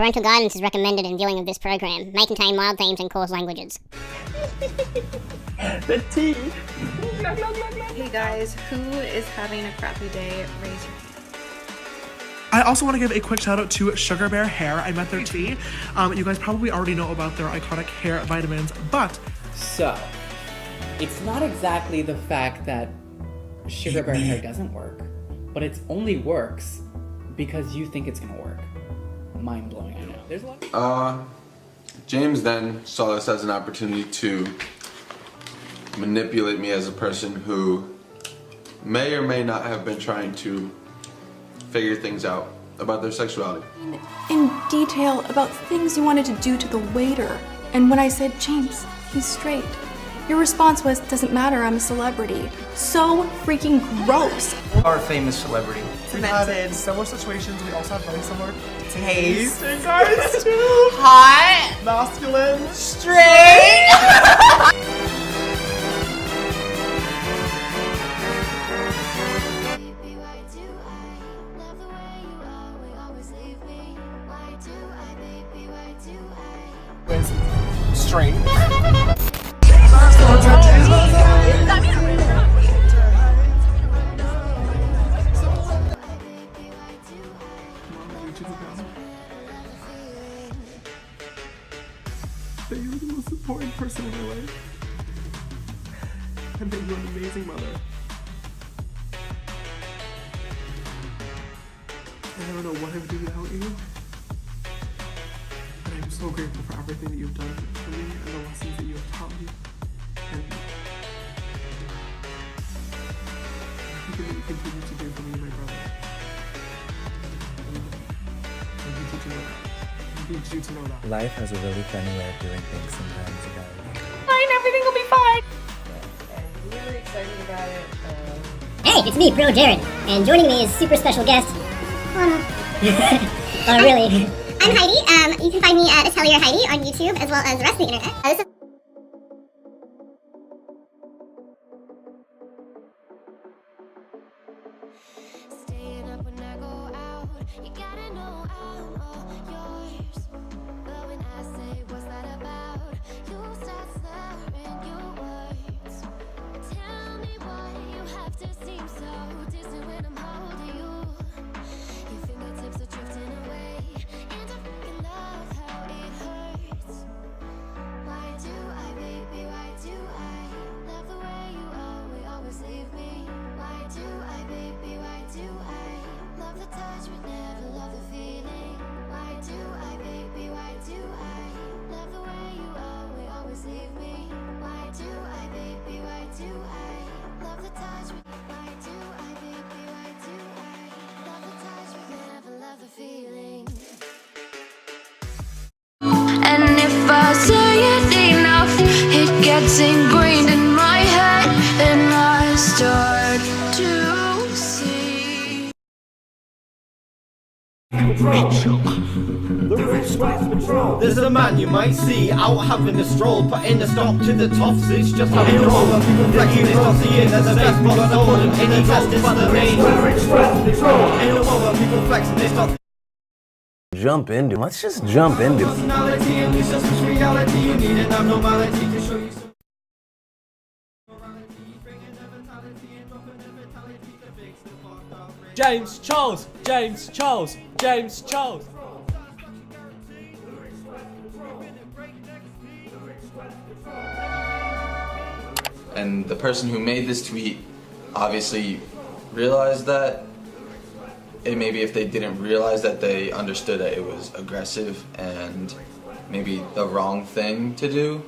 Parental guidance is recommended in viewing of this program. May contain mild themes and coarse languages. The tea. Hey guys, who is having a crappy day? Raise your hand. I also want to give a quick shout out to Sugar Bear Hair. I met their tea. You guys probably already know about their iconic hair vitamins, but... So, it's not exactly the fact that Sugar Bear Hair doesn't work, but it only works because you think it's gonna work. Mind blowing, I know. There's a lot. James then saw this as an opportunity to manipulate me as a person who may or may not have been trying to figure things out about their sexuality. In detail about things you wanted to do to the waiter. And when I said, James, he's straight, your response was, doesn't matter, I'm a celebrity. So freaking gross. Our famous celebrity. We had similar situations. We also have very similar Taste. tasting guys too. Hot. Masculine. Straight. Straight. That you're the most important person in my life. And that you're an amazing mother. And I don't know what I would do without you. But I'm so grateful for everything that you've done for me and the lessons that you have taught me. And everything that you continue to do for me and my brother. And I need you to know that. I need you to know that. Life has a really funny way of doing things sometimes, you guys. Fine, everything will be fine. I'm really excited about it. Hey, it's me, ProJared, and joining me is super special guest. Oh, really? I'm Heidi. You can find me at Atelier Heidi on YouTube as well as the rest of the internet. This is ingrained in my head, and I start to see. There's a man you might see out having a stroll, putting a stop to the toffs. It's just how it rolls. People flexing this toffsy in as a best box sold, and any test is the main. In a world where people flexing this toffsy. Jump into. Let's just jump into. Personality and it's just this reality. You need an abnormality to show you some. James Charles! James Charles! James Charles! And the person who made this tweet obviously realized that. And maybe if they didn't realize that, they understood that it was aggressive and maybe the wrong thing to do.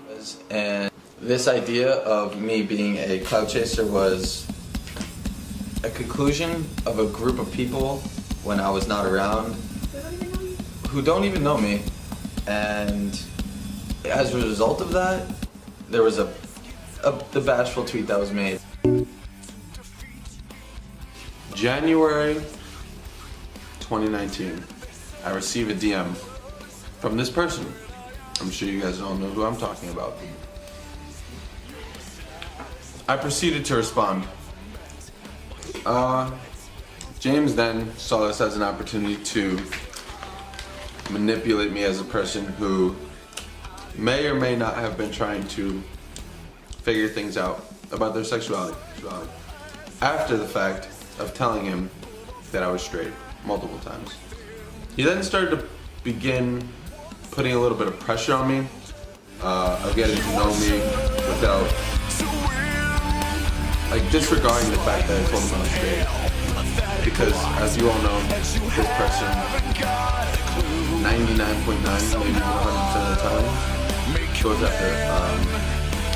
And this idea of me being a clout chaser was a conclusion of a group of people when I was not around who don't even know me. And as a result of that, there was the bashful tweet that was made. January 2019, I receive a DM from this person. I'm sure you guys all know who I'm talking about. I proceeded to respond. James then saw this as an opportunity to manipulate me as a person who may or may not have been trying to figure things out about their sexuality. After the fact of telling him that I was straight multiple times. He then started to begin putting a little bit of pressure on me, of getting to know me without, like, disregarding the fact that I told him I was straight. Because, as you all know, this person, 99.9, maybe 100% of the time, goes after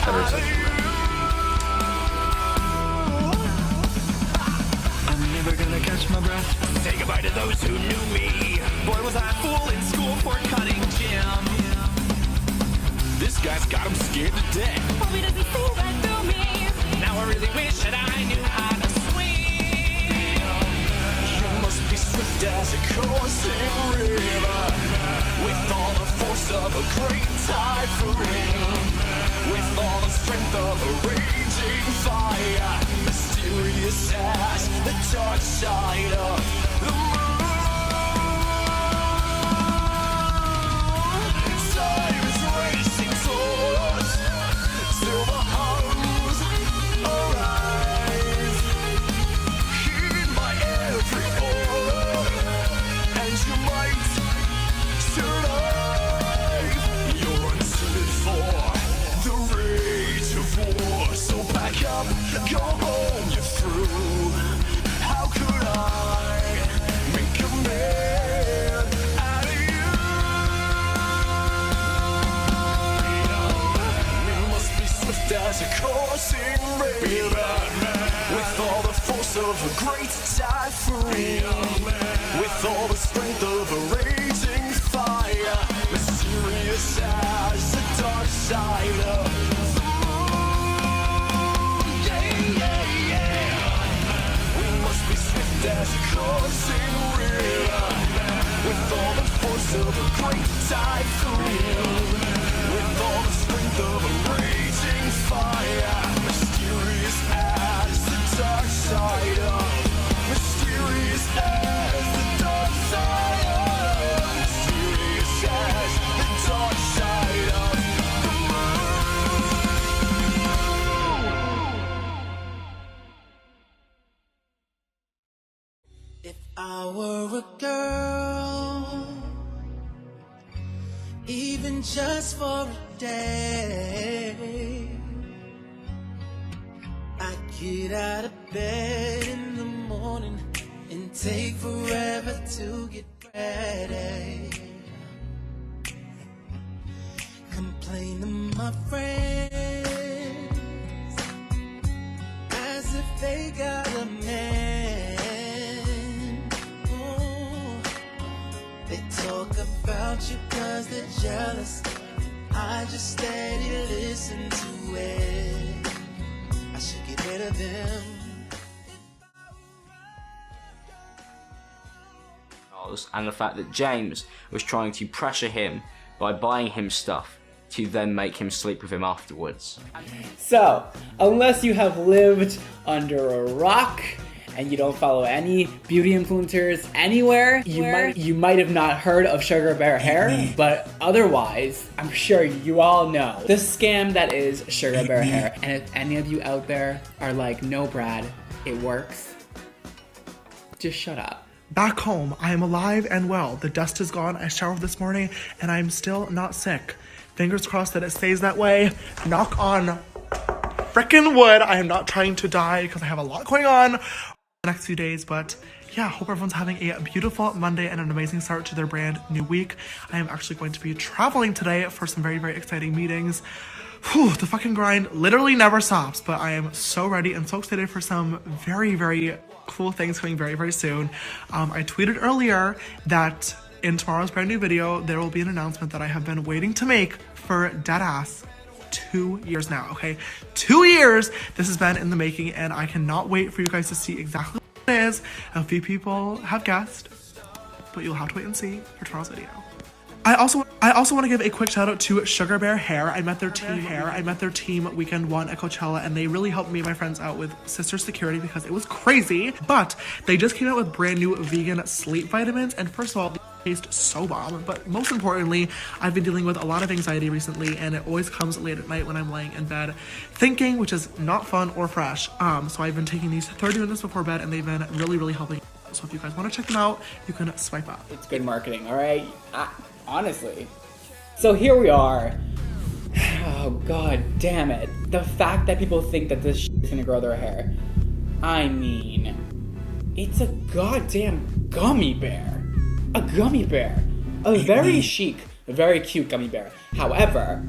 heterosexual men. I'm never gonna catch my breath. Say goodbye to those who knew me. Boy, was I a fool in school for cutting gym. This guy's got him scared to death. Probably doesn't see right through me. Now I really wish that I knew how to swim. You must be swift as a coursing river, with all the force of a great typhoon, with all the strength of a raging fire, mysterious as the dark side of the moon. Time is racing towards silver hums arise. Heed my every order, and you might survive. You're unsuited for the rage of war, so back up, go home, you're through. How could I make a man out of you? You must be swift as a coursing river, with all the force of a great typhoon, with all the strength of a raging fire, mysterious as the dark side of the moon. Yeah, yeah, yeah. We must be swift as a coursing river, with all the force of a great typhoon, with all the strength of a raging fire, mysterious as the dark side of, mysterious as the dark side of, mysterious as the dark side of the moon. If I were a girl, even just for a day, I'd get out of bed in the morning and take forever to get ready. Complain to my friends as if they got a man. Oh, they talk about you cause they're jealous. I just steady listen to it. I should get rid of them. And the fact that James was trying to pressure him by buying him stuff to then make him sleep with him afterwards. So, unless you have lived under a rock and you don't follow any beauty influencers anywhere, you might have not heard of Sugar Bear Hair, but otherwise, I'm sure you all know the scam that is Sugar Bear Hair. And if any of you out there are like, no Brad, it works, just shut up. Back home, I am alive and well. The dust is gone. I showered this morning and I'm still not sick. Fingers crossed that it stays that way. Knock on frickin' wood. I am not trying to die because I have a lot going on the next few days, but yeah, hope everyone's having a beautiful Monday and an amazing start to their brand new week. I am actually going to be traveling today for some very, very exciting meetings. Whew, the fucking grind literally never stops, but I am so ready and so excited for some very, very cool things coming very, very soon. I tweeted earlier that in tomorrow's brand new video, there will be an announcement that I have been waiting to make for deadass 2 years now, okay? 2 years this has been in the making, and I cannot wait for you guys to see exactly what it is. A few people have guessed, but you'll have to wait and see for tomorrow's video. I also want to give a quick shout out to Sugar Bear Hair. I met their team weekend one at Coachella, and they really helped me and my friends out with sister security because it was crazy. But they just came out with brand new vegan sleep vitamins, and first of all, taste so bomb. But most importantly, I've been dealing with a lot of anxiety recently, and it always comes late at night when I'm laying in bed thinking, which is not fun or fresh. So I've been taking these 30 minutes before bed, and they've been really, really helping. So if you guys want to check them out, you can swipe up. It's good marketing, all right? Honestly. So here we are. Oh, god damn it. The fact that people think that this shit is gonna grow their hair. I mean, it's a goddamn gummy bear. A gummy bear. A very chic, very cute gummy bear. However,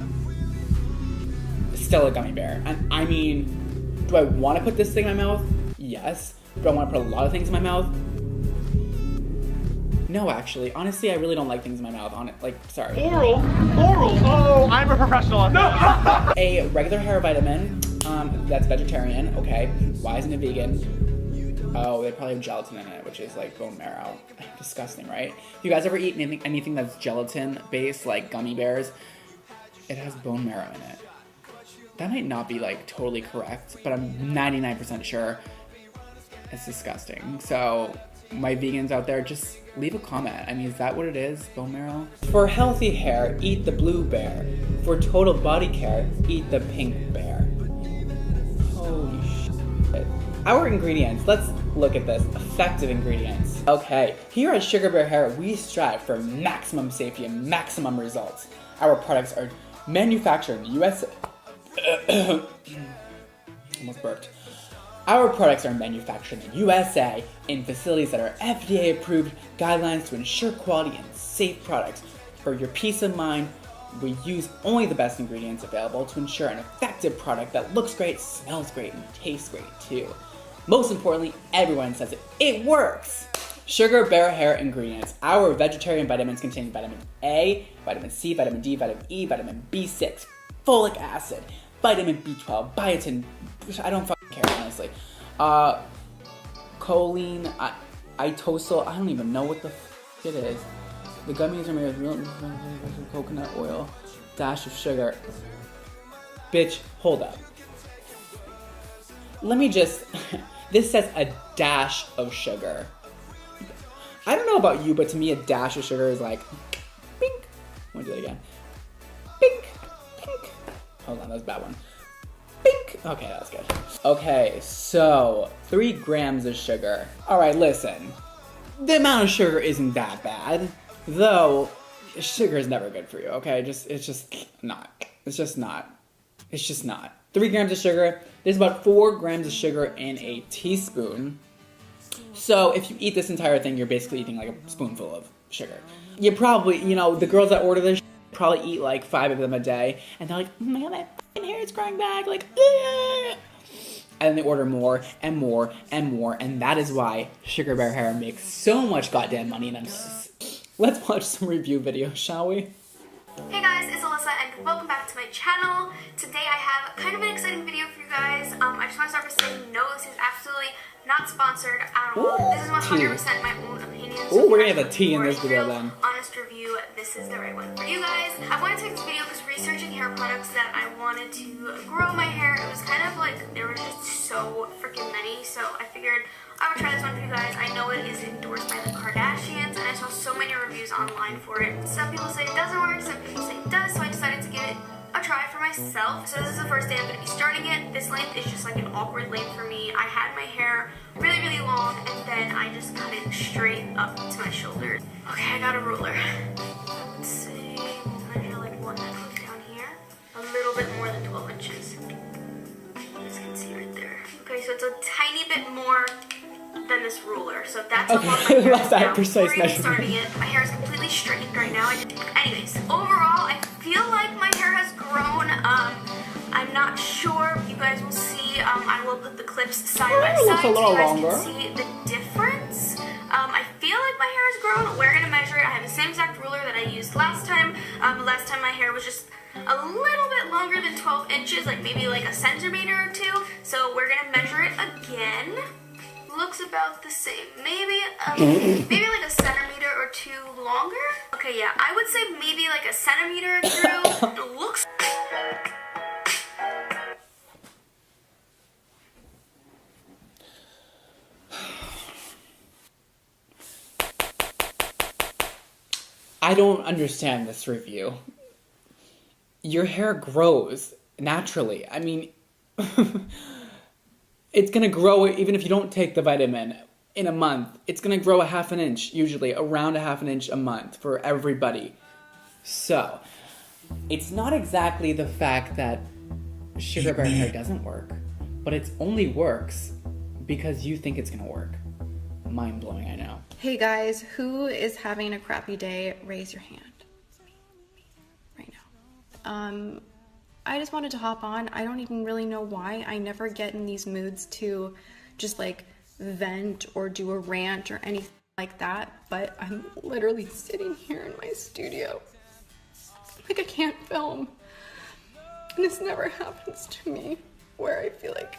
still a gummy bear. And I mean, do I want to put this thing in my mouth? Yes. Do I want to put a lot of things in my mouth? No, actually. Honestly, I really don't like things in my mouth. Sorry. Oral. Oh, I'm a professional. No. A regular hair vitamin, that's vegetarian. Okay. Why isn't it vegan? Oh, they probably have gelatin in it, which is like bone marrow. Disgusting, right? If you guys ever eat anything that's gelatin based, like gummy bears, it has bone marrow in it. That might not be like totally correct, but I'm 99% sure it's disgusting. So, my vegans out there, just leave a comment. I mean, is that what it is? Bone marrow? For healthy hair, eat the blue bear. For total body care, eat the pink bear. Holy shit. Our ingredients, let's look at this. Effective ingredients. Okay, here at Sugar Bear Hair, we strive for maximum safety and maximum results. Our products are manufactured in the US. Almost burped. Our products are manufactured in the USA in facilities that are FDA approved, guidelines to ensure quality and safe products. For your peace of mind, we use only the best ingredients available to ensure an effective product that looks great, smells great, and tastes great too. Most importantly, everyone says it works! Sugar Bear Hair ingredients. Our vegetarian vitamins contain vitamin A, vitamin C, vitamin D, vitamin E, vitamin B6, folic acid, vitamin B12, biotin, I don't fucking care, honestly. Choline, itosyl, I don't even know what the f it is. The gummies are made with real coconut oil, dash of sugar. Bitch, hold up. Let me just, this says a dash of sugar. I don't know about you, but to me a dash of sugar is like, pink. I'm gonna do it again. Pink, pink. Hold on, that was a bad one. Pink. Okay, that was good. Okay, so 3 grams of sugar. All right, listen. The amount of sugar isn't that bad, though. Sugar is never good for you. Okay, it's just not. It's just not. 3 grams of sugar. There's about 4 grams of sugar in a teaspoon. So if you eat this entire thing, you're basically eating like a spoonful of sugar. You probably, the girls that order this probably eat like 5 of them a day, and they're like, oh my god, my fucking hair is growing back, like, and then they order more and more and more, and that is why Sugar Bear Hair makes so much goddamn money. And let's watch some review videos, shall we? Hey guys, it's Alyssa and welcome back to my channel. Today I have kind of an exciting video for you guys. I just want to start by saying no, this is absolutely not sponsored at all. This is 100% my own opinion. So we're gonna have a tea in this video then. Honest review, this is the right one for you guys. I wanted to take this video because researching hair products that I wanted to grow my hair, it was kind of like there were just so freaking many. So I figured I would try this one for you guys. I know it is endorsed by the Kardashians, and I saw so many reviews online for it. Some people say it doesn't work, some people say it does, so I decided to give it a try for myself. So this is the first day I'm going to be starting it. This length is just like an awkward length for me. I had my hair really, really long, and then I just cut it straight up to my shoulders. Okay, I got a ruler. Let's see, measure like one that goes down here. A little bit more than 12 inches. You guys can see right there. Okay, so it's a tiny bit more than this ruler, so that's how long my hair is now. Before even starting it, my hair is completely straightened right now. Anyways, overall, I feel like my hair has grown. I'm not sure. You guys will see. I will put the clips side by side so you guys can see the difference. I feel like my hair has grown. We're gonna measure it. I have the same exact ruler that I used last time. Last time my hair was just a little bit longer than 12 inches, like maybe like a centimeter or 2. So we're gonna measure it again. Looks about the same. Maybe like a centimeter or 2 longer. Okay, yeah, I would say maybe like a centimeter or 2. It looks. don't understand this review. Your hair grows naturally. I mean, it's gonna grow even if you don't take the vitamin in a month. It's gonna grow a half an inch, usually around a half an inch a month for everybody. So, it's not exactly the fact that sugar bear hair doesn't work, but it only works because you think it's gonna work. Mind blowing, I know. Hey guys, who is having a crappy day? Raise your hand. Right now. I just wanted to hop on. I don't even really know why. I never get in these moods to just like vent or do a rant or anything like that, but I'm literally sitting here in my studio like I can't film. And this never happens to me where I feel like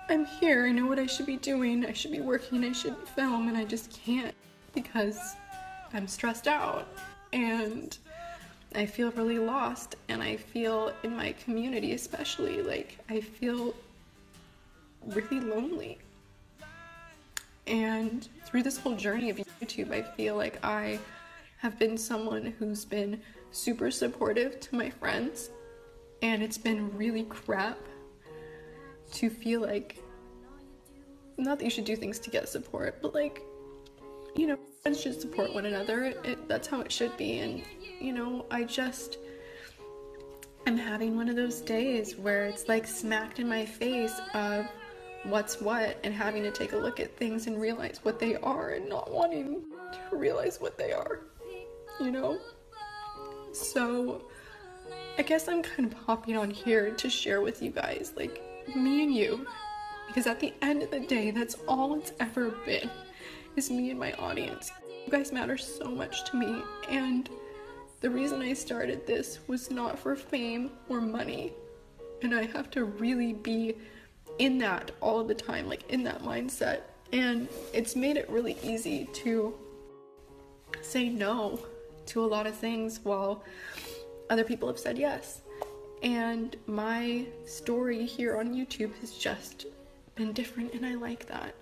I'm here, I know what I should be doing, I should be working, I should film, and I just can't because I'm stressed out and I feel really lost, and I feel in my community especially, like I feel really lonely. And through this whole journey of YouTube, I feel like I have been someone who's been super supportive to my friends, and it's been really crap to feel like, not that you should do things to get support, but like, you know, friends should support one another. That's how it should be. And, you know, I'm having one of those days where it's like smacked in my face of what's what, and having to take a look at things and realize what they are and not wanting to realize what they are, you know? So I guess I'm kind of hopping on here to share with you guys, like, me and you, because at the end of the day, that's all it's ever been, is me and my audience. You guys matter so much to me, and the reason I started this was not for fame or money, and I have to really be in that all the time, like in that mindset, and it's made it really easy to say no to a lot of things while other people have said yes. And my story here on YouTube has just been different, and I like that.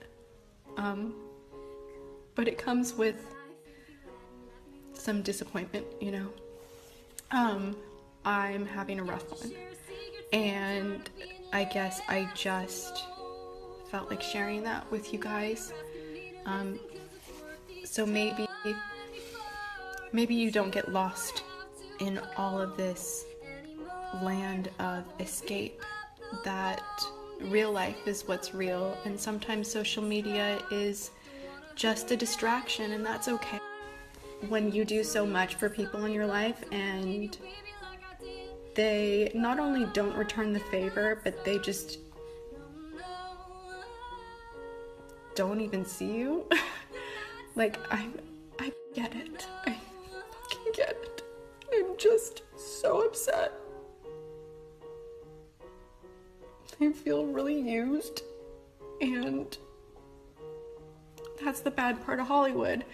But it comes with some disappointment, you know. I'm having a rough one, and I guess I just felt like sharing that with you guys. So maybe you don't get lost in all of this land of escape, that real life is what's real, and sometimes social media is just a distraction, and that's okay. When you do so much for people in your life and they not only don't return the favor, but they just don't even see you. Like, I get it. I fucking get it. I'm just so upset. I feel really used, and that's the bad part of Hollywood.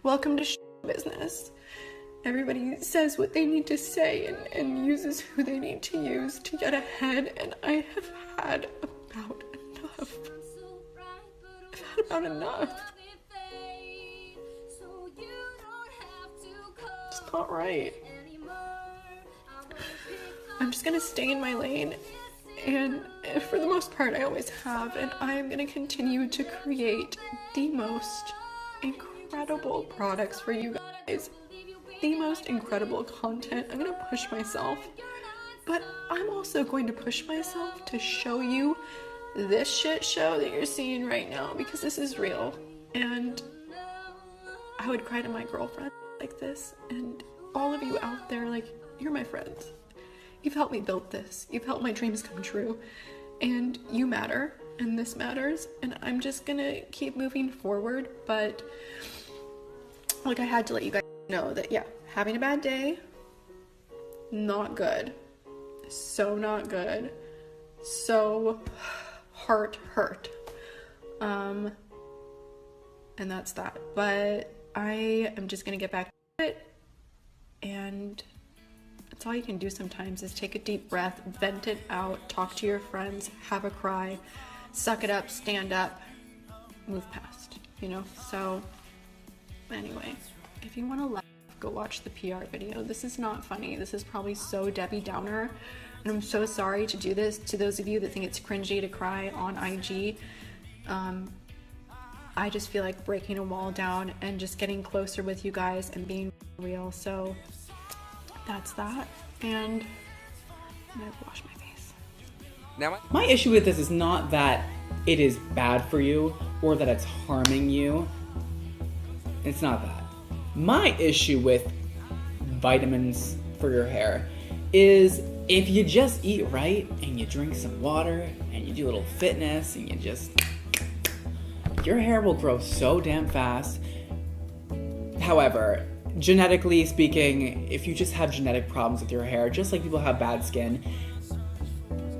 Welcome to show business. Everybody says what they need to say and uses who they need to use to get ahead, and I have had about enough. I've had about enough. It's not right. I'm just gonna stay in my lane, and for the most part I always have, and I am gonna continue to create the most incredible products for you guys, the most incredible content. I'm gonna push myself, but I'm also going to push myself to show you this shit show that you're seeing right now, because this is real, and I would cry to my girlfriend like this, and all of you out there, like, you're my friends. You've helped me build this. You've helped my dreams come true, and you matter, and this matters, and I'm just gonna keep moving forward. But like, I had to let you guys know that, yeah, having a bad day, not good. So not good. So heart hurt. And that's that. But I am just gonna get back to it, and that's all you can do sometimes, is take a deep breath, vent it out, talk to your friends, have a cry, suck it up, stand up, move past, you know? So anyway, if you want to laugh, go watch the PR video. This is not funny. This is probably so Debbie Downer, and I'm so sorry to do this to those of you that think it's cringy to cry on IG. I just feel like breaking a wall down and just getting closer with you guys and being real. So that's that, and I'm gonna wash my face. Now, my issue with this is not that it is bad for you or that it's harming you. It's not that. My issue with vitamins for your hair is if you just eat right and you drink some water and you do a little fitness and you just, your hair will grow so damn fast. However, genetically speaking, if you just have genetic problems with your hair, just like people have bad skin,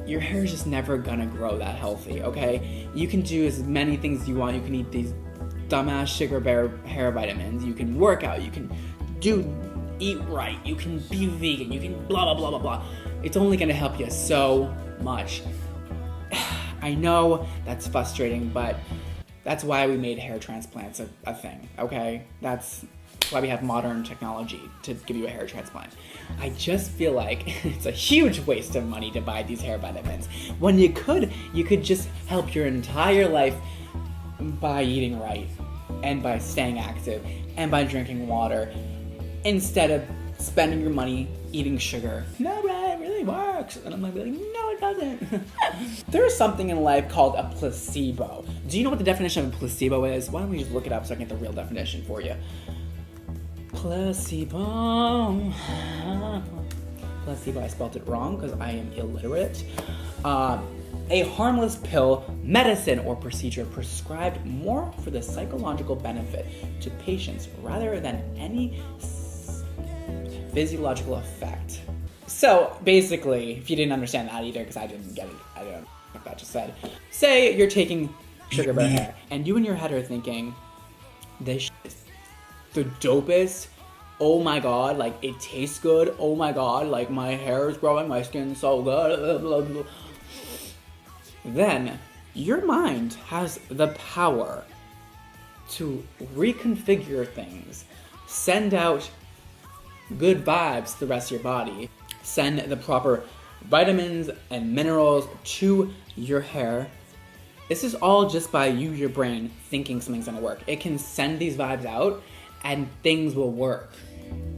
your hair is just never gonna grow that healthy, okay? You can do as many things as you want. You can eat these dumbass sugar bear hair vitamins. You can work out. You can eat right. You can be vegan. You can blah, blah, blah, blah, blah. It's only gonna help you so much. I know that's frustrating, but that's why we made hair transplants a thing, okay? That's why we have modern technology to give you a hair transplant. I just feel like it's a huge waste of money to buy these hair vitamins when you could just help your entire life by eating right and by staying active and by drinking water instead of spending your money eating sugar. No, right, it really works. And I'm like, no, it doesn't. There's something in life called a placebo. Do you know what the definition of a placebo is? Why don't we just look it up so I can get the real definition for you? Placebo. Placebo, I spelled it wrong because I am illiterate. A harmless pill, medicine, or procedure prescribed more for the psychological benefit to patients rather than any physiological effect. So basically, if you didn't understand that either, because I didn't get it, I don't know what that just said. Say you're taking sugar bear hair, and you in your head are thinking, this shit is the dopest. Oh my god, like it tastes good. Oh my god, like my hair is growing, my skin's so good. Blah, blah, blah. Then your mind has the power to reconfigure things, send out good vibes to the rest of your body, send the proper vitamins and minerals to your hair. This is all just by you, your brain, thinking something's gonna work. It can send these vibes out and things will work.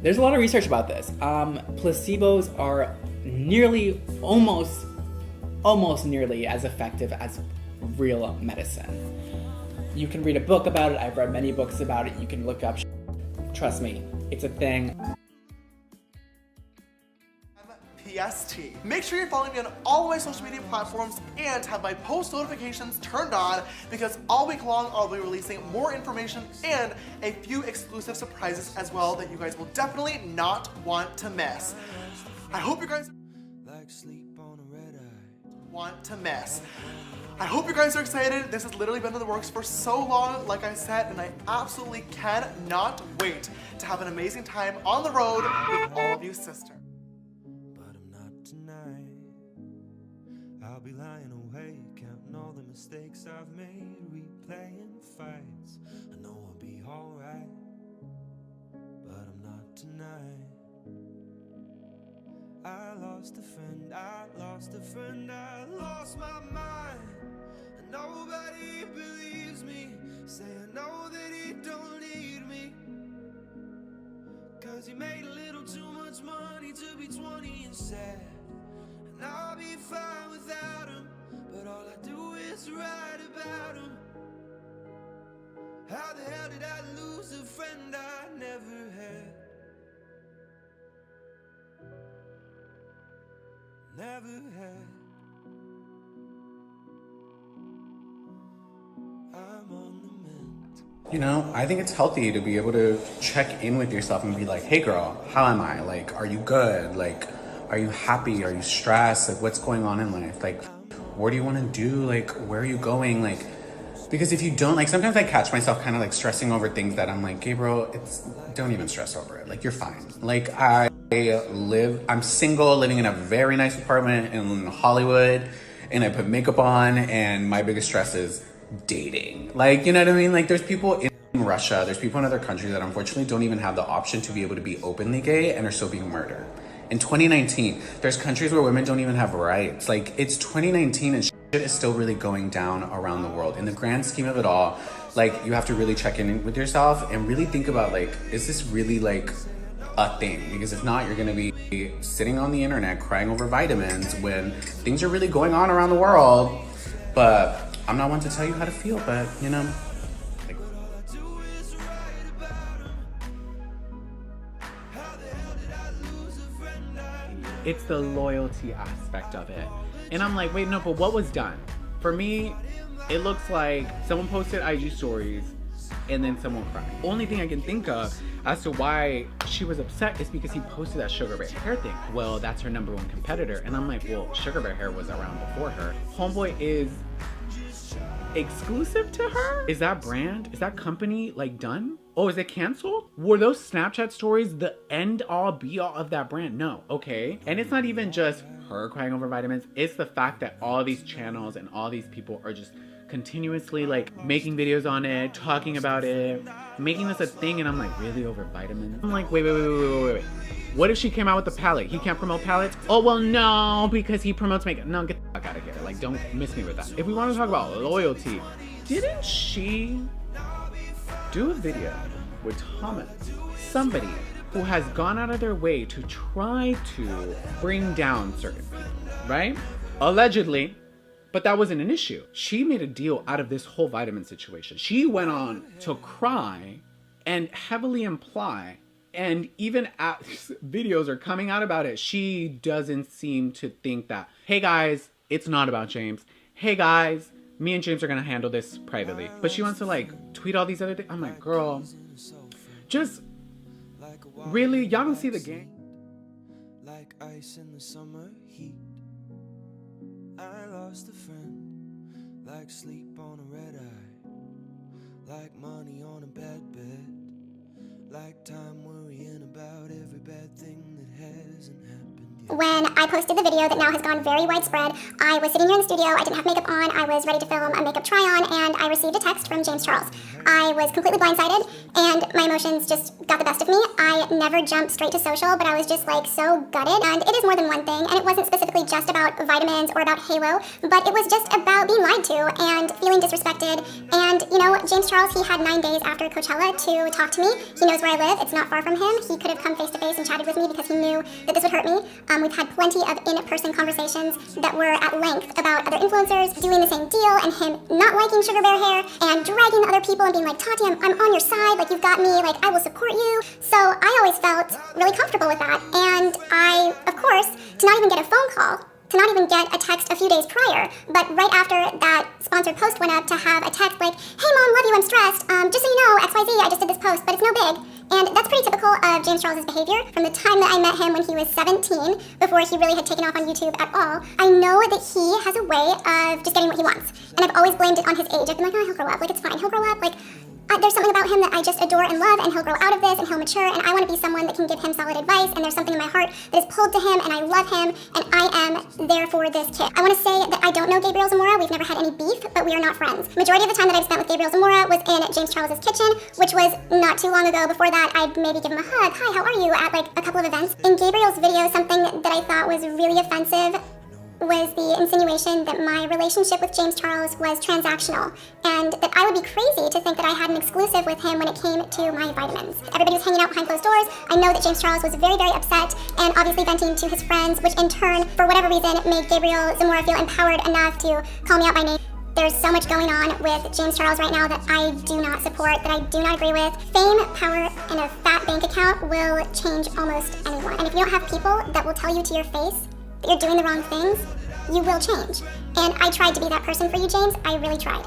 There's a lot of research about this. Placebos are nearly, almost nearly as effective as real medicine. You can read a book about it. I've read many books about it. You can look up. Trust me, it's a thing. PST. Make sure you're following me on all my social media platforms and have my post notifications turned on because all week long I'll be releasing more information and a few exclusive surprises as well that you guys will definitely not want to miss. I hope you guys I hope you guys are excited. This has literally been in the works for so long, like I said, and I absolutely cannot wait to have an amazing time on the road with all of you sisters. I'll be lying awake, counting all the mistakes I've made, replaying fights. I know I'll be alright, but I'm not tonight. I lost a friend, I lost my mind, and nobody believes me. Say I know that he don't need me, 'cause he made a little too much money to be 20 and sad. And I'll be fine without him, but all I do is write about him. How the hell did I lose a friend I never had? Never had. I'm on the mend. You know, I think it's healthy to be able to check in with yourself and be like, hey girl, how am I? Like, are you good? Like, are you happy? Are you stressed? Like, what's going on in life? Like, what do you want to do? Like, where are you going? Like, because if you don't, like, sometimes I catch myself kind of like stressing over things that I'm like, Gabriel, don't even stress over it. Like, you're fine. Like, I'm single, living in a very nice apartment in Hollywood, and I put makeup on, and my biggest stress is dating. Like, you know what I mean? Like, there's people in Russia, there's people in other countries that unfortunately don't even have the option to be able to be openly gay and are still being murdered. In 2019, there's countries where women don't even have rights. Like, it's 2019 and shit is still really going down around the world. In the grand scheme of it all, like, you have to really check in with yourself and really think about, like, is this really, like, a thing? Because if not, you're gonna be sitting on the internet crying over vitamins when things are really going on around the world. But I'm not one to tell you how to feel, but, you know, it's the loyalty aspect of it. And I'm like, wait, no, but what was done? For me, it looks like someone posted IG stories and then someone cried. Only thing I can think of as to why she was upset is because he posted that Sugar Bear Hair thing. Well, that's her #1 competitor. And I'm like, well, Sugar Bear Hair was around before her. Homeboy is exclusive to her? Is that brand, is that company like done? Oh, is it canceled? Were those Snapchat stories the end all be all of that brand? No, okay. And it's not even just her crying over vitamins. It's the fact that all these channels and all these people are just continuously like making videos on it, talking about it, making this a thing. And I'm like, really, over vitamins? I'm like, wait. What if she came out with a palette? He can't promote palettes? Oh, well, no, because he promotes makeup. No, get the fuck out of here. Like, don't miss me with that. If we want to talk about loyalty, didn't she do a video with Thomas, somebody who has gone out of their way to try to bring down certain people, right? Allegedly, but that wasn't an issue. She made a deal out of this whole vitamin situation. She went on to cry and heavily imply, and even as videos are coming out about it, she doesn't seem to think that, hey guys, it's not about James. Hey guys, me and James are gonna handle this privately. But she wants to like tweet all these other things. I'm like, girl, just really, y'all don't see the game. Like ice in the summer heat. I lost a friend, like sleep on a red eye, like money on a bad bed, like time worrying about every bad thing that hasn't happened. When I posted the video that now has gone very widespread, I was sitting here in the studio, I didn't have makeup on, I was ready to film a makeup try-on, and I received a text from James Charles. I was completely blindsided, and my emotions just got the best of me. I never jumped straight to social, but I was just like so gutted, and it is more than one thing, and it wasn't specifically just about vitamins or about Halo, but it was just about being lied to and feeling disrespected. And, you know, James Charles, he had 9 days after Coachella to talk to me. He knows where I live, it's not far from him. He could have come face to face and chatted with me because he knew that this would hurt me. We've had plenty of in-person conversations that were at length about other influencers doing the same deal and him not liking Sugar Bear Hair and dragging other people and being like, Tati, I'm on your side, like you've got me, like I will support you. So I always felt really comfortable with that. And I, of course, to not even get a phone call, to not even get a text a few days prior, but right after that sponsored post went up to have a text like, hey mom, love you, I'm stressed, just so you know, XYZ, I just did this post, but it's no big. And that's pretty typical of James Charles' behavior. From the time that I met him when he was 17, before he really had taken off on YouTube at all, I know that he has a way of just getting what he wants. And I've always blamed it on his age. I've been like, oh, he'll grow up, like it's fine, he'll grow up, like there's something about him that I just adore and love, and he'll grow out of this and he'll mature, and I want to be someone that can give him solid advice, and there's something in my heart that is pulled to him, and I love him, and I am there for this kid. I want to say that I don't know Gabriel Zamora. We've never had any beef, but we are not friends. Majority of the time that I've spent with Gabriel Zamora was in James Charles' kitchen, which was not too long ago. Before that, I'd maybe give him a hug, hi, how are you, at like a couple of events. In Gabriel's video, something that I thought was really offensive was the insinuation that my relationship with James Charles was transactional, and that I would be crazy to think that I had an exclusive with him when it came to my vitamins. Everybody was hanging out behind closed doors. I know that James Charles was very, very upset and obviously venting to his friends, which in turn, for whatever reason, made Gabriel Zamora feel empowered enough to call me out by name. There's so much going on with James Charles right now that I do not support, that I do not agree with. Fame, power, and a fat bank account will change almost anyone. And if you don't have people that will tell you to your face that you're doing the wrong things, you will change. And I tried to be that person for you, James. I really tried.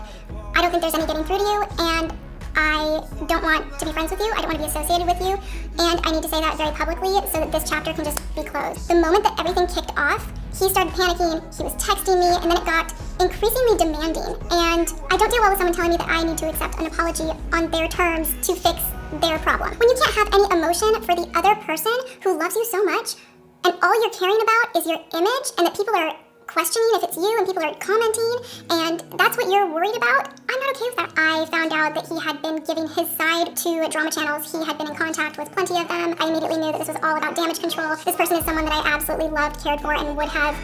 I don't think there's any getting through to you, and I don't want to be friends with you. I don't want to be associated with you. And I need to say that very publicly so that this chapter can just be closed. The moment that everything kicked off, he started panicking, he was texting me, and then it got increasingly demanding. And I don't deal well with someone telling me that I need to accept an apology on their terms to fix their problem. When you can't have any emotion for the other person who loves you so much, and all you're caring about is your image, and that people are questioning if it's you and people are commenting, and that's what you're worried about, I'm not okay with that. I found out that he had been giving his side to drama channels. He had been in contact with plenty of them. I immediately knew that this was all about damage control. This person is someone that I absolutely loved, cared for, and would have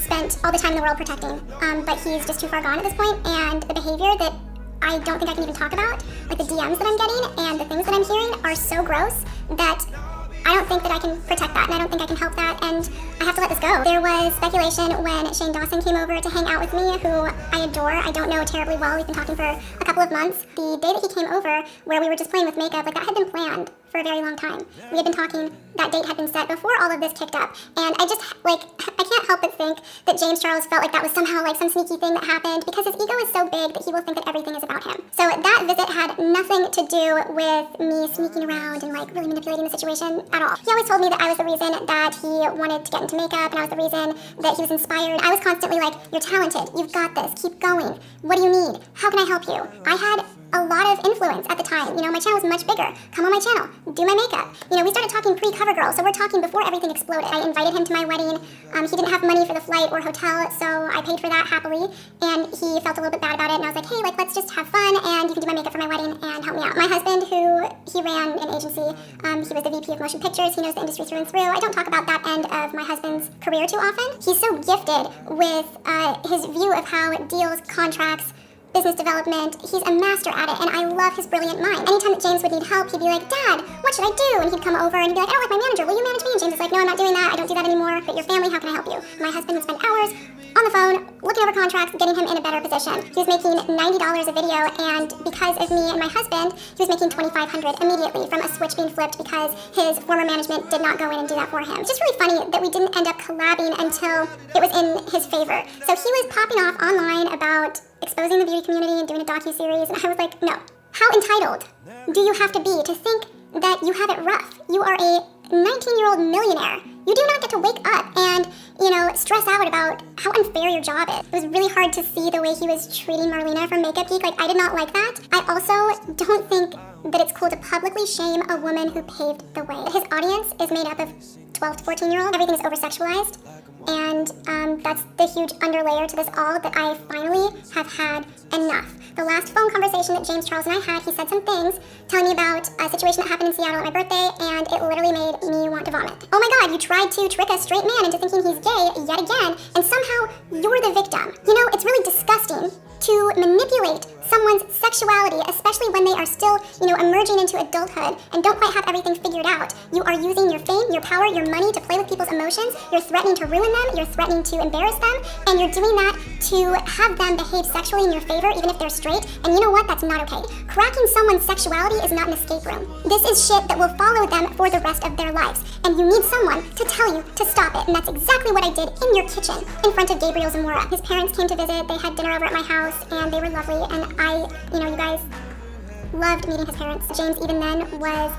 spent all the time in the world protecting. But he's just too far gone at this point, and the behavior that I don't think I can even talk about, like the DMs that I'm getting and the things that I'm hearing are so gross that I don't think that I can protect that, and I don't think I can help that, and I have to let this go. There was speculation when Shane Dawson came over to hang out with me, who I adore. I don't know terribly well. We've been talking for a couple of months. The day that he came over, where we were just playing with makeup, like that had been planned for a very long time. We had been talking, that date had been set before all of this kicked up, and I just, like, I can't help but think that James Charles felt like that was somehow like some sneaky thing that happened, because his ego is so big that he will think that everything is about him. So that visit had nothing to do with me sneaking around and like really manipulating the situation at all. He always told me that I was the reason that he wanted to get into makeup, and I was the reason that he was inspired. I was constantly like, you're talented, you've got this, keep going, what do you need, how can I help you? I had a lot of influence at the time. You know, my channel was much bigger. Come on my channel, do my makeup. You know, we started talking pre-Cover Girl, so we're talking before everything exploded. I invited him to my wedding. He didn't have money for the flight or hotel, so I paid for that happily, and he felt a little bit bad about it, and I was like, hey, like, let's just have fun, and you can do my makeup for my wedding and help me out. My husband, he ran an agency, he was the VP of Motion Pictures, he knows the industry through and through. I don't talk about that end of my husband's career too often. He's so gifted with his view of how deals, contracts, business development, he's a master at it, and I love his brilliant mind. Anytime that James would need help, he'd be like, Dad, what should I do? And he'd come over and he'd be like, I don't like my manager, will you manage me? And James is like, no, I'm not doing that, I don't do that anymore, but your family, how can I help you? My husband would spend hours on the phone, looking over contracts, getting him in a better position. He was making $90 a video, and because of me and my husband, he was making $2,500 immediately from a switch being flipped because his former management did not go in and do that for him. It's just really funny that we didn't end up collabing until it was in his favor. So he was popping off online about exposing the beauty community and doing a docu-series, and I was like, no. How entitled do you have to be to think that you have it rough? You are a 19-year-old millionaire. You do not get to wake up and, you know, stress out about how unfair your job is. It was really hard to see the way he was treating Marlena from Makeup Geek. Like, I did not like that. I also don't think that it's cool to publicly shame a woman who paved the way. His audience is made up of 12 to 14-year-olds. Everything's over-sexualized. And that's the huge underlayer to this all, that I finally have had enough. The last phone conversation that James Charles and I had, he said some things telling me about a situation that happened in Seattle at my birthday, and it literally made me want to vomit. Oh my God, you tried to trick a straight man into thinking he's gay yet again, and somehow you're the victim. You know, it's really disgusting to manipulate someone's sexuality, especially when they are still, you know, emerging into adulthood and don't quite have everything figured out. You are using your fame, your power, your money to play with people's emotions. You're threatening to ruin them. You're threatening to embarrass them. And you're doing that to have them behave sexually in your favor, even if they're straight. And you know what? That's not okay. Cracking someone's sexuality is not an escape room. This is shit that will follow them for the rest of their lives. And you need someone to tell you to stop it. And that's exactly what I did in your kitchen, in front of Gabriel Zamora. His parents came to visit. They had dinner over at my house, and they were lovely. And you guys loved meeting his parents. James even then was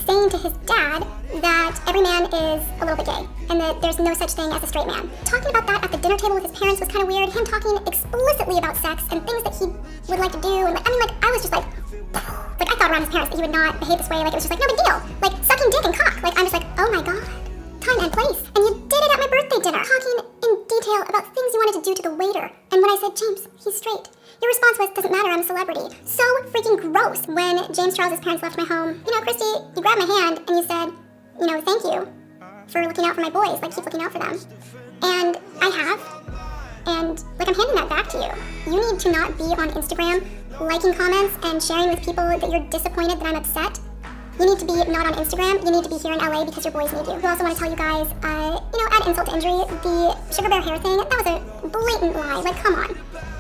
saying to his dad that every man is a little bit gay and that there's no such thing as a straight man. Talking about that at the dinner table with his parents was kind of weird. Him talking explicitly about sex and things that he would like to do. And I was just like I thought around his parents that he would not behave this way. Like, it was just like, no big deal. Like, sucking dick and cock. Like, I'm just like, oh my God. Time and place. And you did it at my birthday dinner. Talking in detail about things you wanted to do to the waiter. And when I said, James, he's straight, your response was, doesn't matter, I'm a celebrity. So freaking gross. When James Charles' parents left my home, you know, Christy, you grabbed my hand and you said, you know, thank you for looking out for my boys. Like, keep looking out for them. And I have. And, like, I'm handing that back to you. You need to not be on Instagram liking comments and sharing with people that you're disappointed that I'm upset. You need to be not on Instagram. You need to be here in LA because your boys need you. I also want to tell you guys, add insult to injury, the Sugar Bear hair thing, that was a blatant lie. Like, come on.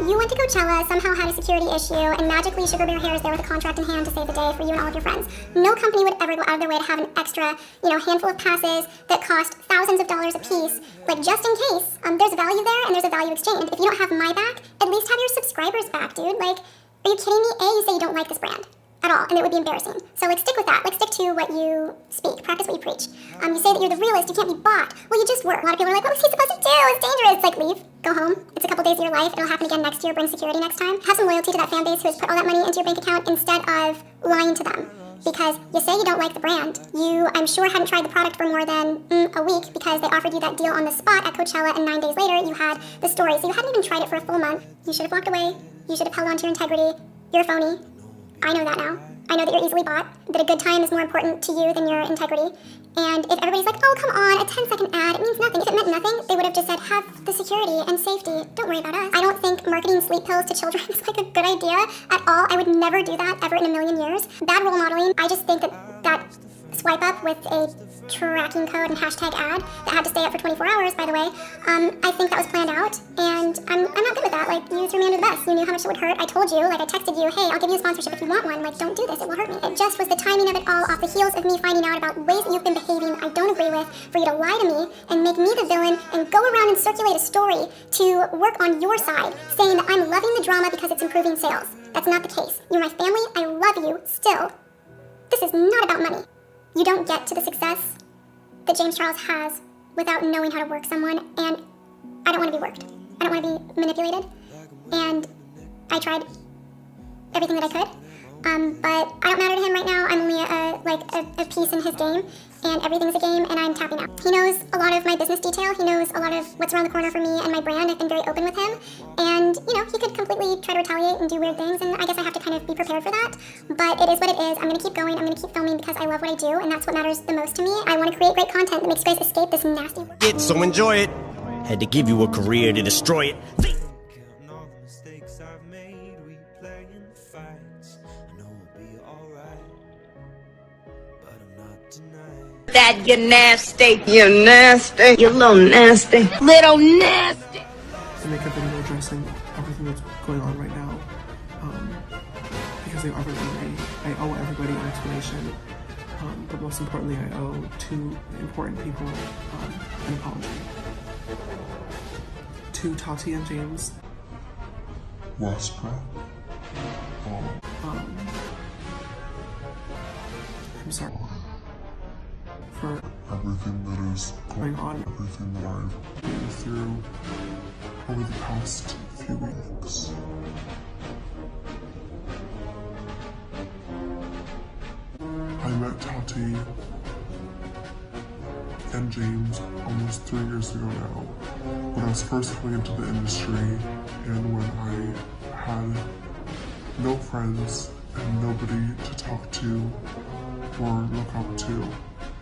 You went to Coachella, somehow had a security issue, and magically Sugar Bear Hair is there with a contract in hand to save the day for you and all of your friends. No company would ever go out of their way to have an extra, handful of passes that cost thousands of dollars a piece, like, just in case. There's a value there and there's a value exchange. If you don't have my back, at least have your subscribers back, dude. Like, are you kidding me? You say you don't like this brand at all, and it would be embarrassing. So, like, stick with that. Like, stick to what you speak. Practice what you preach. You say that you're the realist, you can't be bought. Well, you just were. A lot of people are like, what was he supposed to do? It's dangerous. It's like, leave, go home. It's a couple days of your life. It'll happen again next year. Bring security next time. Have some loyalty to that fan base who has put all that money into your bank account instead of lying to them. because you say you don't like the brand. You, I'm sure, hadn't tried the product for more than a week because they offered you that deal on the spot at Coachella, and 9 days later you had the story. So you hadn't even tried it for a full month. You should have walked away. You should have held on to your integrity. You're phony. I know that now. I know that you're easily bought, that a good time is more important to you than your integrity. And if everybody's like, oh, come on, a 10-second ad, it means nothing. If it meant nothing, they would have just said, have the security and safety. Don't worry about us. I don't think marketing sleep pills to children is like a good idea at all. I would never do that ever in a million years. Bad role modeling. I just think that swipe up with a tracking code and hashtag ad that had to stay up for 24 hours, by the way, I think that was planned out, and I'm not good with that. Like, you threw me under the bus. You knew how much it would hurt. I told you, like, I texted you, hey, I'll give you a sponsorship if you want one. Like, don't do this. It will hurt me. It just was the timing of it all off the heels of me finding out about ways that you've been behaving I don't agree with, for you to lie to me and make me the villain and go around and circulate a story to work on your side, saying that I'm loving the drama because it's improving sales. That's not the case. You're my family. I love you still. This is not about money. You don't get to the success that James Charles has without knowing how to work someone, and I don't want to be worked. I don't want to be manipulated, and I tried everything that I could, but I don't matter to him right now. I'm only a piece in his game, and everything's a game, and I'm tapping out. He knows a lot of my business detail. He knows a lot of what's around the corner for me and my brand. I've been very open with him, and, you know, he could completely try to retaliate and do weird things, and I guess I have to kind of be prepared for that, but it is what it is. I'm going to keep going. I'm going to keep filming because I love what I do, and that's what matters the most to me. I want to create great content that makes you guys escape this nasty world. So enjoy it. Had to give you a career to destroy it. That you're nasty. You're nasty. You're little nasty. Little nasty. To make a video addressing everything that's going on right now, because they offered me, I owe everybody an explanation, but most importantly, I owe two important people an apology. To Tati and James Westbrook. I'm sorry for everything that is going on, everything that I've been through over the past few weeks. I met Tati and James almost 3 years ago now, when I was first coming into the industry and when I had no friends and nobody to talk to or look up to.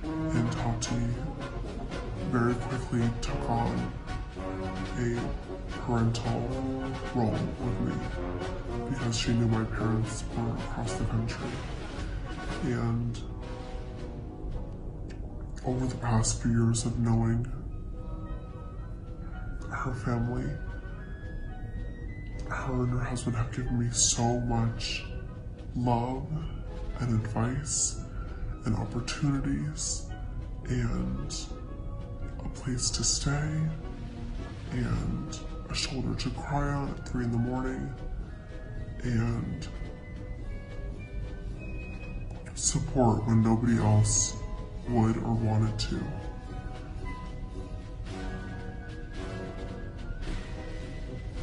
And Tati very quickly took on a parental role with me because she knew my parents were across the country. And over the past few years of knowing her family, her and her husband have given me so much love and advice and opportunities and a place to stay and a shoulder to cry on at 3 in the morning and support when nobody else would or wanted to.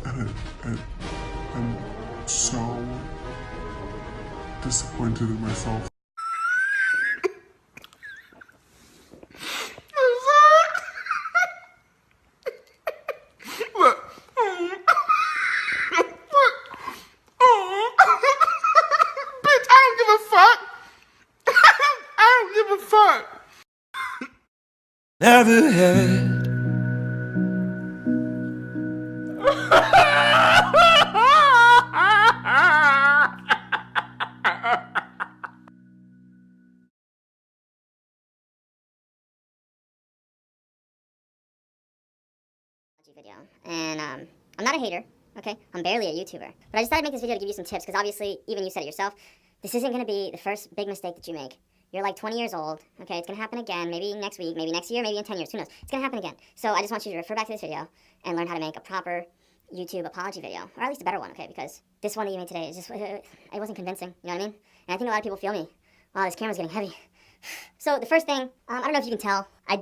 And I'm so disappointed in myself. Never had video, and I'm not a hater, okay? I'm barely a YouTuber, but I just thought I'd make this video to give you some tips, because obviously, even you said it yourself, this isn't going to be the first big mistake that you make. You're like 20 years old, okay? It's going to happen again, maybe next week, maybe next year, maybe in 10 years, who knows? It's going to happen again. So I just want you to refer back to this video and learn how to make a proper YouTube apology video, or at least a better one, okay? Because this one that you made today, is just, it wasn't convincing, you know what I mean? And I think a lot of people feel me. Wow, this camera's getting heavy. So the first thing, I don't know if you can tell, I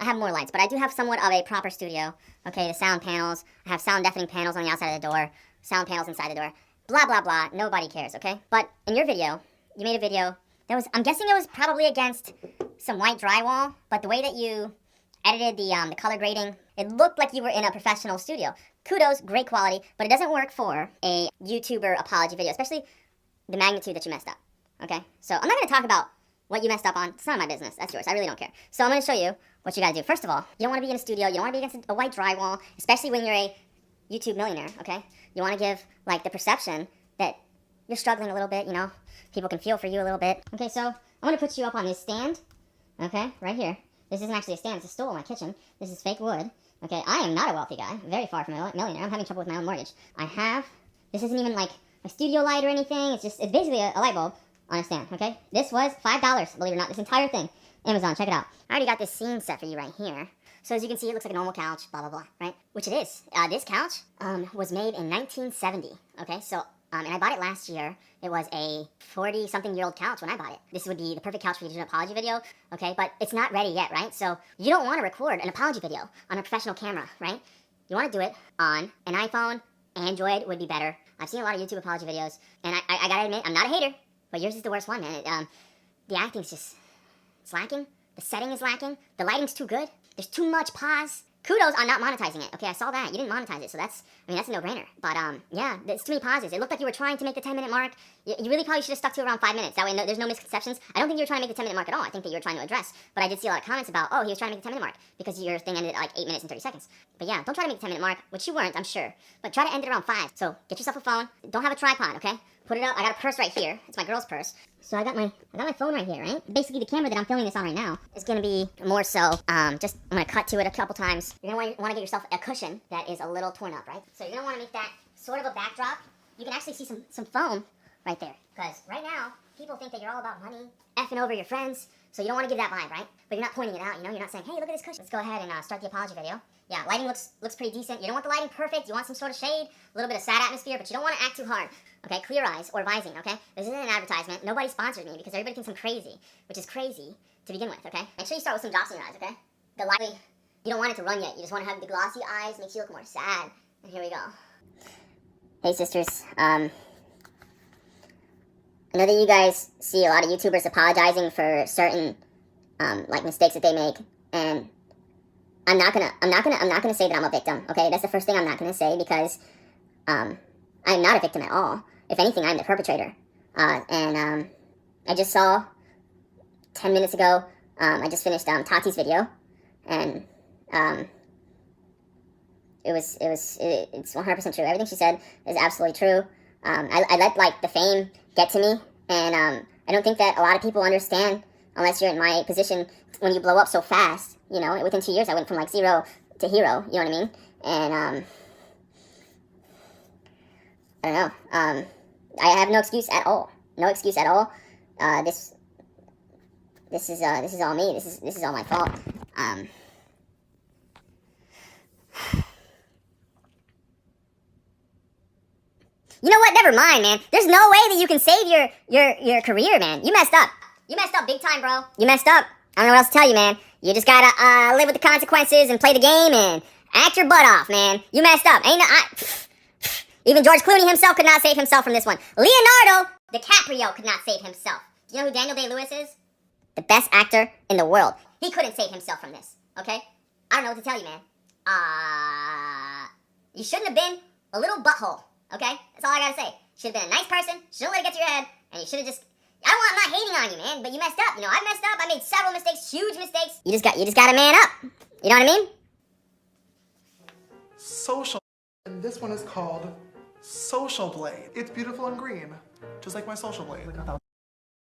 have more lights, but I do have somewhat of a proper studio, okay? The sound panels, I have sound deafening panels on the outside of the door, sound panels inside the door, blah, blah, blah, nobody cares, okay? But in your video, you made a video that was, I'm guessing it was probably against some white drywall, but the way that you edited the color grading, it looked like you were in a professional studio. Kudos, great quality, but it doesn't work for a YouTuber apology video, especially the magnitude that you messed up, okay? So I'm not going to talk about what you messed up on. It's none of my business. That's yours. I really don't care. So I'm going to show you what you got to do. First of all, you don't want to be in a studio. You don't want to be against a white drywall, especially when you're a YouTube millionaire, okay? You want to give, like, the perception that you're struggling a little bit, you know? People can feel for you a little bit. Okay, so I'm going to put you up on this stand, okay, right here. This isn't actually a stand. It's a stool in my kitchen. This is fake wood. Okay, I am not a wealthy guy. Very far from a millionaire. I'm having trouble with my own mortgage. This isn't even, like, a studio light or anything. It's basically a light bulb on a stand, okay? This was $5, believe it or not, this entire thing. Amazon, check it out. I already got this scene set for you right here. So as you can see, it looks like a normal couch, blah, blah, blah, right? Which it is. This couch was made in 1970, okay? So, and I bought it last year. It was a 40-something-year-old couch when I bought it. This would be the perfect couch for you to do an apology video, okay? But it's not ready yet, right? So you don't want to record an apology video on a professional camera, right? You want to do it on an iPhone. Android would be better. I've seen a lot of YouTube apology videos, and I gotta admit, I'm not a hater, but yours is the worst one, man. The acting's just, it's lacking. The setting is lacking. The lighting's too good. There's too much pause. Kudos on not monetizing it. Okay, I saw that. You didn't monetize it, so that's a no-brainer. But, yeah, there's too many pauses. It looked like you were trying to make the 10-minute mark. You really probably should have stuck to around 5 minutes. That way there's no misconceptions. I don't think you were trying to make the 10-minute mark at all. I think that you were trying to address. But I did see a lot of comments about, oh, he was trying to make the 10-minute mark because your thing ended at like 8 minutes and 30 seconds. But yeah, don't try to make the 10-minute mark, which you weren't, I'm sure. But try to end it around 5. So get yourself a phone. Don't have a tripod, okay? Put it up. I got a purse right here. It's my girl's purse. So I got my phone right here, right? Basically, the camera that I'm filming this on right now is going to be more so, I'm going to cut to it a couple times. You're going to want to get yourself a cushion that is a little torn up, right? So you're going to want to make that sort of a backdrop. You can actually see some foam right there. Because right now, people think that you're all about money, effing over your friends. So you don't want to give that vibe, right? But you're not pointing it out, you know? You're not saying, hey, look at this cushion. Let's go ahead and start the apology video. Yeah, lighting looks pretty decent. You don't want the lighting perfect. You want some sort of shade, a little bit of sad atmosphere, but you don't want to act too hard. Okay, clear eyes or vising, okay? This isn't an advertisement. Nobody sponsors me because everybody thinks I'm crazy, which is crazy to begin with, okay? Make sure you start with some drops in your eyes, okay? The lighting, you don't want it to run yet. You just want to have the glossy eyes, makes you look more sad. And here we go. Hey, sisters. I know that you guys see a lot of YouTubers apologizing for certain, like, mistakes that they make, and I'm not gonna say that I'm a victim, okay? That's the first thing I'm not gonna say because, I'm not a victim at all. If anything, I'm the perpetrator. I just saw 10 minutes ago, I just finished Tati's video, and it's 100% true. Everything she said is absolutely true. I let like the fame get to me, and I don't think that a lot of people understand unless you're in my position when you blow up so fast. You know, within 2 years, I went from like 0 to hero. You know what I mean? And I don't know. I have no excuse at all. No excuse at all. This is all me. This is all my fault. You know what? Never mind, man. There's no way that you can save your career, man. You messed up. You messed up big time, bro. You messed up. I don't know what else to tell you, man. You just gotta live with the consequences and play the game and act your butt off, man. You messed up. Even George Clooney himself could not save himself from this one. Leonardo DiCaprio could not save himself. Do you know who Daniel Day-Lewis is? The best actor in the world. He couldn't save himself from this, okay? I don't know what to tell you, man. You shouldn't have been a little butthole, okay? That's all I gotta say. Should have been a nice person, shouldn't let it get to your head, and you should have just... I'm not hating on you, man, but you messed up. You know, I messed up. I made several mistakes, huge mistakes. You just gotta man up. You know what I mean? Social. And this one is called Social Blade. It's beautiful and green, just like my Social Blade.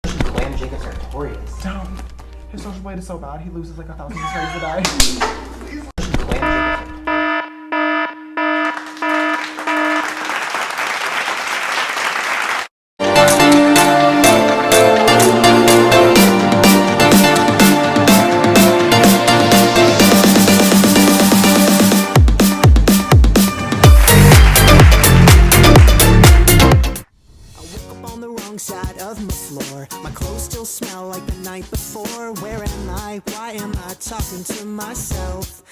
Clam Jacobs are notorious. Don't. His Social Blade is so bad, he loses like 1,000 subscribers a day. side of my floor. My clothes still smell like the night before. Where am I? Why am I talking to myself.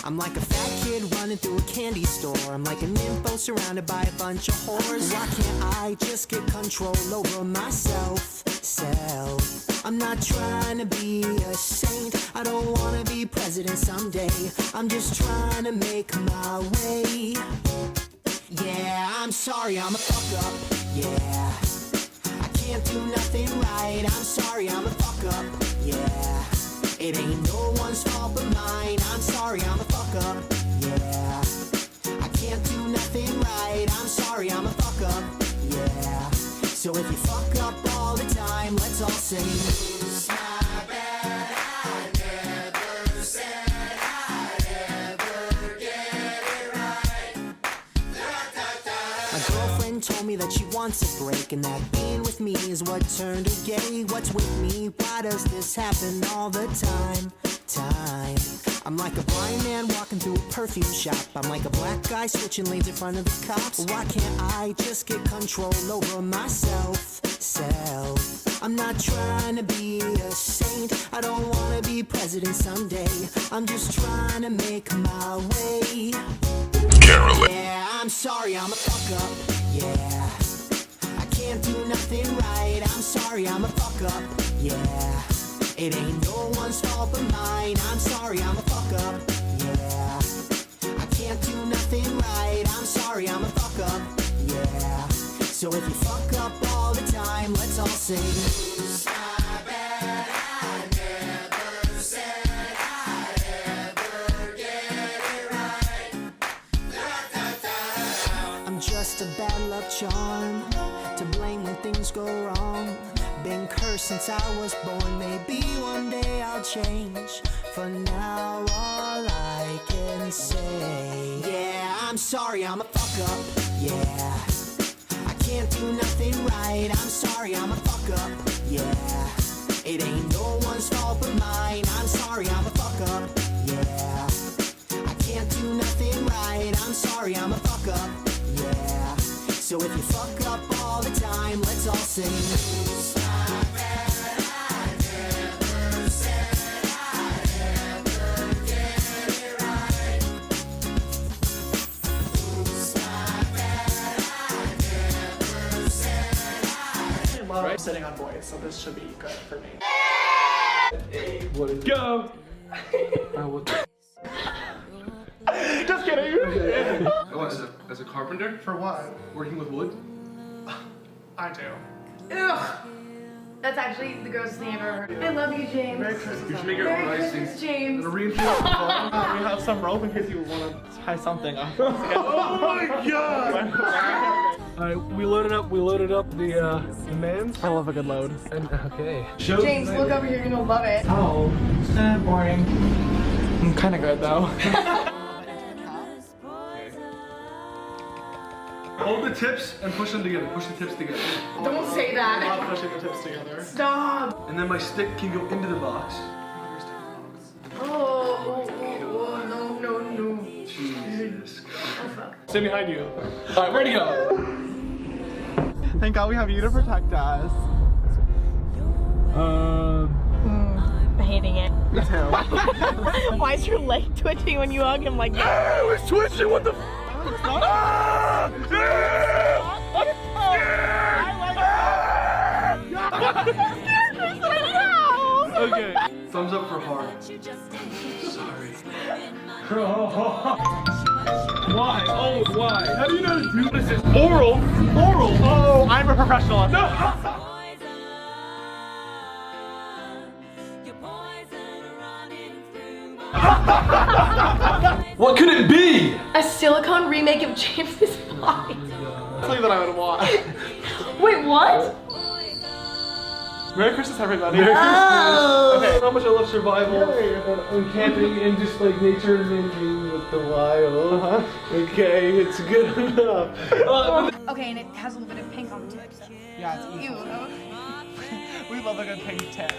I'm like a fat kid running through a candy store. I'm like a nympho surrounded by a bunch of whores. Why can't I just get control over myself? I'm not trying to be a saint. I don't wanna be president someday. I'm just trying to make my way. Yeah, I'm sorry, I'm a fuck up. Yeah, I can't do nothing right. I'm sorry, I'm a fuck up. Yeah, it ain't no one's fault but mine. I'm sorry, I'm a fuck up. Yeah, I can't do nothing right. I'm sorry, I'm a fuck up. Yeah, so if you fuck up all the time, let's all sing. It's my bad, I never said I'd ever get it right. My girlfriend told me that she wants a break, and that being with me is what turned her gay. What's with me? Why does this happen all the time? I'm like a blind man walking through a perfume shop. I'm like a black guy switching lanes in front of the cops. Why can't I just get control over myself? I'm not trying to be a saint. I don't wanna be president someday. I'm just trying to make my way. Carolyn. Yeah, I'm sorry, I'm a fuck up. Yeah, I can't do nothing right. I'm sorry, I'm a fuck up. Yeah, it ain't no one's fault but mine. I'm sorry, I'm a fuck up. Yeah, I can't do nothing right. I'm sorry, I'm a fuck up. Yeah, so if you fuck up all the time, let's all sing. It's my bad, I never said I'd ever get it right. I'm just a bad luck charm, to blame when things go wrong. Been cursed since I was born. Maybe one day I'll change. For now, all I can say, yeah, I'm sorry, I'm a fuck up. Yeah, I can't do nothing right. I'm sorry, I'm a fuck up. Yeah, it ain't no one's fault but mine. I'm sorry, I'm a fuck up. Yeah, I can't do nothing right. I'm sorry, I'm a fuck up. Yeah, so if you fuck up all the time, let's all sing. It's my bad, I never said I'd ever get it right. It's my bad, I never said I love sitting on boys, so this should be good for me. Let's go! Just kidding. What, as a carpenter? For what? Working with wood? I do. Ugh! That's actually the grossest thing I've ever heard. I love you, James. Merry Christmas. You should make your own Merry icing. Christmas, James. We have some rope in case you want to tie something up. Oh my god! Alright, we loaded up the mains. I love a good load. And okay. James, look over here, you're gonna love it. Oh, boring. I'm kind of good though. Hold the tips and push them together. Push the tips together. Don't say that. I'm not pushing the tips together. Stop. And then my stick can go into the box. Oh, no. Jesus. Stay behind you. Alright, where'd he go? Thank God we have you to protect us. I'm hating it. Me too. Why is your leg twitching when you hug him like that? I was twitching, what the f? Okay. Thumbs up for hard. Sorry. Why? Oh, why? How do you know how to do this? It's oral. Oh, I'm a professional. No. What could it be? A silicone remake of James's body. Something that I would want. Wait, what? Merry Christmas, everybody. Merry Oh. Christmas. How much I love survival and camping and just like nature and being with the wild. Okay, it's good enough. Okay, and it has a little bit of pink on the tips. Yeah, it's easy. Ew. We love a good pink tip.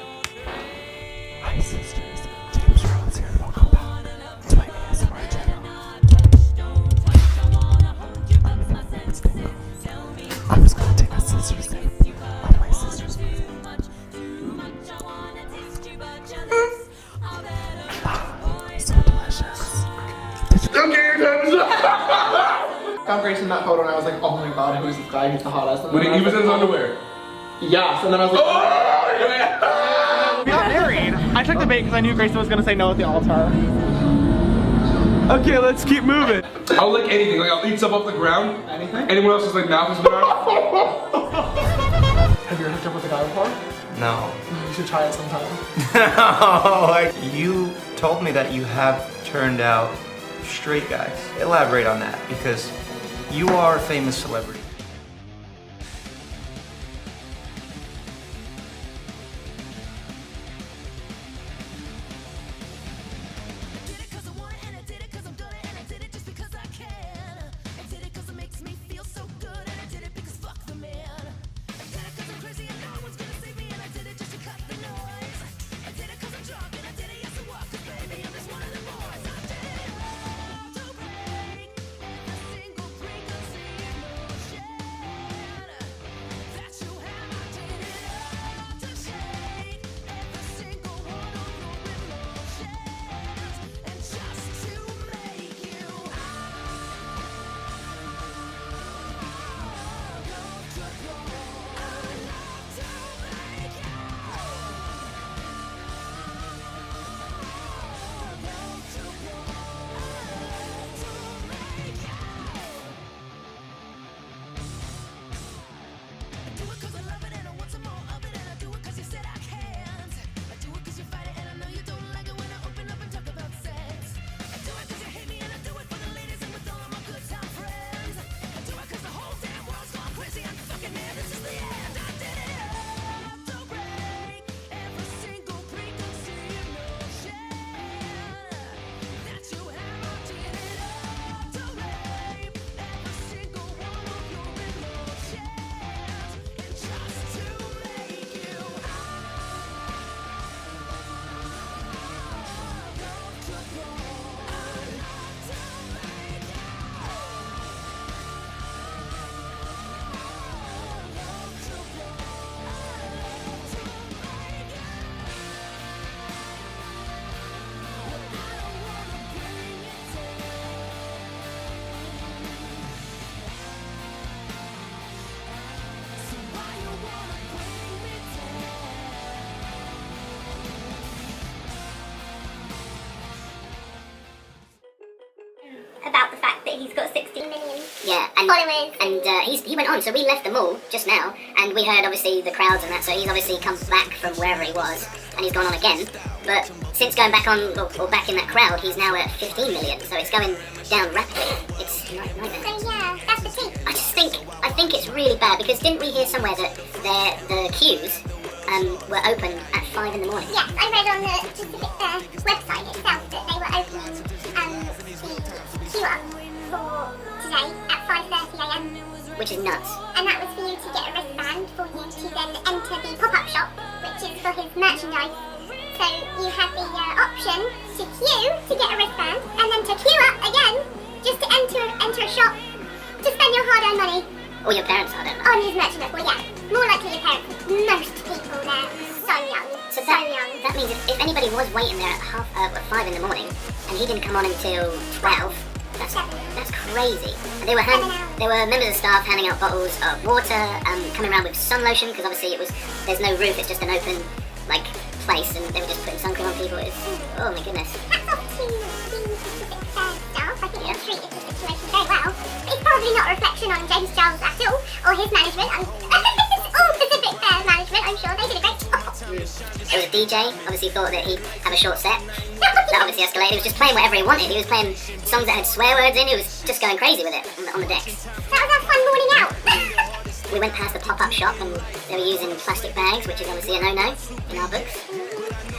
Hi, sisters. James Charles here. Welcome back to my ASMR channel. I'm just gonna take a scissors on my sister's movie. Okay, time's up. Found Grace in that photo and I was like, oh my god, who's this guy? He's the hottest. But he was in his underwear. Yes, and then I was like, oh yeah. We got married. I took the bait because I knew Grace was gonna say no at the altar. Okay, let's keep moving. I'll lick anything. Like I'll eat stuff off the ground. Anything? Anyone else's like mouth is around. Have you ever hooked up with a guy before? No. You should try it sometime. You told me that you have turned out straight guys. Elaborate on that, because you are a famous celebrity. About the fact that he's got 16 million Yeah, and followers. And he went on, so we left the mall just now, and we heard obviously the crowds and that, so he's obviously come back from wherever he was, and he's gone on again. But since going back on, or back in that crowd, he's now at 15 million, so it's going down rapidly. It's nightmare. So yeah, that's the thing. I think it's really bad, because didn't we hear somewhere that the queues were open at 5 in the morning? Yes, I read on the specific website itself that they were opening the queue up for today at 5:30 AM. Which is nuts. And that was for you to get a wristband for you to then enter the pop-up shop, which is for his merchandise. So you have the option to queue to get a wristband, and then to queue up again, just to enter a shop, to spend your hard-earned money. Or your parents' hard-earned money. On his merchandise, well yeah, more likely your parents. Most people there, so young, so young. That means if anybody was waiting there at 5 in the morning, and he didn't come on until 12, that's crazy. And there were members of staff handing out bottles of water, coming around with sun lotion, because obviously there's no roof, it's just an open place, and they were just putting sun cream on people. Oh my goodness. Hats off to the specific staff. I think they treated the situation very well. It's probably not a reflection on James Charles at all, or his management. All Pacific Fair management, I'm sure they did a great job. It was a DJ, obviously thought that he'd have a short set. That obviously escalated. He was just playing whatever he wanted. He was playing songs that had swear words in. He was just going crazy with it on the decks. That was our fun morning out. We went past the pop-up shop and they were using plastic bags, which is obviously a no-no in our books.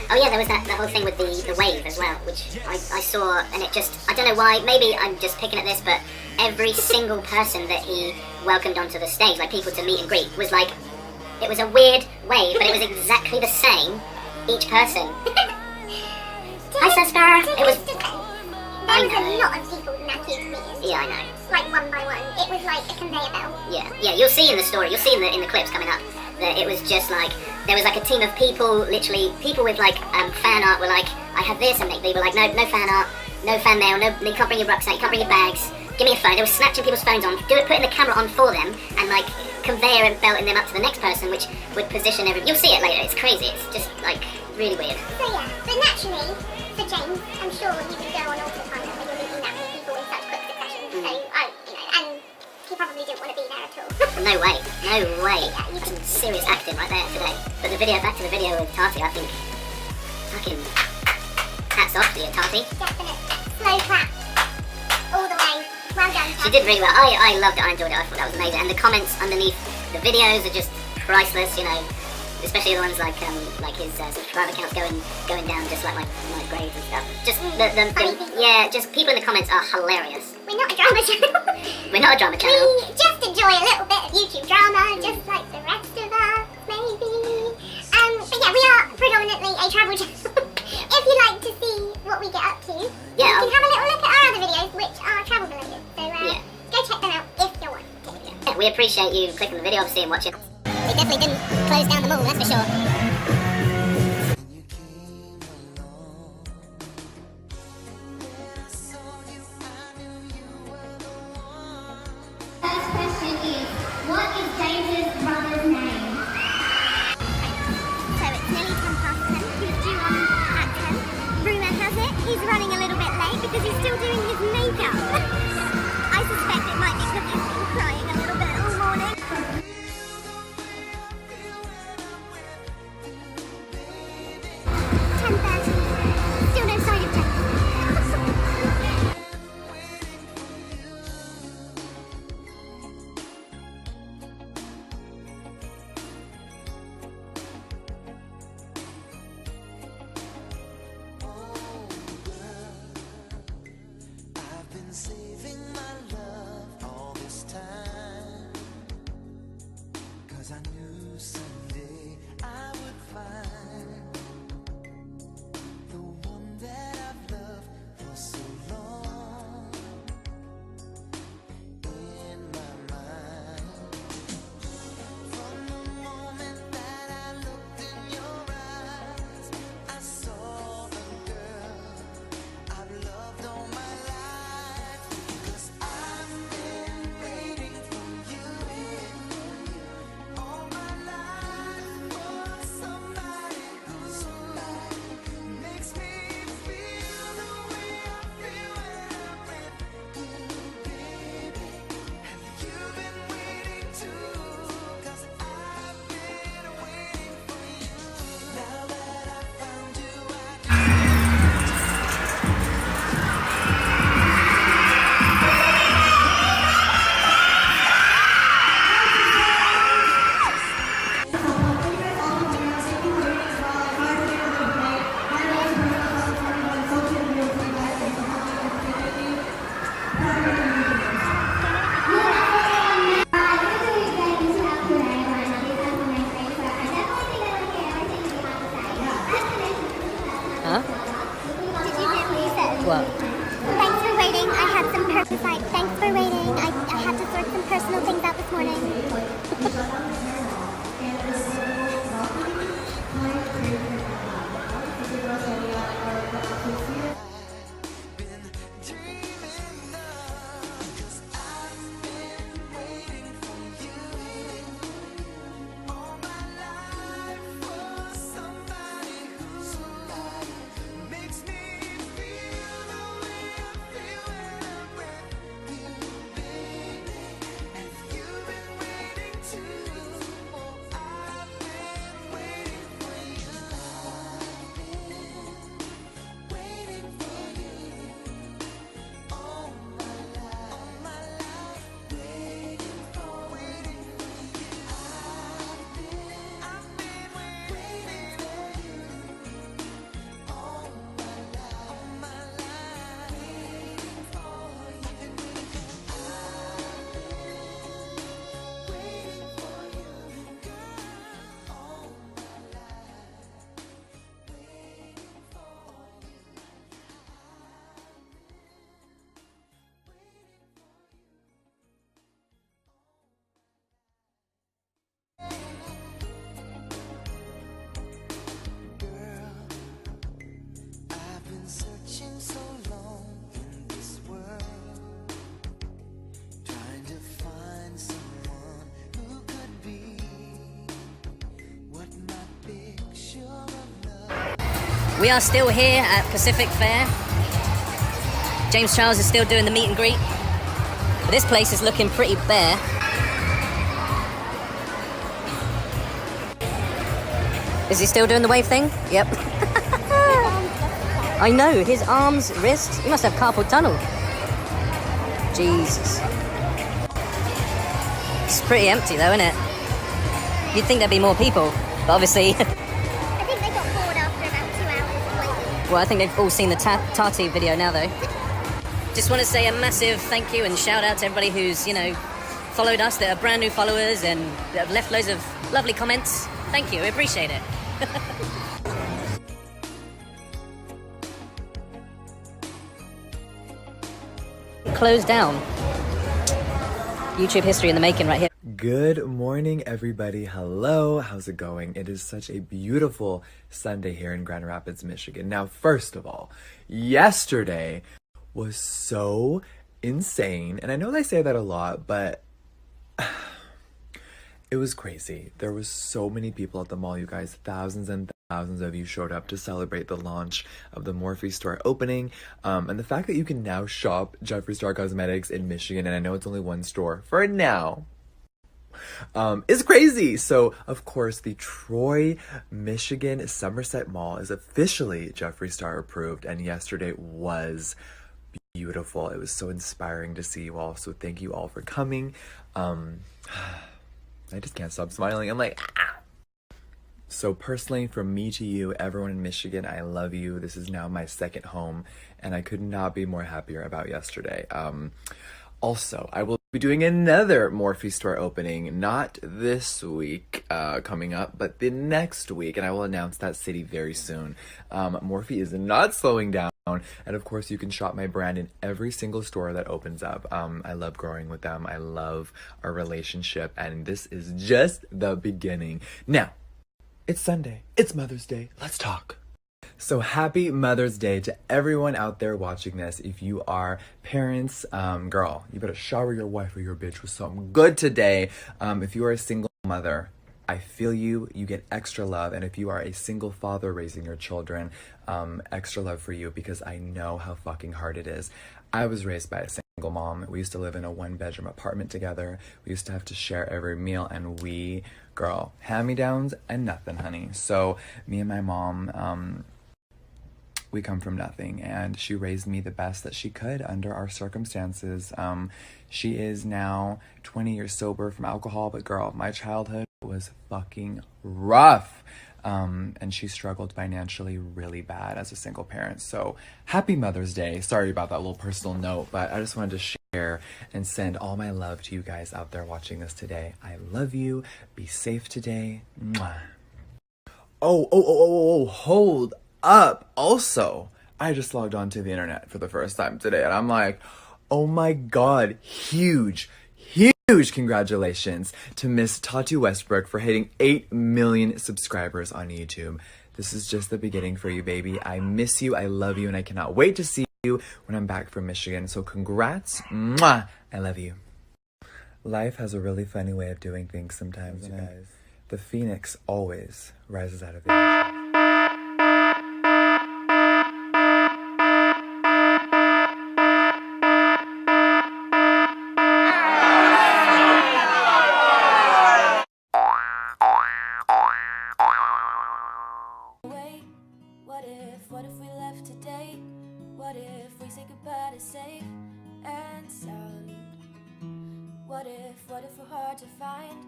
Oh yeah, there was the whole thing with the wave as well, which I saw, and it just, I don't know why, maybe I'm just picking at this, but every single person that he welcomed onto the stage, like people to meet and greet, was like, it was a weird wave, but it was exactly the same, each person. Hi Saska! It was... There was a lot of people in that queue to meet us. Yeah, I know. Like one by one. It was like a conveyor belt. Yeah, you'll see in the story, you'll see in the clips coming up, that it was just like, there was like a team of people, literally, people with like fan art were like, I have this, and they were like, no fan art, no fan mail, no, you can't bring your rucksack, you can't bring your bags. Give me a phone. They were snatching people's phones on, putting the camera on for them, and like conveyor belting them up to the next person, which would position every. You'll see it later. It's crazy. It's just like really weird. So yeah, but naturally, for James, I'm sure you would go on autopilot when you're meeting that many people in such quick succession. So and he probably didn't want to be there at all. No way, no way. Yeah, some serious acting right there today. But back to the video with Tati, I think, fucking hats off to you, Tati. Definite. Slow clap. All the way. Well done, Tati. She did really well. I loved it, I enjoyed it, I thought that was amazing. And the comments underneath the videos are just priceless, you know. Especially the ones like his subscriber counts going down, just like my grades and stuff. Just just people in the comments are hilarious. We're not a drama channel. We're not a drama channel. We just enjoy a little bit of YouTube drama, just like the rest of us, maybe. But yeah, we are predominantly a travel channel. If you like to see what we get up to, you can have a little look at our other videos, which are travel related. So go check them out if you want to. Yeah, we appreciate you clicking the video, obviously, and watching. We definitely didn't close down the mall, that's for sure. First question is, what is James's brother's name? So it's nearly 10:10. He's due on at 10. Rumour has it he's running a little bit late because he's still doing his makeup. I suspect it might be because he's been crying a little bit all morning. Still no sign of James. I've been saving my love all this time, 'cause I knew someday I would find the one that I've loved for so long in my mind. From the moment that I looked in your eyes, I saw the girl I've loved all my life. 'Cause I've been waiting for you all my life, for somebody who makes me feel the way I feel when I'm with you, baby. And you've been waiting too, 'cause I've been waiting for you. Now that I found you, Huh? Did you hear what he said? What? Thanks for waiting. I had some thanks for waiting. I had to sort some personal things out this morning. We are still here at Pacific Fair. James Charles is still doing the meet and greet. But this place is looking pretty bare. Is he still doing the wave thing? Yep. I know, his arms, wrists, he must have carpal tunnel. Jesus. It's pretty empty though, isn't it? You'd think there'd be more people, but obviously... I think they got bored after about 2 hours. Well, I think they've all seen the Tati video now though. Just want to say a massive thank you and shout out to everybody who's, you know, followed us, that are brand new followers and that have left loads of lovely comments. Thank you, I appreciate it. Closed down. YouTube history in the making right here. Good morning, everybody. Hello, how's it going? It is such a beautiful Sunday here in Grand Rapids, Michigan. Now, first of all, yesterday was so insane. And I know they say that a lot, but it was crazy. There was so many people at the mall, you guys. Thousands and thousands of you showed up to celebrate the launch of the Morphe store opening. And the fact that you can now shop Jeffree Star Cosmetics in Michigan, and I know it's only one store for now, is crazy. So, of course, the Troy, Michigan Somerset Mall is officially Jeffree Star approved, and yesterday was beautiful. It was so inspiring to see you all, so thank you all for coming. I just can't stop smiling. I'm like, ah. So personally, from me to you, everyone in Michigan, I love you. This is now my second home, and I could not be more happier about yesterday. Also, I will be doing another Morphe store opening, not this week coming up, but the next week, and I will announce that city very soon. Morphe is not slowing down, and of course, you can shop my brand in every single store that opens up. I love growing with them. I love our relationship, and this is just the beginning. Now, it's Sunday. It's Mother's Day. Let's talk. So happy Mother's Day to everyone out there watching this. If you are parents, girl, you better shower your wife or your bitch with something good today. If you are a single mother, I feel you. You get extra love. And if you are a single father raising your children, extra love for you, because I know how fucking hard it is. I was raised by a single mom. We used to live in a 1-bedroom apartment together. We used to have to share every meal, and we, girl, hand-me-downs and nothing, honey. So me and my mom, we come from nothing, and she raised me the best that she could under our circumstances. She is now 20 years sober from alcohol, but girl, my childhood was fucking rough. And she struggled financially really bad as a single parent. So happy Mother's Day. Sorry about that little personal note, but I just wanted to share and send all my love to you guys out there watching this today. I love you. Be safe today. Mwah. Oh, hold up. Also, I just logged onto the internet for the first time today, and I'm like, oh my God, huge congratulations to Miss Tati Westbrook for hitting 8 million subscribers on YouTube. This is just the beginning for you, baby. I miss you, I love you, and I cannot wait to see you when I'm back from Michigan. So congrats. Mwah! I love you. Life has a really funny way of doing things sometimes, you guys. The phoenix always rises out of the ashes. What if we left today? What if we say goodbye to safe and sound? What if we're hard to find?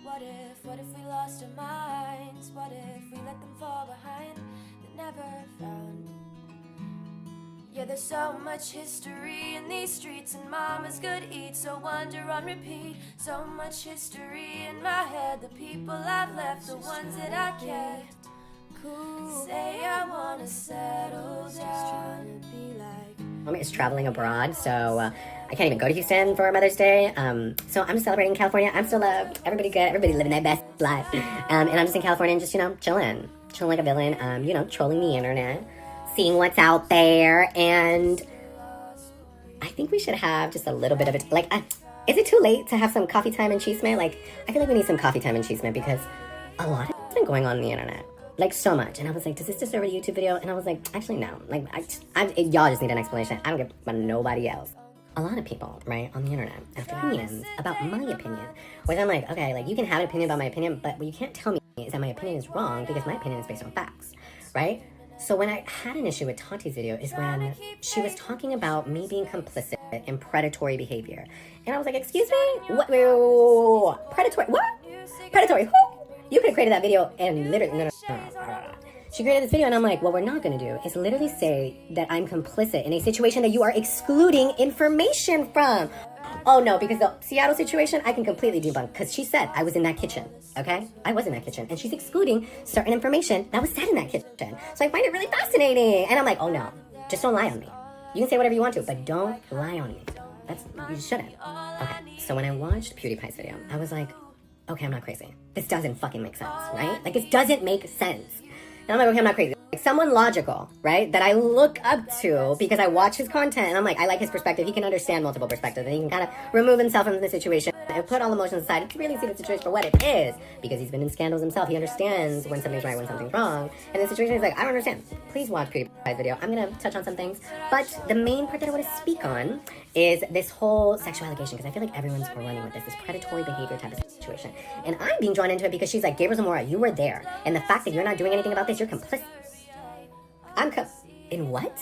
What if we lost our minds? What if we let them fall behind and never found? Yeah, there's so much history in these streets, and mama's good eat, so wonder on repeat. So much history in my head, the people I've left, the ones that I kept. Say I wanna settle down. Mom is traveling abroad, so I can't even go to Houston for Mother's Day. So I'm just celebrating in California. I'm still everybody good, everybody living their best life. And I'm just in California and just, chilling like a villain, trolling the internet, seeing what's out there. And I think we should have just a little bit of it. Is it too late to have some coffee time and chisme? I feel like we need some coffee time and chisme because a lot has been going on the internet. Like, so much. And I was like, does this deserve a YouTube video? And I was like, actually, no. Like, y'all just need an explanation. I don't give about nobody else. A lot of people, right, on the internet have opinions about my opinion. Where I'm like, okay, like, you can have an opinion about my opinion, but what you can't tell me is that my opinion is wrong because my opinion is based on facts, right? So when I had an issue with Tati's video is when she was talking about me being complicit in predatory behavior. And I was like, excuse me? What? Predatory? What? Predatory? Who? You could have created that video and literally... No. She created this video and I'm like, what we're not going to do is literally say that I'm complicit in a situation that you are excluding information from. Oh no, because the Seattle situation, I can completely debunk. Because she said I was in that kitchen, okay? I was in that kitchen. And she's excluding certain information that was said in that kitchen. So I find it really fascinating. And I'm like, oh no, just don't lie on me. You can say whatever you want to, but don't lie on me. You shouldn't. Okay, so when I watched PewDiePie's video, I was like, okay, I'm not crazy. This doesn't fucking make sense, right? Like, it doesn't make sense. And I'm like, okay, I'm not crazy. Like, someone logical, right? That I look up to because I watch his content and I'm like, I like his perspective. He can understand multiple perspectives and he can kind of remove himself from the situation and put all emotions aside to really see the situation for what it is. Because he's been in scandals himself. He understands when something's right, when something's wrong. And the situation is like, I don't understand. Please watch PewDiePie's video. I'm going to touch on some things. But the main part that I want to speak on is this whole sexual allegation. Because I feel like everyone's running with this predatory behavior type of situation. And I'm being drawn into it because she's like, Gabriel Zamora, you were there. And the fact that you're not doing anything about this, you're complicit. In what?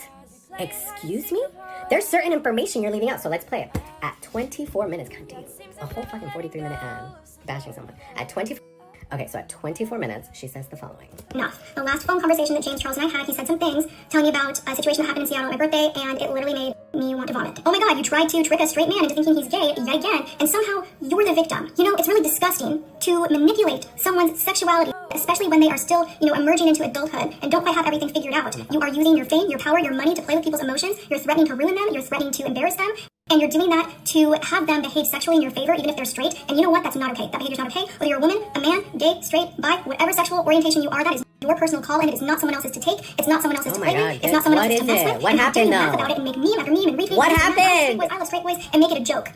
Excuse me? There's certain information you're leaving out, so let's play it. At 24 minutes, god damn, a whole fucking 43-minute ad bashing someone. At 24 minutes, she says the following. Enough. The last phone conversation that James Charles and I had, he said some things telling me about a situation that happened in Seattle on my birthday, and it literally made me want to vomit. Oh my god, you tried to trick a straight man into thinking he's gay yet again, and somehow you're the victim. You know, it's really disgusting to manipulate someone's sexuality, especially when they are still, emerging into adulthood and don't quite have everything figured out. You are using your fame, your power, your money to play with people's emotions. You're threatening to ruin them. You're threatening to embarrass them. And you're doing that to have them behave sexually in your favor, even if they're straight. And you know what? That's not okay. That behavior's not okay. Whether you're a woman, a man, gay, straight, bi, whatever sexual orientation you are, that is your personal call, and it is not someone else's to take. It's not someone else's to play with. It's not someone else's to mess with. What happened, though? About it and make meme after meme and retweet. What happened? I love straight boys and make it a joke.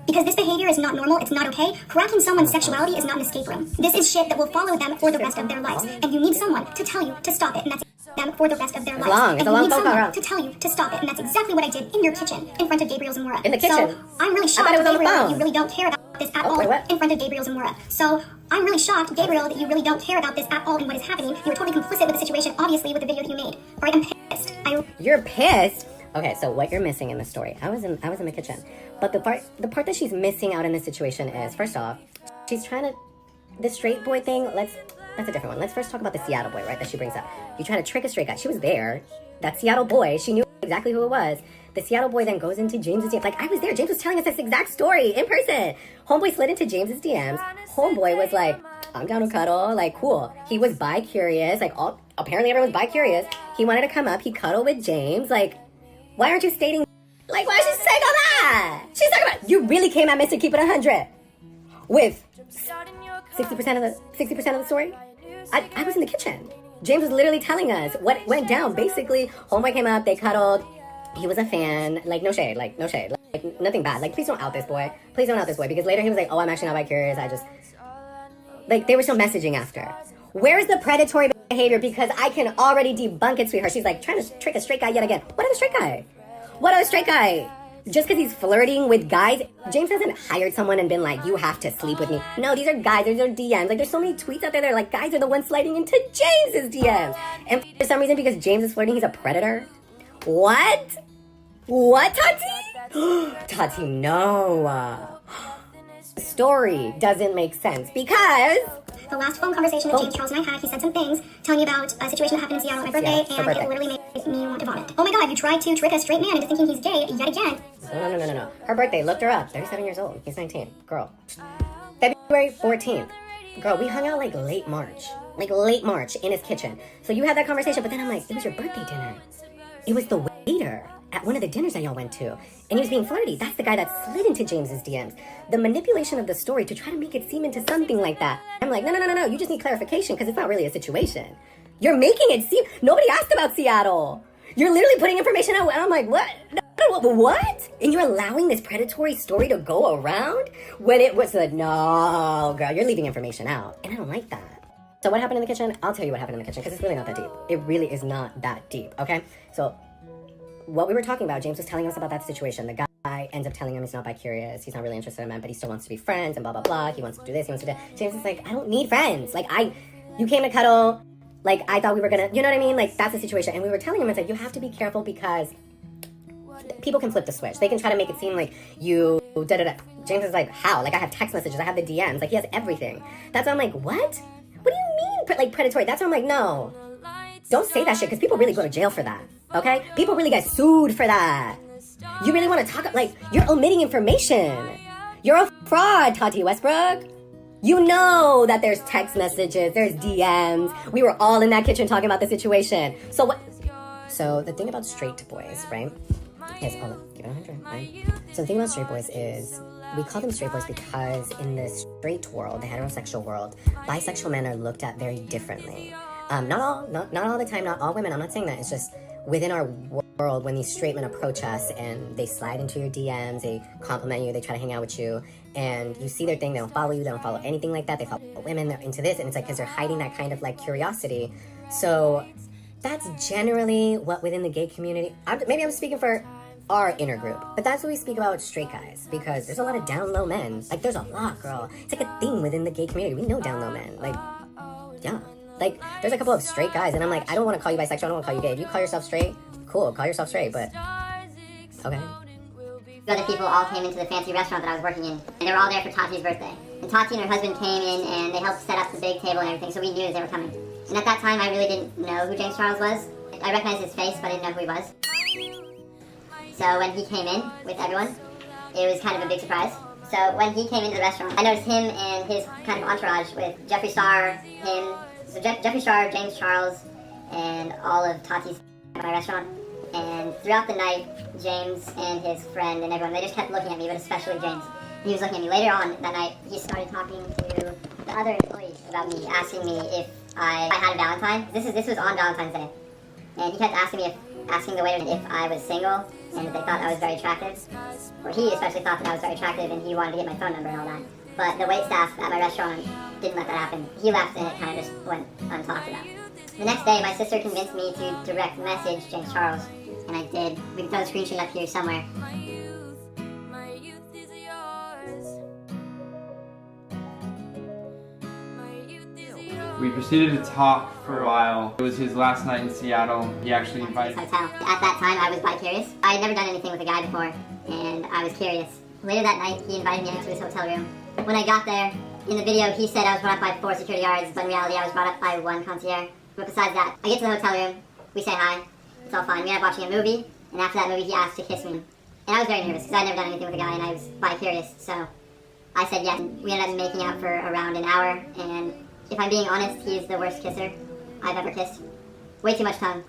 Because this behavior is not normal, it's not okay. Cracking someone's sexuality is not an escape room. This is shit that will follow them for the rest of their lives. And you need someone to tell you to stop it, and that's them for the rest of their lives. It's a long phone call. To tell you to stop it, and that's exactly what I did in your kitchen, in front of Gabriel Zamora. In the kitchen? So, I'm really shocked, Gabriel, that you really don't care about this at all in front of Gabriel Zamora. So, I'm really shocked, Gabriel, that you really don't care about this at all and what is happening. You were totally complicit with the situation, obviously, with the video that you made. Alright, I'm pissed. You're pissed? Okay, so what you're missing in the story, I was in the kitchen. But the part that she's missing out in this situation is, first off, she's trying to, the straight boy thing, that's a different one. Let's first talk about the Seattle boy, right, that she brings up. You try to trick a straight guy. She was there. That Seattle boy, she knew exactly who it was. The Seattle boy then goes into James's DMs. Like, I was there. James was telling us this exact story in person. Homeboy slid into James's DMs. Homeboy was like, I'm down to cuddle. Like, cool. He was bi-curious. Like, apparently everyone was bi-curious. He wanted to come up. He cuddled with James. Like, why aren't you stating... Like, why is she saying all that? She's talking about, you really came at Mr. Keep It 100 with 60% of the story? I was in the kitchen. James was literally telling us what went down. Basically, homeboy came up, they cuddled. He was a fan. Like, no shade. Like, nothing bad. Like, please don't out this boy. Please don't out this boy. Because later he was like, oh, I'm actually not bi-curious. I just... Like, they were still messaging after. Where is the predatory behavior? Because I can already debunk it, sweetheart. She's like, trying to trick a straight guy yet again. What other straight guy? What other straight guy? Just because he's flirting with guys, James hasn't hired someone and been like, you have to sleep with me. No, these are guys, these are DMs. Like, there's so many tweets out there that are like, guys are the ones sliding into James's DMs. And for some reason, because James is flirting, he's a predator. What? What, Tati? Tati, no. The story doesn't make sense because... The last phone conversation that James Charles and I had, he said some things telling me about a situation that happened in Seattle on my birthday, and it literally made me want to vomit. Oh my god, you tried to trick a straight man into thinking he's gay yet again. No. Her birthday, looked her up. 37 years old. He's 19. Girl. February 14th. Girl, we hung out like late March. Like late March in his kitchen. So you had that conversation, but then I'm like, it was your birthday dinner. It was the waiter at one of the dinners that y'all went to. And he was being flirty. That's the guy that slid into James's DMs. The manipulation of the story to try to make it seem into something like that. I'm like, no. You just need clarification because it's not really a situation. You're making it seem... Nobody asked about Seattle. You're literally putting information out. And I'm like, what? What? And you're allowing this predatory story to go around when it was no, girl, you're leaving information out. And I don't like that. So what happened in the kitchen? I'll tell you what happened in the kitchen, because it's really not that deep. It really is not that deep, okay? So what we were talking about, James was telling us about that situation. The guy ends up telling him he's not bi-curious, he's not really interested in men, but he still wants to be friends and blah, blah, blah. He wants to do this, he wants to do that. James is like, I don't need friends. Like, you came to cuddle. Like, I thought we were gonna, you know what I mean? Like, that's the situation. And we were telling him, it's like, you have to be careful because people can flip the switch. They can try to make it seem like you da-da-da. James is like, how? Like, I have text messages, I have the DMs. Like, he has everything. That's why I'm like, what? What do you mean, like, predatory? That's why I'm like, no. Don't say that shit, because people really go to jail for that, okay? People really get sued for that. You really want to talk, like, you're omitting information. You're a fraud, Tati Westbrook. You know that there's text messages, there's DMs. We were all in that kitchen talking about the situation. So what? So the thing about straight boys, right, is, hold on, give it 100, right? So the thing about straight boys is, we call them straight boys because in the straight world, the heterosexual world, bisexual men are looked at very differently. Not all the time, not all women, I'm not saying that. It's just within our world, when these straight men approach us and they slide into your DMs, they compliment you, they try to hang out with you, and you see their thing, they don't follow you, they don't follow anything like that, they follow women, they're into this, and it's like, because they're hiding that kind of like curiosity. So that's generally what within the gay community, maybe I'm speaking for our inner group, but that's what we speak about with straight guys, because there's a lot of down low men. Like, there's a lot, girl. It's like a thing within the gay community. We know down low men. Like, yeah. Like, there's a couple of straight guys, and I'm like, I don't want to call you bisexual, I don't want to call you gay. If you call yourself straight, cool, call yourself straight, but okay. Other people all came into the fancy restaurant that I was working in, and they were all there for Tati's birthday. And Tati and her husband came in, and they helped set up the big table and everything, so we knew they were coming. And at that time, I really didn't know who James Charles was. I recognized his face, but I didn't know who he was. So when he came in with everyone, it was kind of a big surprise. So when he came into the restaurant, I noticed him and his kind of entourage with Jeffree Star, him, so Jeffree Star, James Charles, and all of Tati's at my restaurant. And throughout the night, James and his friend and everyone, they just kept looking at me, but especially James. He was looking at me. Later on that night, he started talking to the other employees about me, asking me if I had a Valentine. This was on Valentine's Day. And he kept asking the waiter if I was single, and if they thought I was very attractive. Or he especially thought that I was very attractive, and he wanted to get my phone number and all that. But the waitstaff at my restaurant didn't let that happen. He left, and it kind of just went untalked about. The next day, my sister convinced me to direct message James Charles, and I did. We can throw a screenshot up here somewhere. We proceeded to talk for a while. It was his last night in Seattle. He actually invited me. At that time, I was bi-curious. I had never done anything with a guy before, and I was curious. Later that night, he invited me into his hotel room. When I got there, in the video, he said I was brought up by 4 security guards, but in reality, I was brought up by 1 concierge. But besides that, I get to the hotel room, we say hi, it's all fine. We end up watching a movie, and after that movie, he asked to kiss me. And I was very nervous, because I had never done anything with a guy, and I was bi-curious, so I said yes. We ended up making out for around an hour, and if I'm being honest, he's the worst kisser I've ever kissed. Way too much tongue.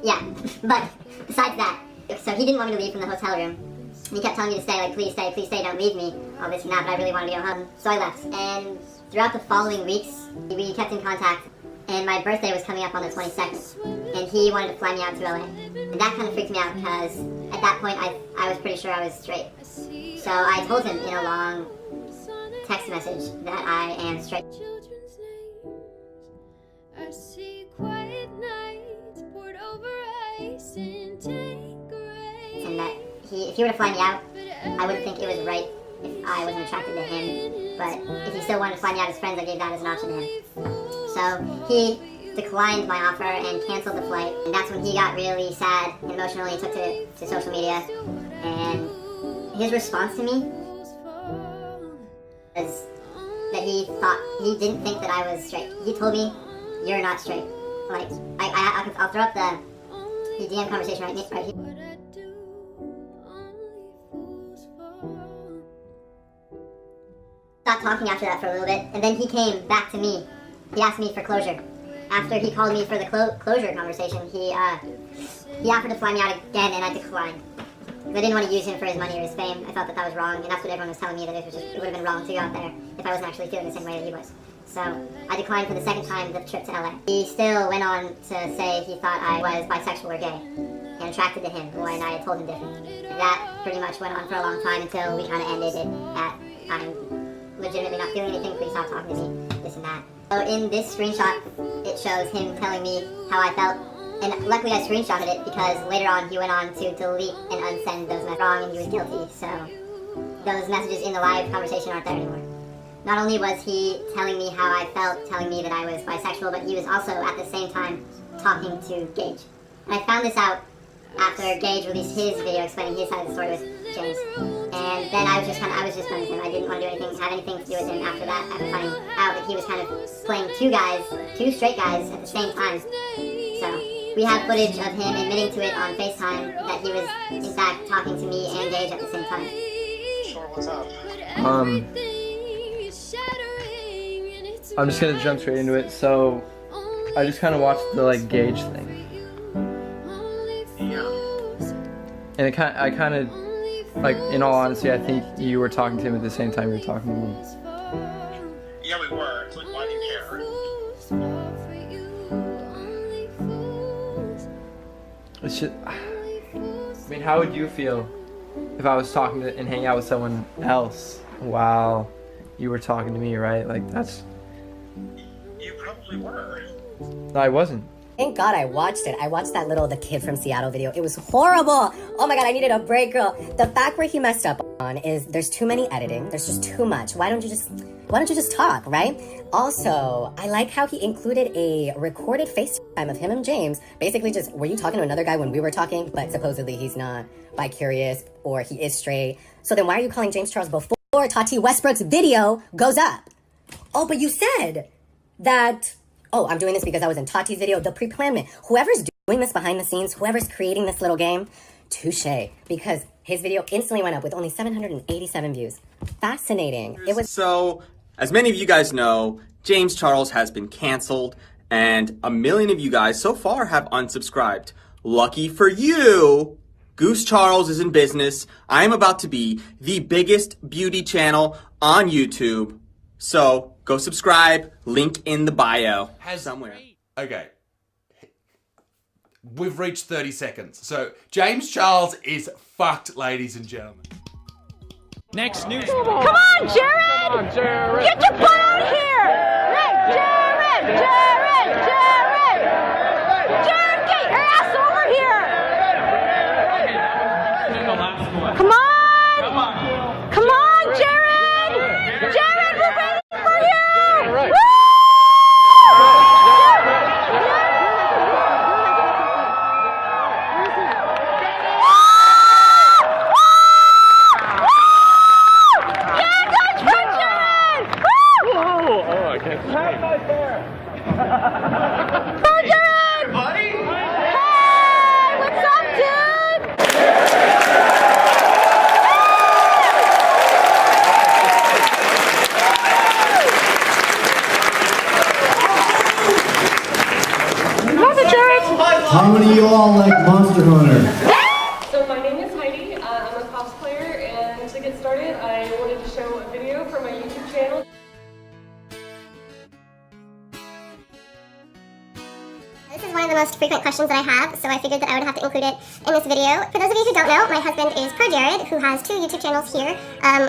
Yeah, but besides that, so he didn't want me to leave from the hotel room. He kept telling me to stay, like, please stay, don't leave me. All this and that, but I really wanted to go home. So I left. And throughout the following weeks, we kept in contact. And my birthday was coming up on the 22nd. And he wanted to fly me out to LA. And that kind of freaked me out because at that point, I was pretty sure I was straight. So I told him in a long text message that I am straight. I see quiet nights poured over ice and Tanqueray. And that if he were to fly me out, I wouldn't think it was right if I wasn't attracted to him. But if he still wanted to fly me out as friends, I gave that as an option to him. So he declined my offer and canceled the flight. And that's when he got really sad and emotional. He took to social media. And his response to me was that he didn't think that I was straight. He told me, "You're not straight." Like, I'll throw up the DM conversation right here. Stopped talking after that for a little bit, and then he came back to me. He asked me for closure. After he called me for the closure conversation, he offered to fly me out again, and I declined. I didn't want to use him for his money or his fame. I thought that was wrong, and that's what everyone was telling me, that it would have been wrong to go out there if I wasn't actually feeling the same way that he was. So I declined for the second time the trip to LA. He still went on to say he thought I was bisexual or gay and attracted to him when I had told him different. And that pretty much went on for a long time until we kind of ended it at, I'm legitimately not feeling anything, please stop talking to me, this and that. So in this screenshot, it shows him telling me how I felt. And luckily I screenshotted it because later on he went on to delete and unsend those messages wrong and he was guilty. So those messages in the live conversation aren't there anymore. Not only was he telling me how I felt, telling me that I was bisexual, but he was also at the same time talking to Gage. And I found this out after Gage released his video explaining his side of the story with James. And then I was just done with him. I didn't want to have anything to do with him after that, after finding out that he was kind of playing two straight guys at the same time. So we have footage of him admitting to it on FaceTime that he was in fact talking to me and Gage at the same time. Sure, what's up? I'm just gonna jump straight into it. So I just kind of watched the Gage thing. And I kind of, in all honesty, I think you were talking to him at the same time you were talking to me. Yeah, we were. It's like, why do you care? It's just, I mean, how would you feel if I was talking to and hanging out with someone else while you were talking to me, right? Like, that's... You probably were. No, I wasn't. Thank God I watched it. I watched that the Kid from Seattle video. It was horrible. Oh my God, I needed a break, girl. The fact where he messed up on is there's too many editing. There's just too much. Why don't you just talk, right? Also, I like how he included a recorded FaceTime of him and James. Basically just, were you talking to another guy when we were talking? But supposedly he's not bi-curious or he is straight. So then why are you calling James Charles before Tati Westbrook's video goes up? Oh, but you said that... Oh, I'm doing this because I was in Tati's video, the pre-planment. Whoever's doing this behind the scenes, whoever's creating this little game, touche. Because his video instantly went up with only 787 views. Fascinating. It was... So, as many of you guys know, James Charles has been canceled, and 1 million of you guys so far have unsubscribed. Lucky for you, Goose Charles is in business. I am about to be the biggest beauty channel on YouTube. So, go subscribe, link in the bio somewhere. Okay. We've reached 30 seconds. So, James Charles is fucked, ladies and gentlemen. Next news. Come on, Jared! Come on, Jared! Get your butt out here! Hey, Jared! Jared, get your ass over here! Come on! Come on, Jared! Jared, we're waiting for you! Woo! How many of y'all like Monster Hunter? So my name is Heidi, I'm a cosplayer, and to get started I wanted to show a video for my YouTube channel. This is one of the most frequent questions that I have, so I figured that I would have to include it in this video. For those of you who don't know, my husband is ProJared, who has 2 YouTube channels here,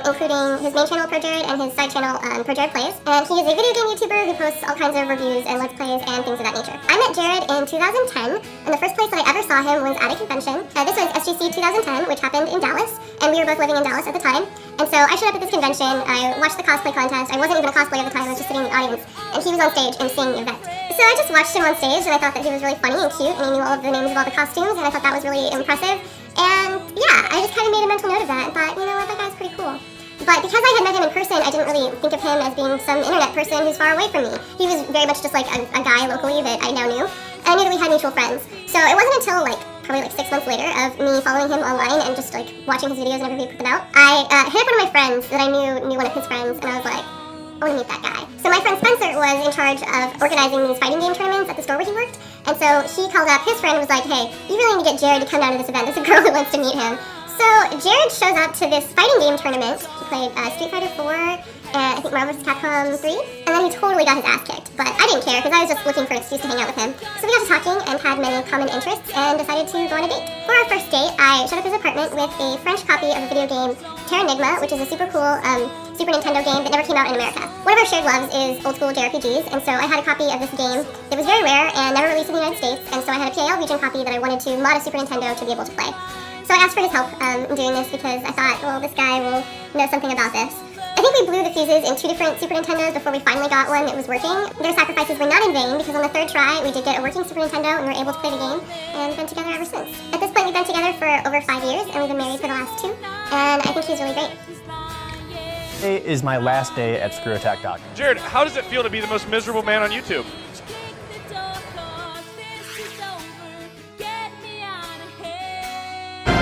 including his main channel ProJared and his side channel ProJared Plays. And he is a video game YouTuber who posts all kinds of reviews and let's plays and things of that nature. I met Jared in 2010, and the first place that I ever saw him was at a convention. This was SGC 2010, which happened in Dallas, and we were both living in Dallas at the time. And so I showed up at this convention, I watched the cosplay contest. I wasn't even a cosplayer at the time, I was just sitting in the audience, and he was on stage emceeing the event. So I just watched him on stage, and I thought that he was really funny and cute, and he knew all of the names of all the costumes, and I thought that was really impressive. And yeah, I just kind of made a mental note of that and thought, you know what, that guy's pretty cool. But because I had met him in person, I didn't really think of him as being some internet person who's far away from me. He was very much just like a guy locally that I now knew, and I knew that we had mutual friends. So it wasn't until probably 6 months later of me following him online and just watching his videos whenever he put them out, I hit up one of my friends that I knew one of his friends, and I was like, I want to meet that guy. So my friend Spencer was in charge of organizing these fighting game tournaments at the store where he worked. And so he called up his friend and was like, hey, you really need to get Jared to come down to this event. There's a girl who wants to meet him. So Jared shows up to this fighting game tournament. He played Street Fighter 4, and I think Marvel vs. Capcom 3. And then he totally got his ass kicked. But I didn't care because I was just looking for an excuse to hang out with him. So we got to talking and had many common interests and decided to go on a date. For our first date, I showed up his apartment with a French copy of the video game Terranigma, which is a super cool Super Nintendo game that never came out in America. One of our shared loves is old school JRPGs, and so I had a copy of this game that was very rare and never released in the United States, and so I had a PAL region copy that I wanted to mod a Super Nintendo to be able to play. So I asked for his help in doing this because I thought, well, this guy will know something about this. I think we blew the fuses in 2 different Super Nintendos before we finally got one that was working. Their sacrifices were not in vain because on the 3rd try we did get a working Super Nintendo and we were able to play the game, and we've been together ever since. At this point we've been together for over 5 years and we've been married for the last 2, and I think he's really great. Today is my last day at ScrewAttack.com. Jared, how does it feel to be the most miserable man on YouTube?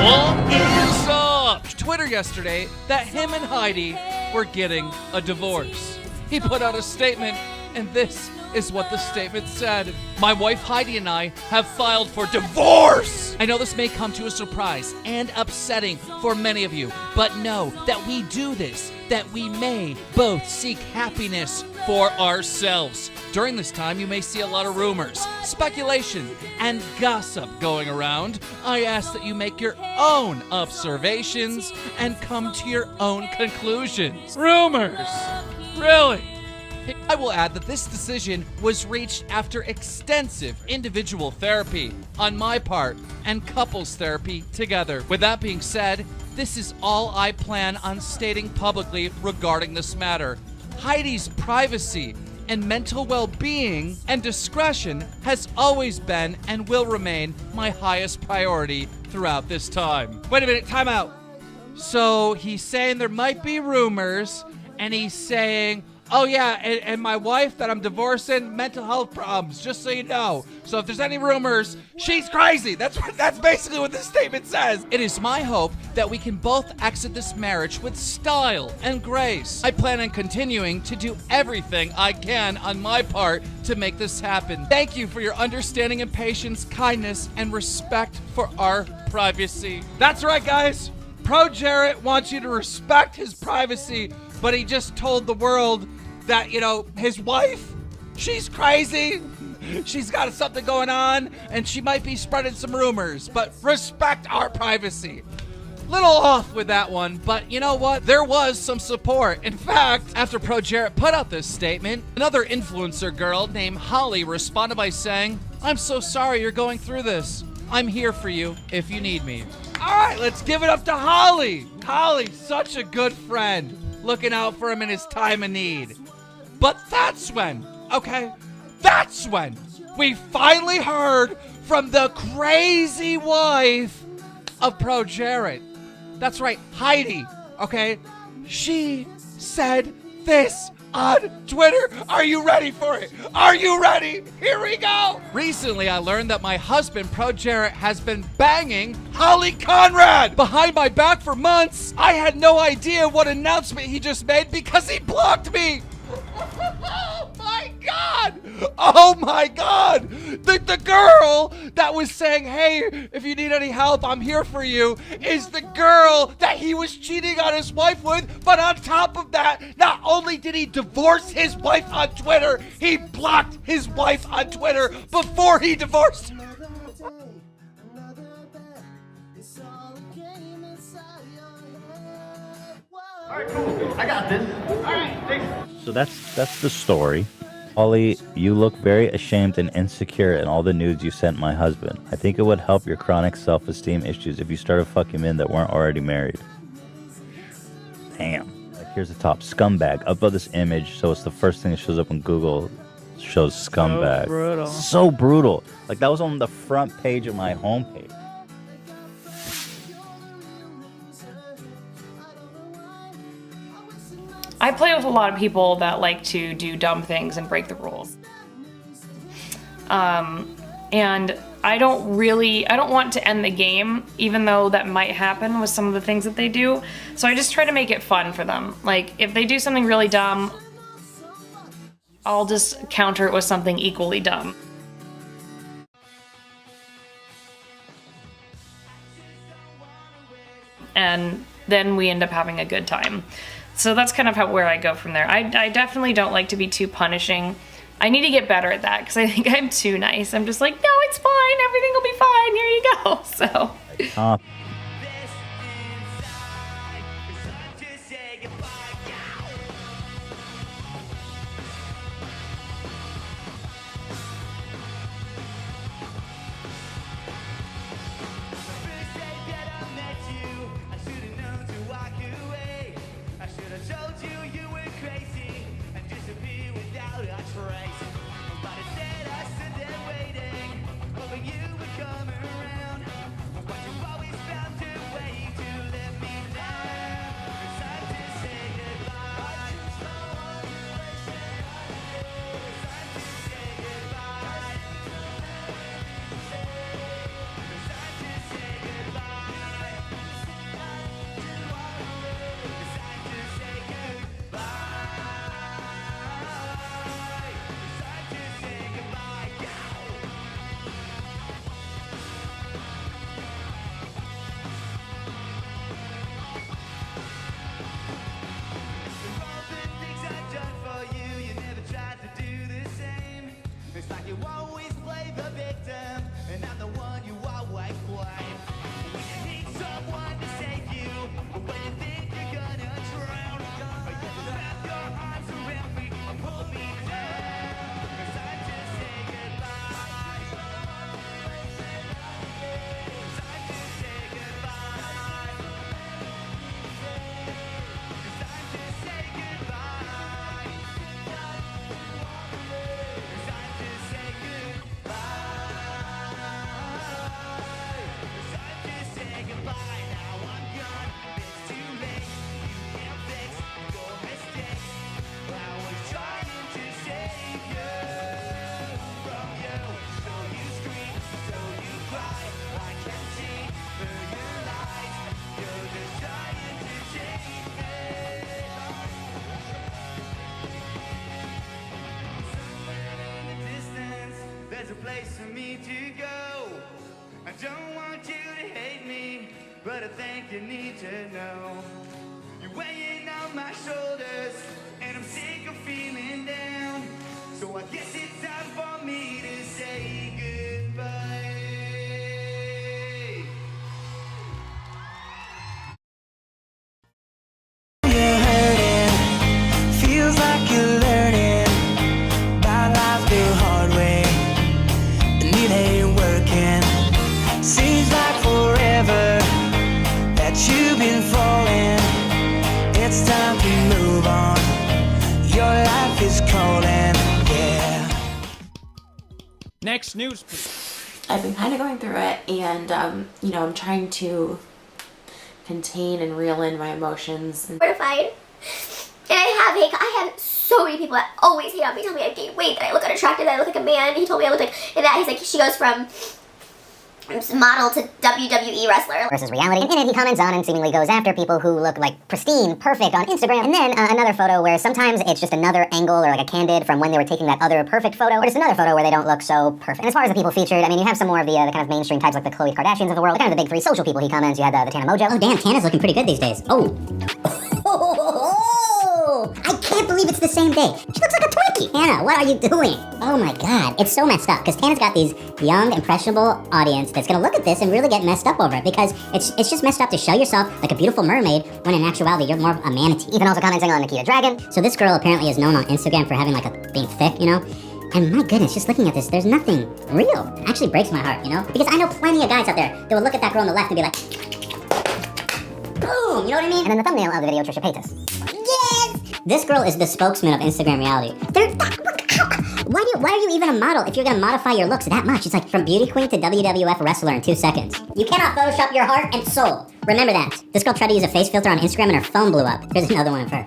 What is up? Twitter yesterday that him and Heidi were getting a divorce. He put out a statement, and this is what the statement said. My wife Heidi and I have filed for divorce! I know this may come to a surprise and upsetting for many of you, but know that we do this, that we may both seek happiness for ourselves. During this time, you may see a lot of rumors, speculation, and gossip going around. I ask that you make your own observations and come to your own conclusions. Rumors? Really? I will add that this decision was reached after extensive individual therapy on my part and couples therapy together. With that being said, this is all I plan on stating publicly regarding this matter. Heidi's privacy and mental well-being and discretion has always been and will remain my highest priority throughout this time. Wait a minute, time out. So he's saying there might be rumors, and he's saying, oh yeah, and my wife that I'm divorcing, mental health problems, just so you know. So if there's any rumors, she's crazy. That's basically what this statement says. It is my hope that we can both exit this marriage with style and grace. I plan on continuing to do everything I can on my part to make this happen. Thank you for your understanding and patience, kindness, and respect for our privacy. That's right, guys. ProJared wants you to respect his privacy, but he just told the world that, you know, his wife, she's crazy, she's got something going on, and she might be spreading some rumors, but respect our privacy. Little off with that one, but you know what? There was some support. In fact, after ProJared put out this statement, another influencer girl named Holly responded by saying, I'm so sorry you're going through this. I'm here for you if you need me. All right, let's give it up to Holly. Holly, such a good friend, looking out for him in his time of need. But that's when we finally heard from the crazy wife of ProJared. That's right, Heidi, okay? She said this on Twitter. Are you ready for it? Are you ready? Here we go. Recently, I learned that my husband, ProJared, has been banging Holly Conrad behind my back for months. I had no idea what announcement he just made because he blocked me. Oh my God! Oh my God! The girl that was saying, hey, if you need any help, I'm here for you, is the girl that he was cheating on his wife with. But on top of that, not only did he divorce his wife on Twitter, he blocked his wife on Twitter before he divorced her. All right, cool. I got this. All right, thanks. So that's the story. Holly, you look very ashamed and insecure in all the nudes you sent my husband. I think it would help your chronic self-esteem issues if you started fucking men that weren't already married. Damn. Like, here's the top. Scumbag. Upload this image so it's the first thing that shows up when Google shows scumbag. So brutal. So brutal. Like, that was on the front page of my homepage. I play with a lot of people that like to do dumb things and break the rules. And I don't want to end the game, even though that might happen with some of the things that they do. So I just try to make it fun for them. Like, if they do something really dumb, I'll just counter it with something equally dumb. And then we end up having a good time. So that's kind of where I go from there. I definitely don't like to be too punishing. I need to get better at that because I think I'm too nice. I'm just like, no, it's fine. Everything will be fine. Here you go. So. There's a place for me to go. I don't want you to hate me, but I think you need to know. You're weighing on my shoulders, and I'm sick of feeling down. So I guess it's time for me to say goodbye. You're hurting, feels like you're learning about life the hard way. It ain't working. Seems like forever that you've been falling. It's time to move on. Your life is calling, yeah. Next news, please. I've been kind of going through it, and you know, I'm trying to contain and reel in my emotions. Mortified. And I have so many people that always hate on me, tell me I gain weight, that I look unattractive, that I look like a man. He told me I look like, and that he's like, she goes from model to WWE wrestler. Versus reality. And in it, he comments on and seemingly goes after people who look like pristine, perfect on Instagram. And then another photo where sometimes it's just another angle or like a candid from when they were taking that other perfect photo, or just another photo where they don't look so perfect. And as far as the people featured, I mean, you have some more of the kind of mainstream types like the Khloe Kardashians of the world, the kind of the big three social people he comments. You had the Tana Mojo. Oh, damn, Tana's looking pretty good these days. Oh. I can't believe it's the same day. She looks like a Twinkie. Tana, what are you doing? Oh my god, it's so messed up because Tana's got these young, impressionable audience that's gonna look at this and really get messed up over it because it's just messed up to show yourself like a beautiful mermaid when in actuality you're more of a manatee. Ethan also commenting on Nikita Dragon. So this girl apparently is known on Instagram for having like being thick, you know? And my goodness, just looking at this, there's nothing real. It actually breaks my heart, you know? Because I know plenty of guys out there that will look at that girl on the left and be like, boom, you know what I mean? And then the thumbnail of the video, Trisha Paytas. Yes! This girl is the spokesman of Instagram reality. Why are you even a model if you're gonna modify your looks that much? It's like from beauty queen to WWF wrestler in 2 seconds. You cannot Photoshop your heart and soul. Remember that. This girl tried to use a face filter on Instagram and her phone blew up. Here's another one of her.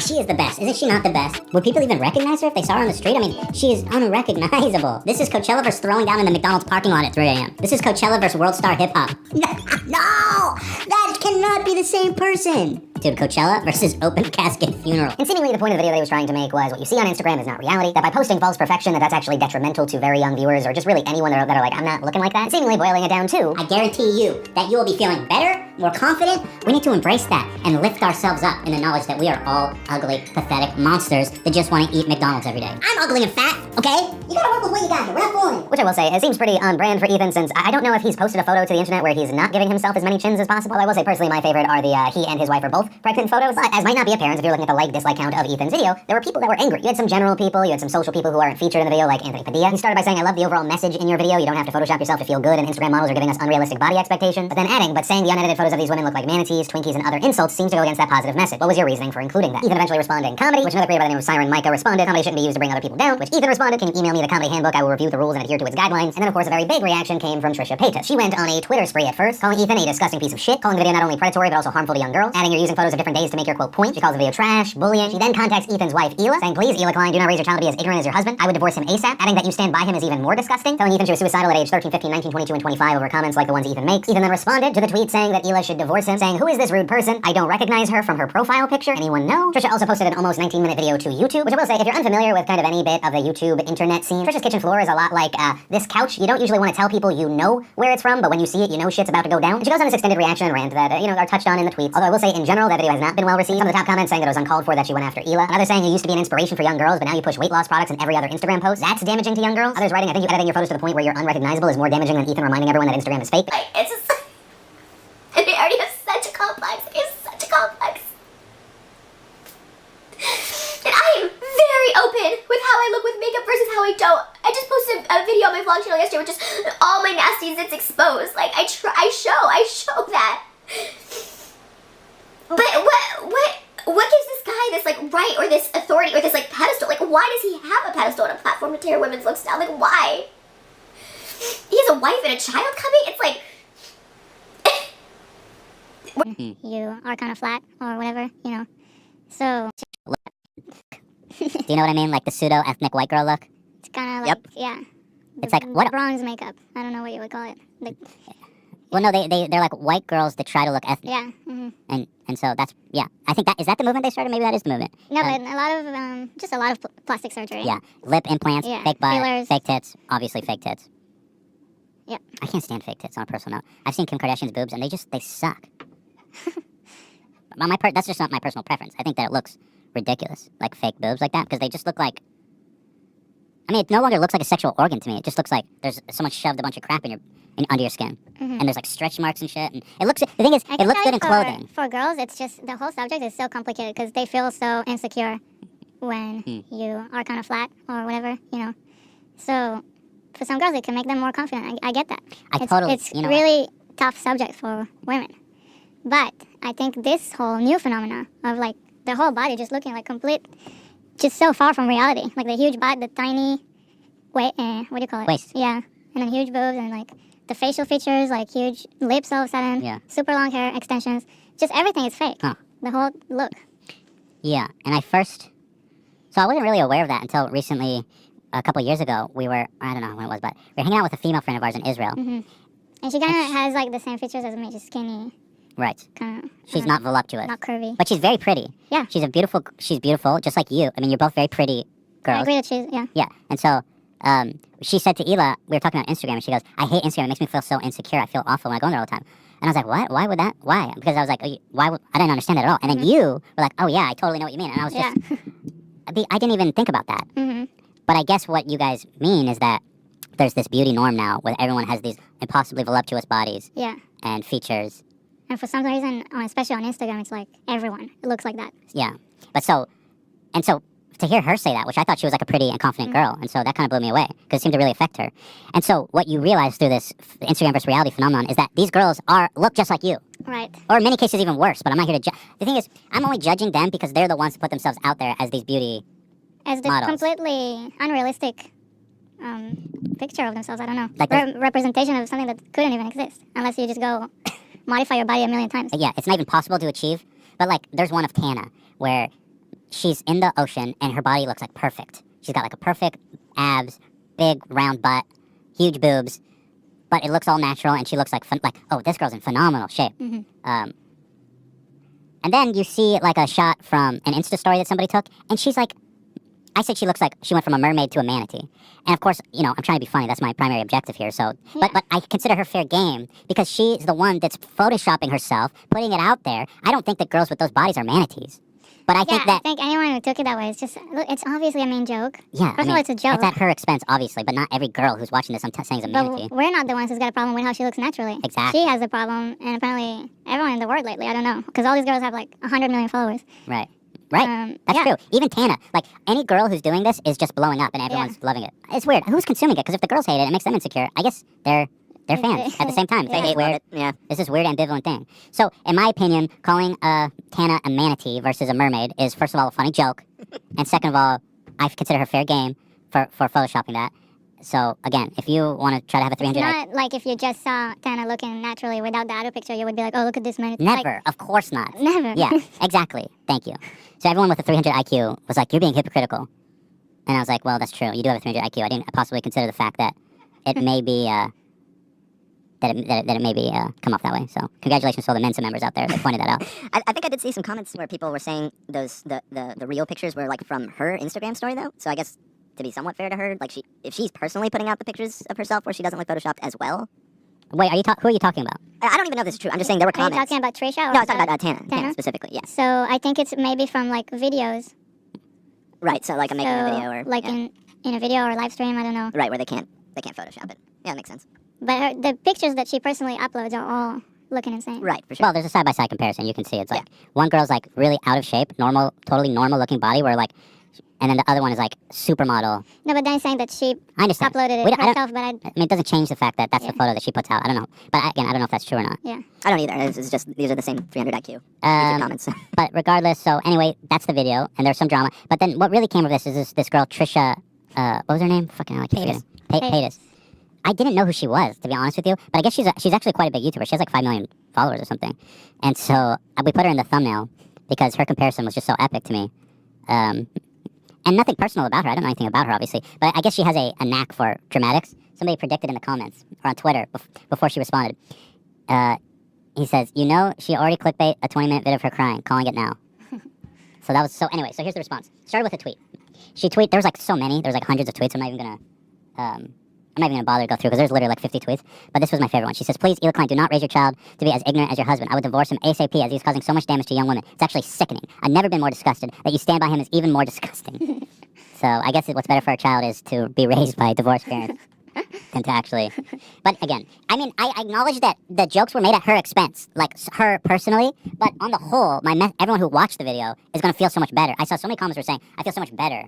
She is the best. Isn't she not the best? Would people even recognize her if they saw her on the street? I mean, she is unrecognizable. This is Coachella versus throwing down in the McDonald's parking lot at 3 a.m. This is Coachella versus World Star Hip Hop. No! That cannot be the same person. Dude, Coachella versus open casket funeral. And seemingly the point of the video that he was trying to make was what you see on Instagram is not reality, that by posting false perfection that's actually detrimental to very young viewers or just really anyone that are like, I'm not looking like that. And seemingly boiling it down to, I guarantee you that you will be feeling better, more confident. We need to embrace that and lift ourselves up in the knowledge that we are all ugly, pathetic monsters that just want to eat McDonald's every day. I'm ugly and fat, okay? You gotta work with what you got here. We're not fooling. Which I will say, it seems pretty on brand for Ethan since I don't know if he's posted a photo to the internet where he's not giving himself as many chins as possible. I will say personally my favorite are the he and his wife are both pregnant photos. But as might not be apparent if you're looking at the like-dislike count of Ethan's video, there were people that were angry. You had some general people, you had some social people who aren't featured in the video like Anthony Padilla. He started by saying, I love the overall message in your video. You don't have to Photoshop yourself to feel good and Instagram models are giving us unrealistic body expectations. But then adding, but saying the unedited photos of these women look like manatees, Twinkies, and other insults seems to go against that positive message. What was your reasoning for including that? Ethan eventually responded in comedy, which another creator by the name of Siren Micah responded, comedy shouldn't be used to bring other people down, which Ethan responded, can you email me the comedy handbook? I will review the rules and adhere to its guidelines. And then of course a very big reaction came from Trisha Paytas. She went on a Twitter spree at first, calling Ethan a disgusting piece of shit, calling the video not only predatory but also harmful to young girls, adding you're using photos of different days to make your quote point. She calls the video trash, bullying. She then contacts Ethan's wife, Hila, saying, please, Hila Klein, do not raise your child to be as ignorant as your husband. I would divorce him ASAP, adding that you stand by him is even more disgusting, telling Ethan she was suicidal at age 13, 15, 19, 22, and 25 over comments like the ones Ethan makes. Ethan then responded to the tweet saying that Hila should divorce him, saying, who is this rude person? I don't recognize her from her profile picture. Anyone know? Trisha also posted an almost 19-minute video to YouTube, which I will say, if you're unfamiliar with kind of any bit of the YouTube internet scene, Trisha's kitchen floor is a lot like this couch. You don't usually want to tell people you know where it's from, but when you see it, you know shit's about to go down. And she goes on this extended reaction rant that, are touched on in the tweets. Although I will say, in general, that video has not been well received. Some of the top comments saying that it was uncalled for that she went after Hila. Others saying you used to be an inspiration for young girls, but now you push weight loss products in every other Instagram post. That's damaging to young girls. Others writing, I think you editing your photos to the point where you're unrecognizable is more damaging than Ethan reminding everyone that Instagram is fake. Like, it's just, and they already have such a complex. It's such a complex. And I am very open with how I look with makeup versus how I don't. I just posted a video on my vlog channel yesterday with just all my nasty zits exposed. Like, I show that. But what gives this guy this, like, right or this authority or this, like, pedestal? Like, why does he have a pedestal and a platform to tear women's looks down? Like, why? He has a wife and a child coming? It's like... You are kind of flat or whatever, So... Do you know what I mean? Like the pseudo-ethnic white girl look? It's kind of like, yeah. It's like, what? Bronze makeup. I don't know what you would call it. Well, no, they're like white girls that try to look ethnic. Yeah. Mm-hmm. And so that's, yeah. I think is that the movement they started? Maybe that is the movement. No, but a lot of just a lot of plastic surgery. Yeah, lip implants, Yeah, fake butt, fillers. fake tits, obviously fake tits. Yep. I can't stand fake tits on a personal note. I've seen Kim Kardashian's boobs and they suck. That's just not my personal preference. I think that it looks ridiculous, like fake boobs like that, because they just look like, I mean, it no longer looks like a sexual organ to me. It just looks like there's someone shoved a bunch of crap under your skin. Mhm. And there's like stretch marks and shit. And the thing is, it looks good in clothing. For girls, it's just the whole subject is so complicated because they feel so insecure when you are kind of flat or whatever, you know. So for some girls, it can make them more confident. I get that. It's you know really tough subject for women. But I think this whole new phenomena of like the whole body just looking like just so far from reality. Like the huge butt, the tiny what do you call it? Waist. Yeah. And then huge boobs and like the facial features, like huge lips all of a sudden. Yeah. Super long hair, extensions. Just everything is fake. Huh. The whole look. Yeah, and so I wasn't really aware of that until recently. A couple years ago, I don't know when it was, but we were hanging out with a female friend of ours in Israel. Mm-hmm. And she kind of has like the same features as me. She's skinny. Right. Kind of. She's not voluptuous. Not curvy. But she's very pretty. Yeah. She's beautiful, just like you. I mean, you're both very pretty girls. I agree that she's, yeah. Yeah, and so she said to Ela, we were talking about Instagram, and she goes, I hate Instagram. It makes me feel so insecure. I feel awful when I go on there all the time. And I was like, what? Why would that? Why? Because I was like, I didn't understand that at all. And then you were like, oh yeah, I totally know what you mean. And I was just, I didn't even think about that. Mm-hmm. But I guess what you guys mean is that there's this beauty norm now where everyone has these impossibly voluptuous bodies Yeah. and features. And for some reason, especially on Instagram, it's like everyone. It looks like that. Yeah. But so to hear her say that, which I thought she was like a pretty and confident girl, and so that kind of blew me away because it seemed to really affect her. And so what you realize through this Instagram versus reality phenomenon is that these girls look just like you. Right. Or in many cases even worse, but I'm not here to judge. The thing is, I'm only judging them because they're the ones who put themselves out there as these beauty As the models. completely unrealistic picture of themselves. I don't know. Like representation of something that couldn't even exist unless you just go modify your body a million times. Yeah, it's not even possible to achieve. But like, there's one of Tana where she's in the ocean and her body looks like perfect. She's got like a perfect abs, big round butt, huge boobs, but it looks all natural and she looks like oh, this girl's in phenomenal shape. Mm-hmm. And then you see like a shot from an Insta story that somebody took, and she's like, I said she looks like she went from a mermaid to a manatee. And of course, you know, I'm trying to be funny. That's my primary objective here. So, but I consider her fair game because she's the one that's photoshopping herself, putting it out there. I don't think that girls with those bodies are manatees. But I think that... I think anyone who took it that way, it's obviously a main joke. Yeah, First of all, it's a joke. It's at her expense, obviously, but not every girl who's watching this, I'm saying, is a manatee. But we're not the ones who's got a problem with how she looks naturally. Exactly. She has a problem, and apparently everyone in the world lately, I don't know. Because all these girls have like 100 million followers. Right. Right. That's true. Even Tana, like any girl who's doing this is just blowing up and everyone's loving it. It's weird. Who's consuming it? Because if the girls hate it, it makes them insecure. I guess they're fans at the same time. They hate weird. Yeah. This is weird ambivalent thing. So, in my opinion, calling Tana a manatee versus a mermaid is first of all a funny joke, and second of all, I consider her fair game for photoshopping that. So again, if you want to try to have a 300, it's not like if you just saw Tana looking naturally without the other picture, you would be like, oh, look at this manatee. Never. Like, of course not. Never. Yeah. Exactly. Thank you. So everyone with a 300 IQ was like, you're being hypocritical. And I was like, well, that's true. You do have a 300 IQ. I didn't possibly consider the fact that it may be, that it may be come off that way. So congratulations to all the Mensa members out there that pointed that out. I think I did see some comments where people were saying the real pictures were like from her Instagram story though. So I guess to be somewhat fair to her, like if she's personally putting out the pictures of herself where she doesn't look photoshopped as well. Wait, who are you talking about? I don't even know if this is true. I'm just saying there were comments. Are you talking about Trisha? Or no, I was talking about Tana specifically. Yes. So I think it's maybe from like videos. Right. So like I'm making a video or like in a video or a live stream. I don't know. Right, where they can't Photoshop it. Yeah, that makes sense. But the pictures that she personally uploads are all looking insane. Right, for sure. Well, there's a side-by-side comparison. You can see it's like one girl's like really out of shape, totally normal looking body, where like, and then the other one is like supermodel. No, but then he's saying that she I understand. uploaded it herself, but I mean, it doesn't change the fact that that's the photo that she puts out. I don't know. But again, I don't know if that's true or not. Yeah. I don't either. It's just, these are the same 300 IQ. Comments. But regardless, so anyway, that's the video, and there's some drama. But then what really came of this is this girl, Trisha, what was her name? Fucking hell, I keep forgetting. Paytas. I didn't know who she was, to be honest with you, but I guess she's actually quite a big YouTuber. She has like 5 million followers or something. And so we put her in the thumbnail because her comparison was just so epic to me. And nothing personal about her. I don't know anything about her, obviously. But I guess she has a knack for dramatics. Somebody predicted in the comments or on Twitter before she responded. he says, you know, she already clickbait a 20-minute vid of her crying, calling it now. So that was, so anyway, so here's the response. Started with a tweet. She tweet, there was like so many, there was like hundreds of tweets, I'm not even gonna bother to go through because there's literally like 50 tweets, but this was my favorite one. She says, please, Ela Klein, do not raise your child to be as ignorant as your husband. I would divorce him ASAP as he's causing so much damage to young women. It's actually sickening. I've never been more disgusted. That you stand by him is even more disgusting. So I guess what's better for a child is to be raised by divorced parents than to actually. But again, I mean, I acknowledge that the jokes were made at her expense, like her personally, but on the whole, everyone who watched the video is going to feel so much better. I saw so many comments were saying, I feel so much better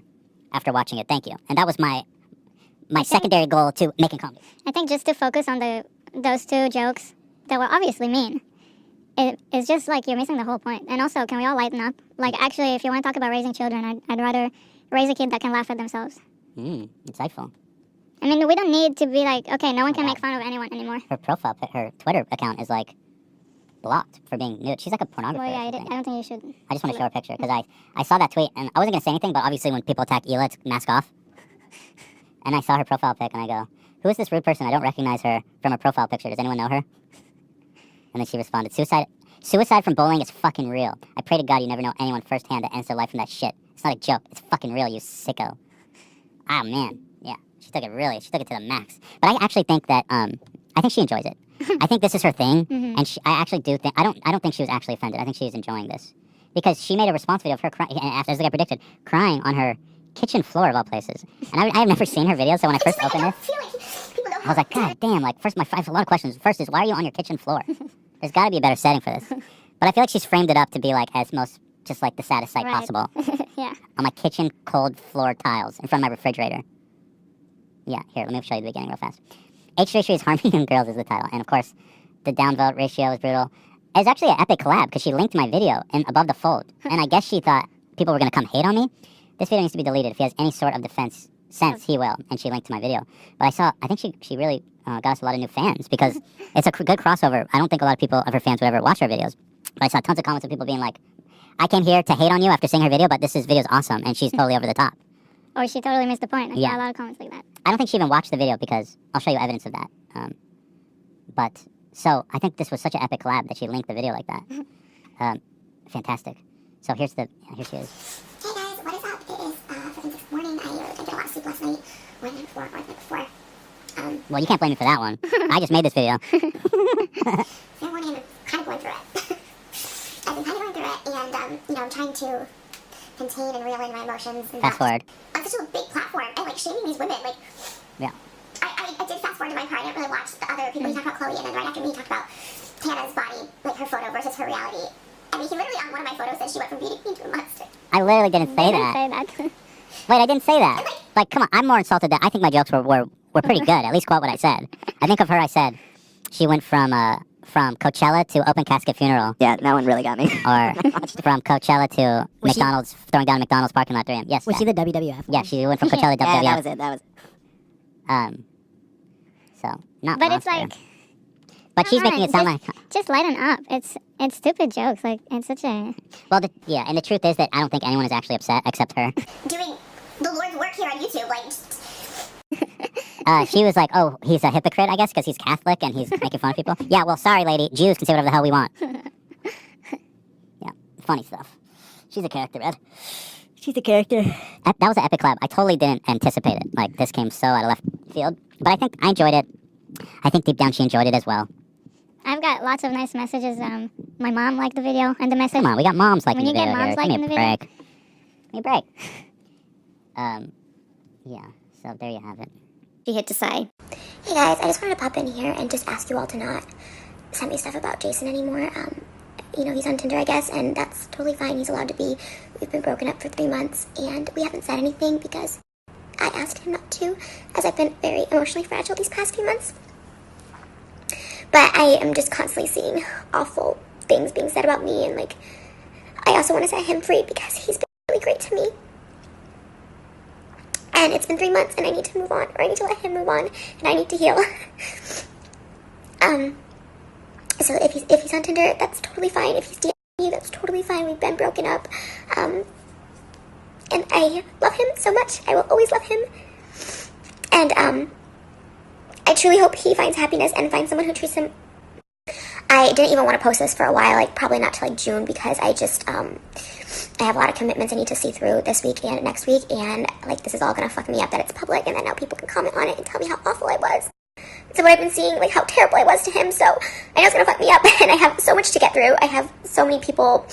after watching it. Thank you. And that was my secondary goal to making comedy. I think just to focus on those two jokes that were obviously mean, it's just like you're missing the whole point. And also, can we all lighten up? Like, actually, if you want to talk about raising children, I'd rather raise a kid that can laugh at themselves. Insightful. I mean, we don't need to be like, okay, no one can make fun of anyone anymore. Her profile, her Twitter account is like blocked for being nude. She's like a pornographer. Well, yeah, I don't think you should. I just want to show her a picture because I saw that tweet and I wasn't going to say anything, but obviously when people attack Ela, it's mask off. And I saw her profile pic and I go, who is this rude person? I don't recognize her from her profile picture. Does anyone know her? And then she responded, suicide from bullying is fucking real. I pray to God you never know anyone firsthand that ends their life from that shit. It's not a joke. It's fucking real, you sicko. Oh, man. Yeah, she took it to the max. But I actually think that, I think she enjoys it. I think this is her thing. And I actually do think, I don't think she was actually offended. I think she was enjoying this. Because she made a response video of her crying, as like I predicted, crying on her kitchen floor of all places. And I have never seen her video, so when I first opened it, I was like, God damn, like, first, I have a lot of questions. First is, why are you on your kitchen floor? There's got to be a better setting for this. But I feel like she's framed it up to be like as most, just like the saddest sight possible. Yeah. On my kitchen cold floor tiles in front of my refrigerator. Yeah, here, let me show you the beginning real fast. H3 is harming young girls is the title. And of course, the downvote ratio is brutal. It's actually an epic collab because she linked my video above the fold. And I guess she thought people were going to come hate on me. This video needs to be deleted. If he has any sort of defense sense, he will. And she linked to my video. But I think she really got us a lot of new fans because it's a good crossover. I don't think a lot of her fans would ever watch her videos. But I saw tons of comments of people being like, I came here to hate on you after seeing her video, but this video's awesome. And she's totally over the top. Or she totally missed the point. Yeah. A lot of comments like that. I don't think she even watched the video because I'll show you evidence of that. So I think this was such an epic collab that she linked the video like that. Fantastic. So here she is. Hey guys, what is up? It is 7:06 this morning. I didn't get a lot of sleep last night, or the night before. Well, you can't blame me for that one. I just made this video. Fair warning, I'm kind of going through it. I've been kind of going through it, and I'm trying to contain and reel in my emotions. And Fast forward. On such a big platform, and like shaming these women, like. Yeah. I did fast forward to my part. I didn't really watch the other people. You talked about Chloe, and then right after me, you talked about Tana's body, like her photo versus her reality. I mean, he literally on one of my photos said she went from beauty queen to a monster. I literally didn't say that. Wait, I didn't say that. Like, come on, I'm more insulted that I think my jokes were pretty good. At least quote what I said. I think of her, I said she went from Coachella to open casket funeral. Yeah, that one really got me. Or from Coachella to McDonald's, throwing down McDonald's parking lot 3 a.m. Yes. Was she the WWF? Yeah, she went from Coachella to WWF. Yeah, that was it. So not. But monster. it's like. But she's making it sound like. Just lighten up. It's stupid jokes. Like, it's such a. Well, and the truth is that I don't think anyone is actually upset except her. Doing the Lord's work here on YouTube, like. She was like, oh, he's a hypocrite, I guess, because he's Catholic and he's making fun of people. Yeah, well, sorry, lady. Jews can say whatever the hell we want. Yeah, funny stuff. She's a character, Ed. She's a character. That was an epic collab. I totally didn't anticipate it. Like, this came so out of left field. But I think I enjoyed it. I think deep down she enjoyed it as well. I've got lots of nice messages. My mom liked the video and the message. Come on, we got moms liking the video. When you get moms liking the video. Give me a break. Yeah, so there you have it. She hit to say, hey guys, I just wanted to pop in here and just ask you all to not send me stuff about Jason anymore. He's on Tinder, I guess, and that's totally fine. He's allowed to be. We've been broken up for 3 months, and we haven't said anything because I asked him not to, as I've been very emotionally fragile these past few months. But I am just constantly seeing awful things being said about me, and, like, I also want to set him free because he's been really great to me. And it's been 3 months, and I need to move on, or I need to let him move on, and I need to heal. So if he's on Tinder, that's totally fine. If he's DMing me, that's totally fine. We've been broken up. And I love him so much. I will always love him. And I truly hope he finds happiness and finds someone who treats him I didn't even want to post this for a while, like probably not till like June, because I just, I have a lot of commitments I need to see through this week and next week, and like this is all gonna fuck me up that it's public, and then now people can comment on it and tell me how awful I was. So what I've been seeing, like how terrible I was to him, so I know it's gonna fuck me up, and I have so much to get through. I have so many people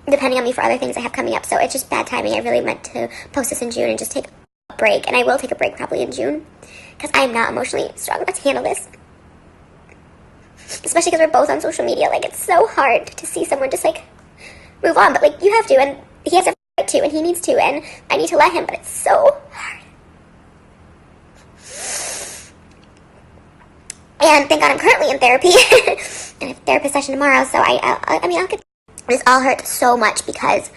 depending on me for other things I have coming up, so it's just bad timing. I really meant to post this in June and just take a break, and I will take a break probably in June, because I'm not emotionally strong enough to handle this. Especially because we're both on social media. Like, it's so hard to see someone just, like, move on. But, like, you have to, and he has a right to, and he needs to, and I need to let him, but it's so hard. And thank God I'm currently in therapy. And I have a therapist session tomorrow, so I mean, I'll get... This all hurts so much because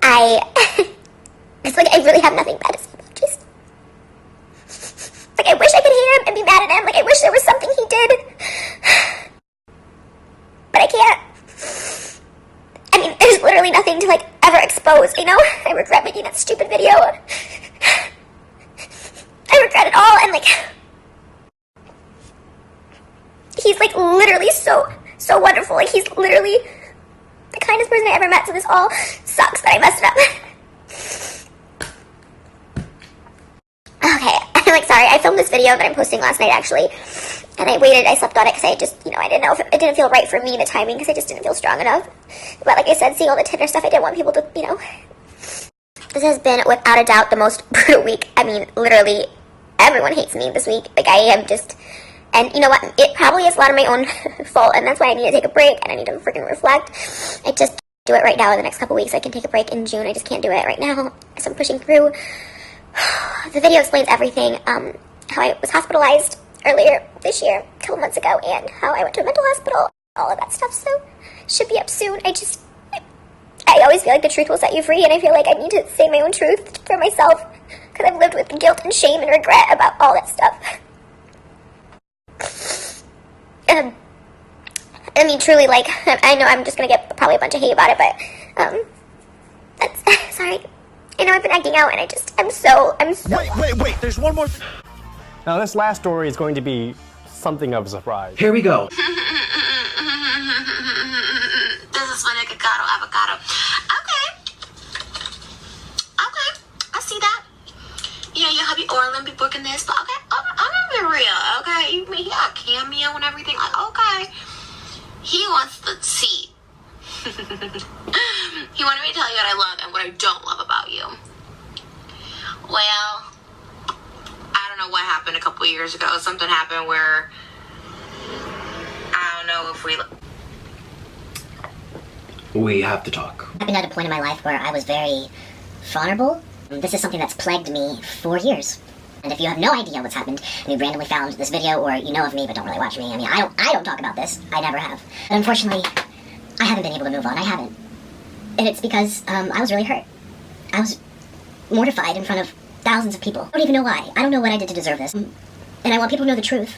it's like I really have nothing bad to say about just... Like, I wish I could hate him and be mad at him. Like, I wish there was something he did. But I can't. I mean, there's literally nothing to, like, ever expose, you know? I regret making that stupid video. I regret it all, and, like... He's, like, literally so wonderful. Like, he's literally the kindest person I ever met, so this all sucks that I messed it up. Okay, I'm, like, sorry. I filmed this video that I'm posting last night, actually. And I waited, I slept on it because I just, you know, I didn't know if it didn't feel right for me, the timing, because I just didn't feel strong enough. But like I said, seeing all the Tinder stuff, I didn't want people to, you know. This has been, without a doubt, the most brutal week. I mean, literally, everyone hates me this week. Like, I am just, and you know what, it probably is a lot of my own fault, and that's why I need to take a break, and I need to freaking reflect. I just can't do it right now in the next couple weeks. I can take a break in June, I just can't do it right now, so I'm pushing through. The video explains everything, how I was hospitalized earlier this year, a couple months ago, and how I went to a mental hospital, all of that stuff, so should be up soon. I always feel like the truth will set you free, and I feel like I need to say my own truth for myself, because I've lived with guilt and shame and regret about all that stuff. I mean, truly, like, I know I'm just gonna get probably a bunch of hate about it, but, that's, sorry. I know I've been acting out, and I'm so... Wait, there's one more thing. Now, this last story is going to be something of a surprise. Here we go. This is my Nikocado avocado. Okay, I see that. You know, your hubby Orlin be booking this, but okay, I'm gonna be real, okay? He got a cameo and everything, like, okay. He wants the tea. He wanted me to tell you what I love and what I don't love about you. Well, I don't know what happened a couple years ago. Something happened where I don't know if We have to talk. I've been at a point in my life where I was very vulnerable. This is something that's plagued me for years. And if you have no idea what's happened, and you randomly found this video, or you know of me but don't really watch me, I mean, I don't talk about this. I never have. But unfortunately, I haven't been able to move on. I haven't. And it's because I was really hurt. I was mortified in front of thousands of people. I don't even know why. I don't know what I did to deserve this. And I want people to know the truth.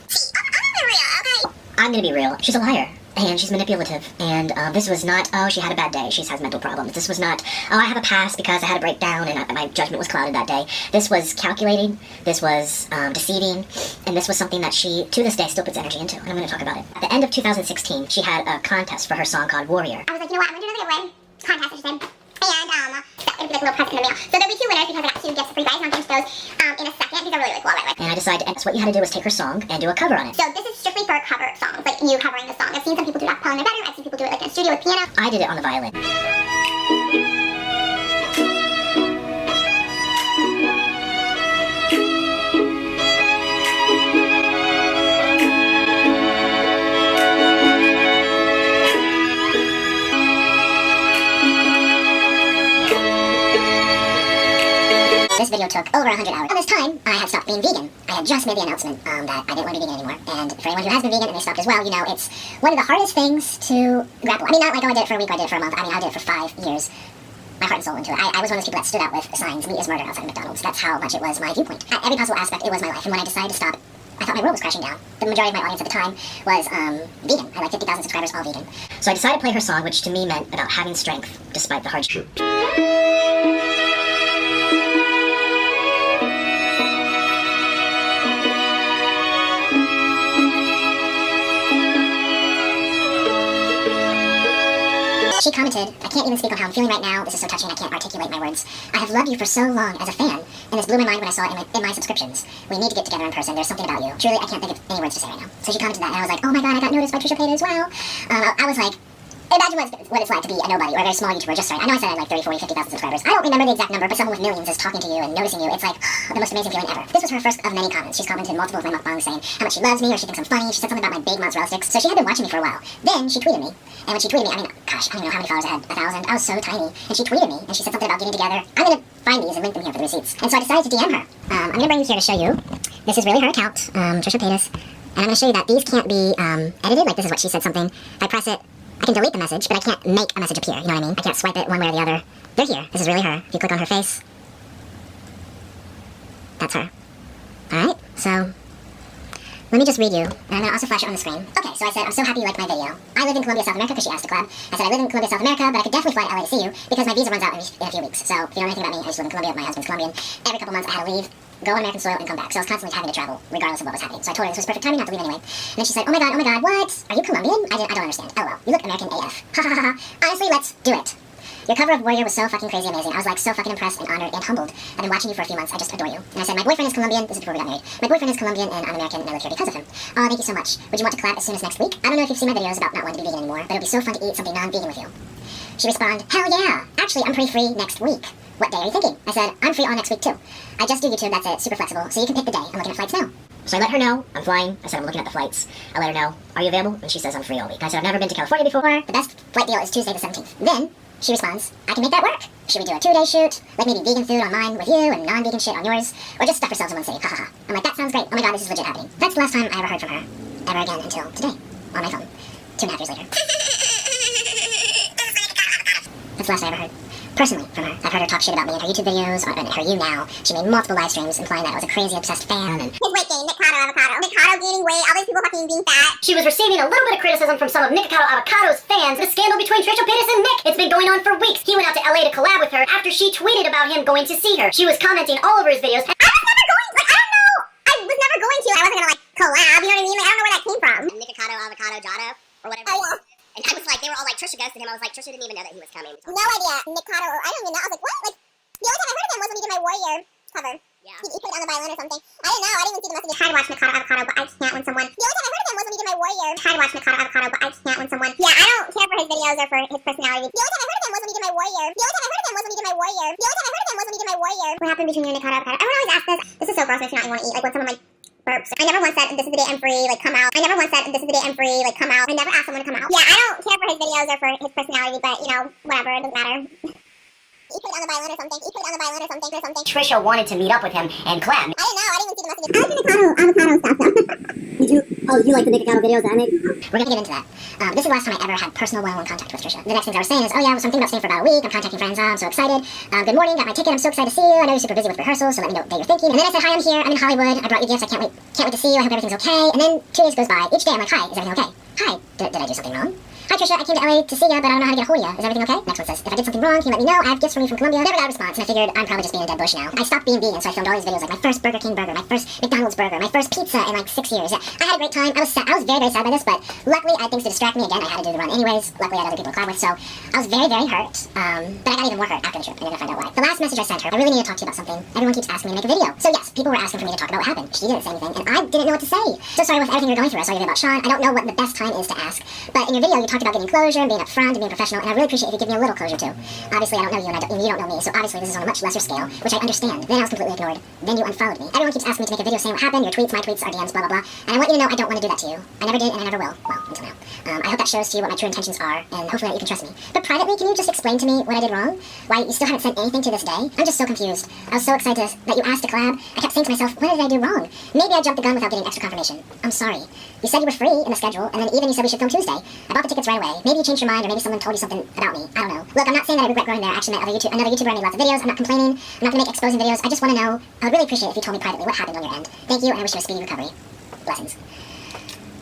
I'm gonna be real. She's a liar. And she's manipulative. And this was not, oh, she had a bad day, she has mental problems. This was not, oh, I have a past because I had a breakdown and my judgment was clouded that day. This was calculating, this was deceiving, and this was something that she, to this day, still puts energy into. And I'm going to talk about it. At the end of 2016, she had a contest for her song called Warrior. I was like, you know what, I'm gonna do another giveaway contest, I just said. And it'll be like a little present in the mail. So there'll be two winners because I got 2 gifts for you guys, and I'll get into those in a second. These are really, really cool, by the way. And I decided to end. So what you had to do was take her song and do a cover on it. So this is strictly for cover songs, like you covering the song. I've seen some people do that on their bedroom. I've seen people do it like in a studio with piano. I did it on the violin. This video took over 100 hours. At this time, I had stopped being vegan. I had just made the announcement that I didn't want to be vegan anymore. And for anyone who has been vegan and they stopped as well, you know, it's one of the hardest things to grapple. I mean, not like, oh, I did it for a week, I did it for a month. I mean, I did it for 5 years. My heart and soul into it. I was one of those people that stood out with signs, meat is murder outside of McDonald's. That's how much it was my viewpoint. At every possible aspect, it was my life. And when I decided to stop, I thought my world was crashing down. The majority of my audience at the time was vegan. I had like 50,000 subscribers, all vegan. So I decided to play her song, which to me meant about having strength despite the hardship. She commented, I can't even speak on how I'm feeling right now. This is so touching, I can't articulate my words. I have loved you for so long as a fan, and this blew my mind when I saw it in my subscriptions. We need to get together in person. There's something about you. Truly, I can't think of any words to say right now. So she commented that, and I was like, oh my god, I got noticed by Trisha Paytas as well. I was like, imagine what it's like to be a nobody or a very small YouTuber just starting. I know I said I had like 30, 40, 50,000 subscribers. I don't remember the exact number, but someone with millions is talking to you and noticing you. It's like the most amazing feeling ever. This was her first of many comments. She's commented multiple of my mukbangs saying how much she loves me or she thinks I'm funny. She said something about my big mozzarella sticks. So she had been watching me for a while. Then she tweeted me. And when she tweeted me, I mean, gosh, I don't even know how many followers I had. 1,000. I was so tiny. And she tweeted me and she said something about getting together. I'm going to find these and link them here for the receipts. And so I decided to DM her. I'm going to bring you here to show you. This is really her account, Trisha Paytas. And I'm going to show you that these can't be edited. Like this is what she said something. If I press it, I can delete the message, but I can't make a message appear, you know what I mean? I can't swipe it one way or the other. They're here. This is really her. If you click on her face, that's her. Alright, so let me just read you, and I'm going to also flash it on the screen. Okay, so I said, I'm so happy you liked my video. I live in Colombia, South America, because she asked to collab. I said, I live in Colombia, South America, but I could definitely fly to LA to see you, because my visa runs out in a few weeks. So, if you know anything about me, I used to live in Colombia, my husband's Colombian. Every couple months I had to leave, go on American soil, and come back. So I was constantly having to travel, regardless of what was happening. So I told her this was perfect timing not to leave anyway. And then she said, oh my god, what? Are you Colombian? I don't understand. LOL. You look American AF. Ha ha ha ha. Honestly, let's do it. Your cover of Warrior was so fucking crazy amazing. I was like so fucking impressed and honored and humbled. I've been watching you for a few months. I just adore you. And I said, my boyfriend is Colombian. This is before we got married. My boyfriend is Colombian and I'm American and I live here because of him. Oh, thank you so much. Would you want to collab as soon as next week? I don't know if you've seen my videos about not wanting to be vegan anymore, but it would be so fun to eat something non-vegan with you. She responded, hell yeah. Actually, I'm pretty free next week. What day are you thinking? I said, I'm free all next week too. I just do YouTube, that's it, super flexible, so you can pick the day. I'm looking at flights now. So I let her know I'm flying. I said I'm looking at the flights. I let her know, are you available? And she says I'm free all week. I said I've never been to California before. The best flight deal is Tuesday the 17th. Then she responds, I can make that work. Should we do a 2-day shoot? Like maybe vegan food on mine with you and non-vegan shit on yours? Or just stuff ourselves in one city, ha ha ha. I'm like, that sounds great. Oh my god, this is legit happening. That's the last time I ever heard from her. Ever again until today. On my phone. 2.5 years later. That's the last I ever heard. Personally, from her. I've heard her talk shit about me in her YouTube videos, or her You Now. She made multiple live streams implying that I was a crazy, obsessed fan, and... His weight gain, Nikocado, avocado. Nikocado gaining weight, all these people fucking being fat. She was receiving a little bit of criticism from some of Nikocado Avocado's fans. The scandal between Trisha Paytas and Nick. It's been going on for weeks. He went out to LA to collab with her after she tweeted about him going to see her. She was commenting all over his videos. I was never going to, like, I was never going to. I wasn't gonna, like, collab, you know what I mean? Like, I don't know where that came from. Nikocado Avocado Jada, or whatever. Oh, yeah. And I was like, they were all like, Trisha ghosted him. I was like, Trisha didn't even know that he was coming. No idea. Nikocado, I don't even know. I was like, what? Like, the only time I heard of him was when he did my Warrior cover. Yeah. He put it on the violin or something. I didn't know. I didn't even see the message. I tried to watch Nikocado Avocado, but I can't when someone... The only time I heard of him was when he did my Warrior. I tried to watch Nikocado Avocado, but I can't when someone... Yeah, I don't care for his videos or for his personality. The only time I heard of him was when he did my Warrior. The only time I heard of him was when he did my Warrior. The only time I heard of him was when he did my Warrior. What happened between you and Nikocado Avocado? Everyone always asks this. This is so gross, makes me not even want to eat. Like, when someone, like, burps. I never once said, this is the day I'm free, like, come out. I never once said, this is the day I'm free, like, come out. I never asked someone to come out. Yeah, I don't care for his videos or for his personality, but, you know, whatever, it doesn't matter. He put it on the violin or something. He put it on the violin or something. Trisha wanted to meet up with him and collab. I didn't know. I didn't even see the messages. I like the avocado stuff, though. You like the Nikocado videos that I make? We're gonna get into that. This is the last time I ever had personal one-on-one contact with Trisha. The next things I was saying is, oh yeah, so I'm thinking about staying for about a week. I'm contacting friends. I'm so excited. Good morning, got my ticket. I'm so excited to see you. I know you're super busy with rehearsals, so let me know what day you're thinking. And then I said, hi, I'm here. I'm in Hollywood. I brought you gifts. I can't wait to see you. I hope everything's okay. And then 2 days goes by. Each day I'm like, hi, is everything okay? Hi, did I do something wrong? Hi Trisha, I came to LA to see ya, but I don't know how to get a hold of ya. Is everything okay? Next one says, if I did something wrong, can you let me know? I have gifts from you from Colombia. Never got a response, and I figured I'm probably just being a dead bush now. I stopped being vegan, so I filmed all these videos, like my first Burger King burger, my first McDonald's burger, my first pizza in like 6 years. Yeah, I had a great time. I was sad. I was very, very sad by this, but luckily I had things to distract me. Again, I had to do the run anyways. Luckily I had other people to collab with, so I was very, very hurt. But I got even more hurt after the trip, and you're gonna find out why. The last message I sent her, I really need to talk to you about something. Everyone keeps asking me to make a video. So yes, people were asking for me to talk about what happened. She didn't say anything, and I didn't know what to say. So sorry with everything you're going through. I saw your video about Sean. I don't know what the best time is to ask, but in your video you talked about getting closure and being upfront and being professional, and I really appreciate if you give me a little closure too. Obviously, I don't know you, and you don't know me, so obviously this is on a much lesser scale, which I understand. Then I was completely ignored. Then you unfollowed me. Everyone keeps asking me to make a video saying what happened, your tweets, my tweets, our DMs, blah, blah, blah. And I want you to know I don't want to do that to you. I never did, and I never will. Well, until now. I hope that shows to you what my true intentions are, and hopefully that you can trust me. But privately, can you just explain to me what I did wrong? Why you still haven't sent anything to this day? I'm just so confused. I was so excited that you asked to collab. I kept saying to myself, what did I do wrong? Maybe I jumped the gun without getting extra confirmation. I'm sorry. You said you were free in the schedule, and then even you said we should film Tuesday. I bought the tickets right away. Maybe you changed your mind, or maybe someone told you something about me. I don't know. Look, I'm not saying that I regret going there. I actually met another YouTuber. I made lots of videos. I'm not complaining. I'm not gonna make exposing videos. I just want to know. I would really appreciate it if you told me privately what happened on your end. Thank you, and I wish you a speedy recovery. Blessings.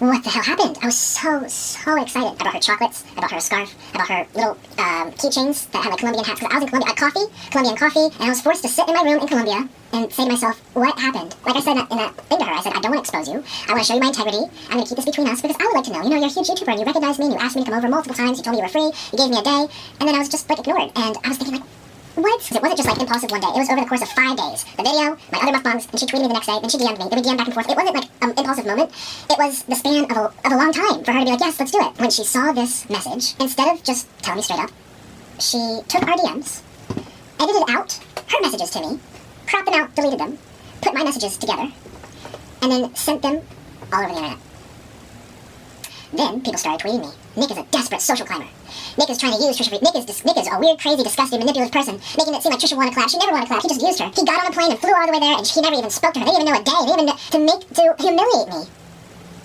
what the hell happened? I was so excited. I bought her chocolates, I bought her a scarf, I bought her little keychains that had like Colombian hats, because I was in Colombia. I had Colombian coffee, and I was forced to sit in my room in Colombia and say to myself, what happened? Like I said in that thing to her, I said, I don't want to expose you. I want to show you my integrity. I'm going to keep this between us because I would like to know. You know, you're a huge YouTuber and you recognized me and you asked me to come over multiple times. You told me you were free. You gave me a day. And then I was just like ignored. And I was thinking like, what? It wasn't just like impulsive one day. It was over the course of 5 days. The video, my other mukbangs, and she tweeted me the next day, then she DM'd me, then we DM'd back and forth. It wasn't like an impulsive moment. It was the span of a long time for her to be like, yes, let's do it. When she saw this message, instead of just telling me straight up, she took our DMs, edited out her messages to me, cropped them out, deleted them, put my messages together, and then sent them all over the internet. Then people started tweeting me. Nick is a desperate social climber. Nick is trying to use Trisha. Nick is a weird, crazy, disgusting, manipulative person, making it seem like Trisha wanted to collab. She never wanted to collab. He just used her. He got on a plane and flew all the way there, and he never even spoke to her. They didn't even know a day. They didn't even to humiliate me.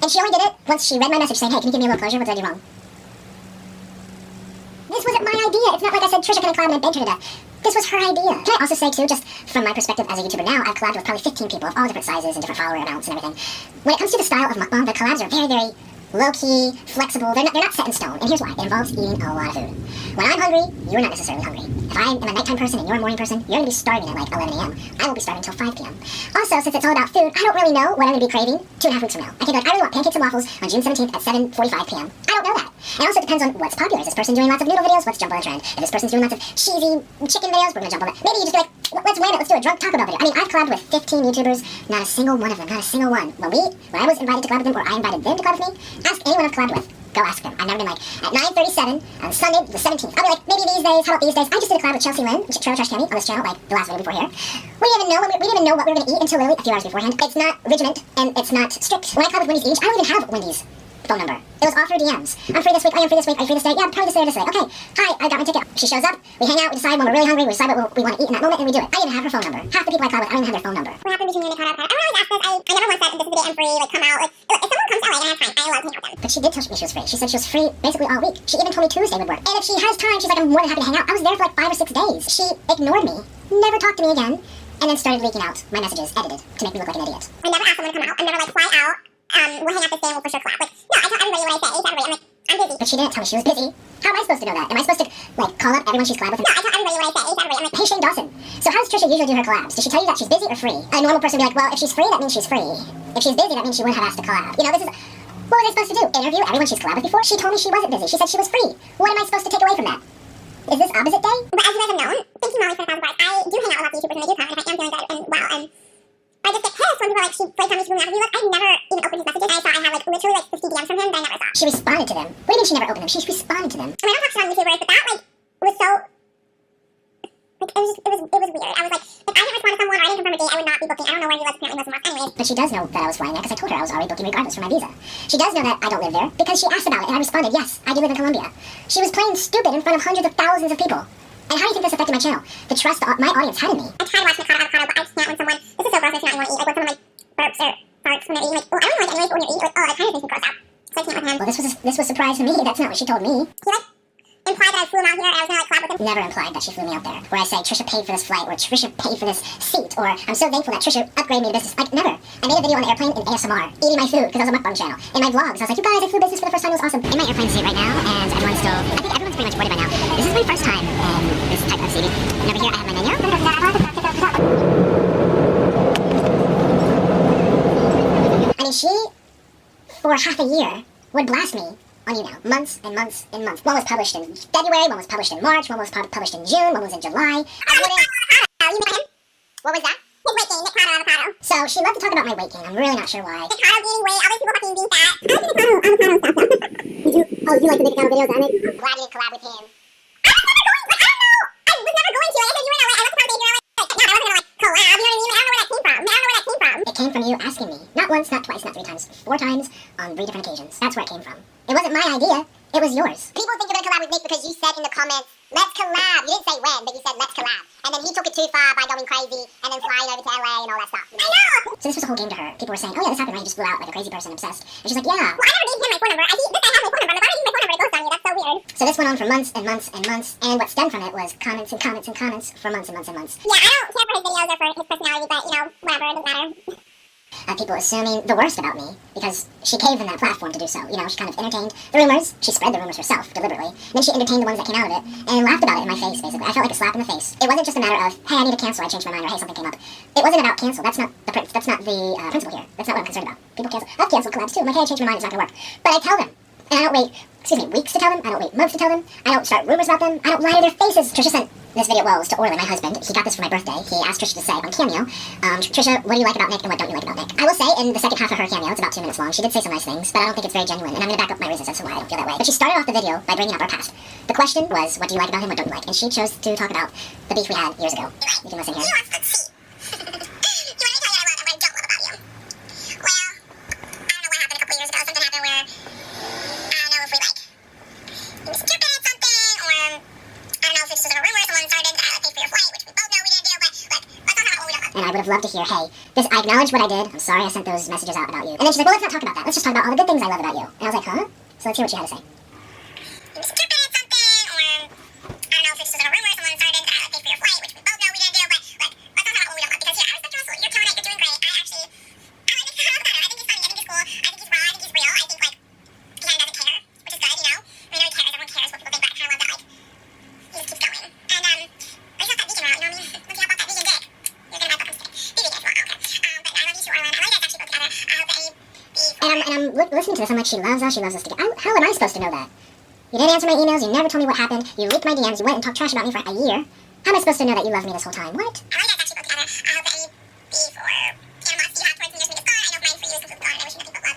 And she only did it once she read my message saying, hey, can you give me a little closure? What did I do wrong? This wasn't my idea. It's not like I said, Trisha, can I collab, and I begged her to death. This was her idea. Can I also say, too, just from my perspective as a YouTuber now, I've collabed with probably 15 people of all different sizes and different follower amounts and everything. When it comes to the style of mukbang, the collabs are very, very low-key, flexible. They're not set in stone. And here's why. It involves eating a lot of food. When I'm hungry, you're not necessarily hungry. If I am a nighttime person and you're a morning person, you're going to be starving at like 11 a.m. I won't be starving until 5 p.m. Also, since it's all about food, I don't really know what I'm going to be craving 2.5 weeks from now. I can be like, I really want pancakes and waffles on June 17th at 7:45 p.m. I don't know that. And it also depends on what's popular. Is this person doing lots of noodle videos? Let's jump on the trend. If this person's doing lots of cheesy chicken videos, we're going to jump on that. Maybe you just be like, let's wham it, let's do a drunk Taco Bell video. I mean, I've collabed with 15 YouTubers, not a single one of them, not a single one. When I was invited to collab with them, or I invited them to collab with me, ask anyone I've collabed with. Go ask them. I've never been like, at 9:37 on Sunday the 17th, I'll be like, maybe these days, how about these days? I just did a collab with Chelsea Lynn, Trailer Trash Tammy, on this channel, like the last video before here. We didn't even know what we were going to eat until literally a few hours beforehand. It's not regiment, and it's not strict. When I collab with Wendy's Each, I don't even have Wendy's phone number. It was all through DMs. I'm free this week, I am free this week, are you free this day? Yeah, probably this day or this day. Okay, hi, I got my ticket. She shows up, we hang out, we decide when we're really hungry, we decide what we want to eat in that moment, and we do it. I didn't have her phone number. Half the people I collab with, I don't even have their phone number. What happened between you and Nikocado? I always ask this, I never once said this is the day I'm free, like come out, like, if someone comes to LA and I have time, I love hanging out with them. But she did tell me she was free. She said she was free basically all week. She even told me Tuesday would work. And if she has time, she's like, I'm more than happy to hang out. I was there for like 5 or 6 days. She ignored me, never talked to me again, and then started leaking out my messages, edited, to make me look like an idiot. I never asked someone to come out. I never like fly out. We'll hang out this day and we'll for sure collab. Like, no, I tell everybody what I say. I tell everybody, I'm like, I'm busy. But she didn't tell me she was busy. How am I supposed to know that? Am I supposed to, like, call up everyone she's collabed with? No, I tell everybody what I say. I tell everybody, I'm like, hey, Shane Dawson. So how does Trisha usually do her collabs? Does she tell you that she's busy or free? A normal person would be like, well, if she's free, that means she's free. If she's busy, that means she wouldn't have asked to collab. You know, this is, what was I supposed to do? Interview everyone she's collabed with before? She told me she wasn't busy. She said she was free. What am I supposed to take away from that? Is this opposite day? But as you guys have known, thank you, Molly, for the 1,000 bars. I do hang out with lots of YouTubers and they do comment if I am feeling good and well, and I just get pissed when people are like, Blake told me she's moving out with you. Like, I've never even opened his messages. I saw I have like literally like 50 DMs from him that I never saw. She responded to them. What do you mean she never opened them? She responded to them. I mean, I don't talk shit on YouTubers, but that like was so like it was weird. I was like if I didn't respond to someone or I didn't confirm a date, I would not be booking. I don't know where he was. Apparently wasn't worth anyways. But she does know that I was flying there because I told her I was already booking regardless for my visa. She does know that I don't live there because she asked about it and I responded, yes, I do live in Colombia. She was playing stupid in front of hundreds of thousands of people. And how do you think this affected my channel? The trust my audience had in me. I try to watch Nikocado, avocado, but I can't when someone, this is so gross, it's not you want to eat. Like when someone like burps or farts when they're eating, like, oh, I don't even like anyways, but when you're eating, like, oh, it kind of makes me gross out. So I can't with him. Well, this was a surprise to me. That's not what she told me. He like implied that I flew him out here and I was gonna like collab with him. Never implied that she flew me out there. Where I say Trisha paid for this flight, or Trisha paid for this seat, or I'm so thankful that Trisha upgraded me to business. Like never. I made a video on the airplane in ASMR, eating my food because I was a mukbang channel. In my vlogs, I was like, you guys, I flew business for the first time. It was awesome. In my airplane seat right now, and I think everyone's pretty much bored by now. This is my first time in this type of seating. And over here I have my menu. I mean, she, for half a year, would blast me on you now, months and months and months. One was published in February, one was published in March, one was published in June, one was in July. What was that? His weight gain, Nikocado, avocado. So she loved to talk about my weight gain. I'm really not sure why. Nikocado gaining weight, all these people fucking being fat. I like Nikocado, avocado stuff. Did you like the Nikocado videos I make? I'm glad you didn't collab with him. I was never going to. I said you were in LA. I looked at my baby, you're in LA. No, I wasn't gonna like collab, you know what I mean? I don't know where that came from. It came from you asking me. Not once, not twice, not 3 times. 4 times on 3 different occasions. That's where it came from. It wasn't my idea. It was yours. People think you're gonna collab with Nick because you said in the comments, let's collab. You didn't say when, but you said let's collab. And then he took it too far by going crazy and then flying over to LA and all that stuff. I know! So this was a whole game to her. People were saying, oh yeah, this happened, right? You just flew out like a crazy person, obsessed. And she's like, yeah. Well, I never gave him my phone number. This guy has my phone number. Like, why would you give my phone number? It goes on you. That's so weird. So this went on for months and months and months. And what stemmed from it was comments and comments and comments for months and months and months. Yeah, I don't care for his videos or for his personality, but you know, whatever, it doesn't matter. people assuming the worst about me because she gave them that platform to do so. You know, she kind of entertained the rumors. She spread the rumors herself deliberately. Then she entertained the ones that came out of it and laughed about it in my face, basically. I felt like a slap in the face. It wasn't just a matter of, hey, I need to cancel, I changed my mind, or hey, something came up. It wasn't about cancel. That's not the principle here. That's not what I'm concerned about. People cancel. I've canceled collabs too. I'm like, hey, I changed my mind, it's not gonna work. But I tell them. And I don't wait, weeks to tell them. I don't wait months to tell them. I don't start rumors about them. I don't lie to their faces. Trisha sent this video, well, it was to Orlin, my husband. He got this for my birthday. He asked Trisha to say on Cameo, Trisha, what do you like about Nick and what don't you like about Nick? I will say, in the second half of her Cameo, it's about 2 minutes long, she did say some nice things, but I don't think it's very genuine, and I'm going to back up my reasons as to why I don't feel that way. But she started off the video by bringing up our past. The question was, what do you like about him, what don't you like? And she chose to talk about the beef we had years ago. You can listen here. And I would have loved to hear, hey, I acknowledge what I did. I'm sorry I sent those messages out about you. And then she's like, well, let's not talk about that. Let's just talk about all the good things I love about you. And I was like, huh? So let's hear what she had to say. And I'm listening to this, I'm like, she loves us together. How am I supposed to know that? You didn't answer my emails, you never told me what happened, you leaked my DMs, you went and talked trash about me for a year. How am I supposed to know that you love me this whole time? What?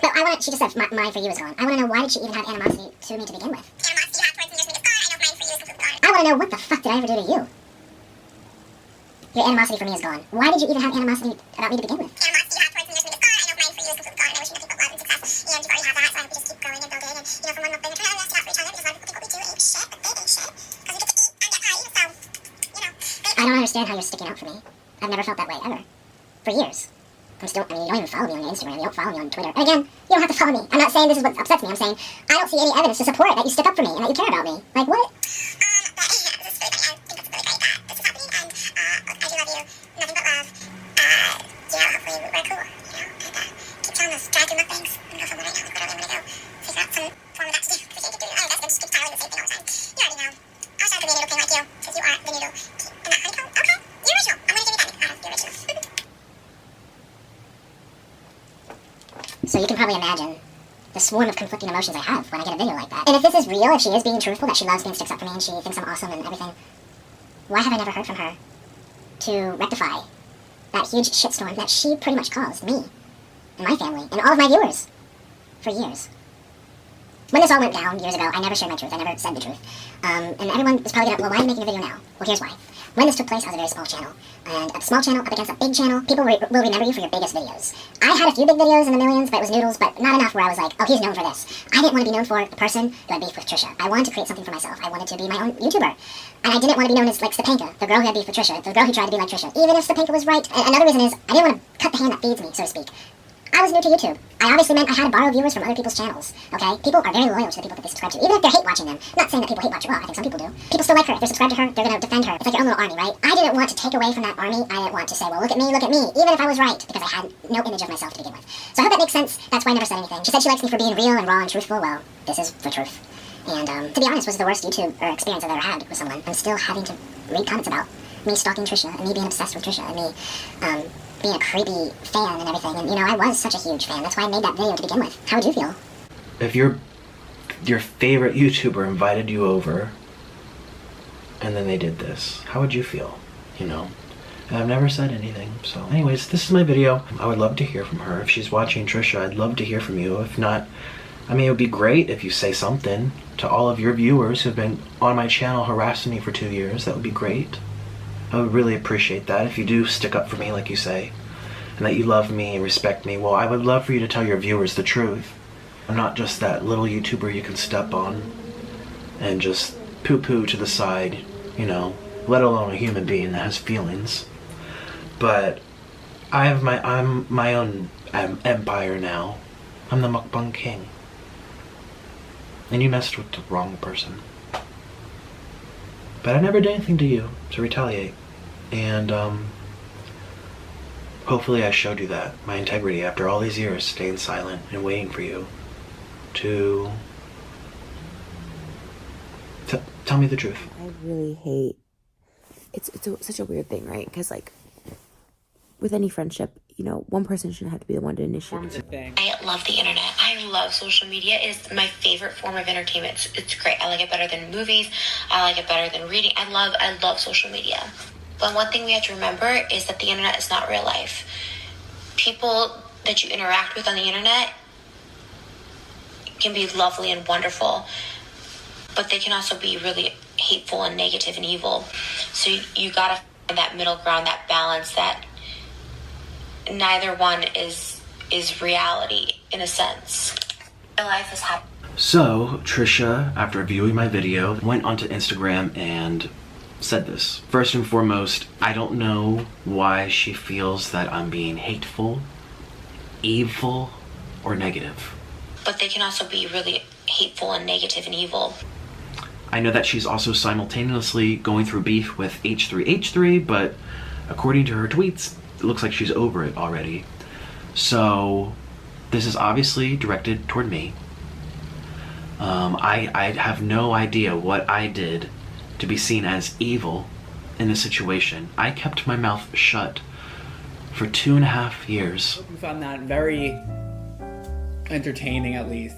But I want, she just said mine for you is gone. I want to know, why did she even have animosity to me to begin with? I want to know, what the fuck did I ever do to you? Your animosity for me is gone. Why did you even have animosity about me to begin with? I don't understand how you're sticking out for me. I've never felt that way, ever. For years. You don't even follow me on Instagram, you don't follow me on Twitter. And again, you don't have to follow me. I'm not saying this is what upsets me, I'm saying I don't see any evidence to support that you stick up for me and that you care about me. Like, what? So you can probably imagine the swarm of conflicting emotions I have when I get a video like that. And if this is real, if she is being truthful, that she loves me and sticks up for me and she thinks I'm awesome and everything, why have I never heard from her to rectify that huge shitstorm that she pretty much caused me and my family and all of my viewers for years? When this all went down years ago, I never shared my truth. I never said the truth. And everyone was probably gonna, well, why are you making a video now? Well, here's why. When this took place, I was a very small channel. And a small channel up against a big channel, people will remember you for your biggest videos. I had a few big videos in the millions, but it was noodles, but not enough where I was like, oh, he's known for this. I didn't want to be known for the person who had beef with Trisha. I wanted to create something for myself. I wanted to be my own YouTuber. And I didn't want to be known as like Stepanka, the girl who had beef with Trisha, the girl who tried to be like Trisha. Even if Stepanka was right. And another reason is, I didn't want to cut the hand that feeds me, so to speak. I was new to YouTube. I obviously meant I had to borrow viewers from other people's channels, okay? People are very loyal to the people that they subscribe to, even if they hate watching them. Not saying that people hate watching, well, I think some people do. People still like her. If they're subscribed to her, they're going to defend her. It's like your own little army, right? I didn't want to take away from that army. I didn't want to say, well, look at me, even if I was right, because I had no image of myself to begin with. So I hope that makes sense. That's why I never said anything. She said she likes me for being real and raw and truthful. Well, this is the truth. And to be honest, was the worst YouTube experience I've ever had with someone. I'm still having to read comments about me stalking Trisha and me being obsessed with Trisha and me being a creepy fan and everything. And, you know, I was such a huge fan. That's why I made that video to begin with. How would you feel? If your favorite YouTuber invited you over and then they did this, how would you feel? You know? And I've never said anything. So anyways, this is my video. I would love to hear from her. If she's watching Trisha, I'd love to hear from you. If not, I mean, it would be great if you say something to all of your viewers who've been on my channel harassing me for 2 years. That would be great. I would really appreciate that if you do stick up for me like you say, and that you love me and respect me. Well, I would love for you to tell your viewers the truth. I'm not just that little YouTuber you can step on and just poo-poo to the side, you know, let alone a human being that has feelings. But I'm my own empire now. I'm the mukbang king. And you messed with the wrong person. But I never did anything to you to retaliate. And Hopefully I showed you that, my integrity after all these years staying silent and waiting for you to tell me the truth. I really hate, it's such a weird thing, right? Because like, with any friendship, you know, one person shouldn't have to be the one to initiate it. I love the internet. I love social media. It is my favorite form of entertainment. It's great. I like it better than movies. I like it better than reading. I love social media. But one thing we have to remember is that the internet is not real life. People that you interact with on the internet can be lovely and wonderful, but they can also be really hateful and negative and evil. So you gotta find that middle ground, that balance, that neither one is reality in a sense. Real life is happy. So, Trisha, after viewing my video, went onto Instagram and said this. First and foremost, I don't know why she feels that I'm being hateful, evil, or negative. But they can also be really hateful and negative and evil. I know that she's also simultaneously going through beef with H3H3, but according to her tweets, it looks like she's over it already. So this is obviously directed toward me. I have no idea what I did to be seen as evil in this situation. I kept my mouth shut for 2.5 years. You found that very entertaining, at least.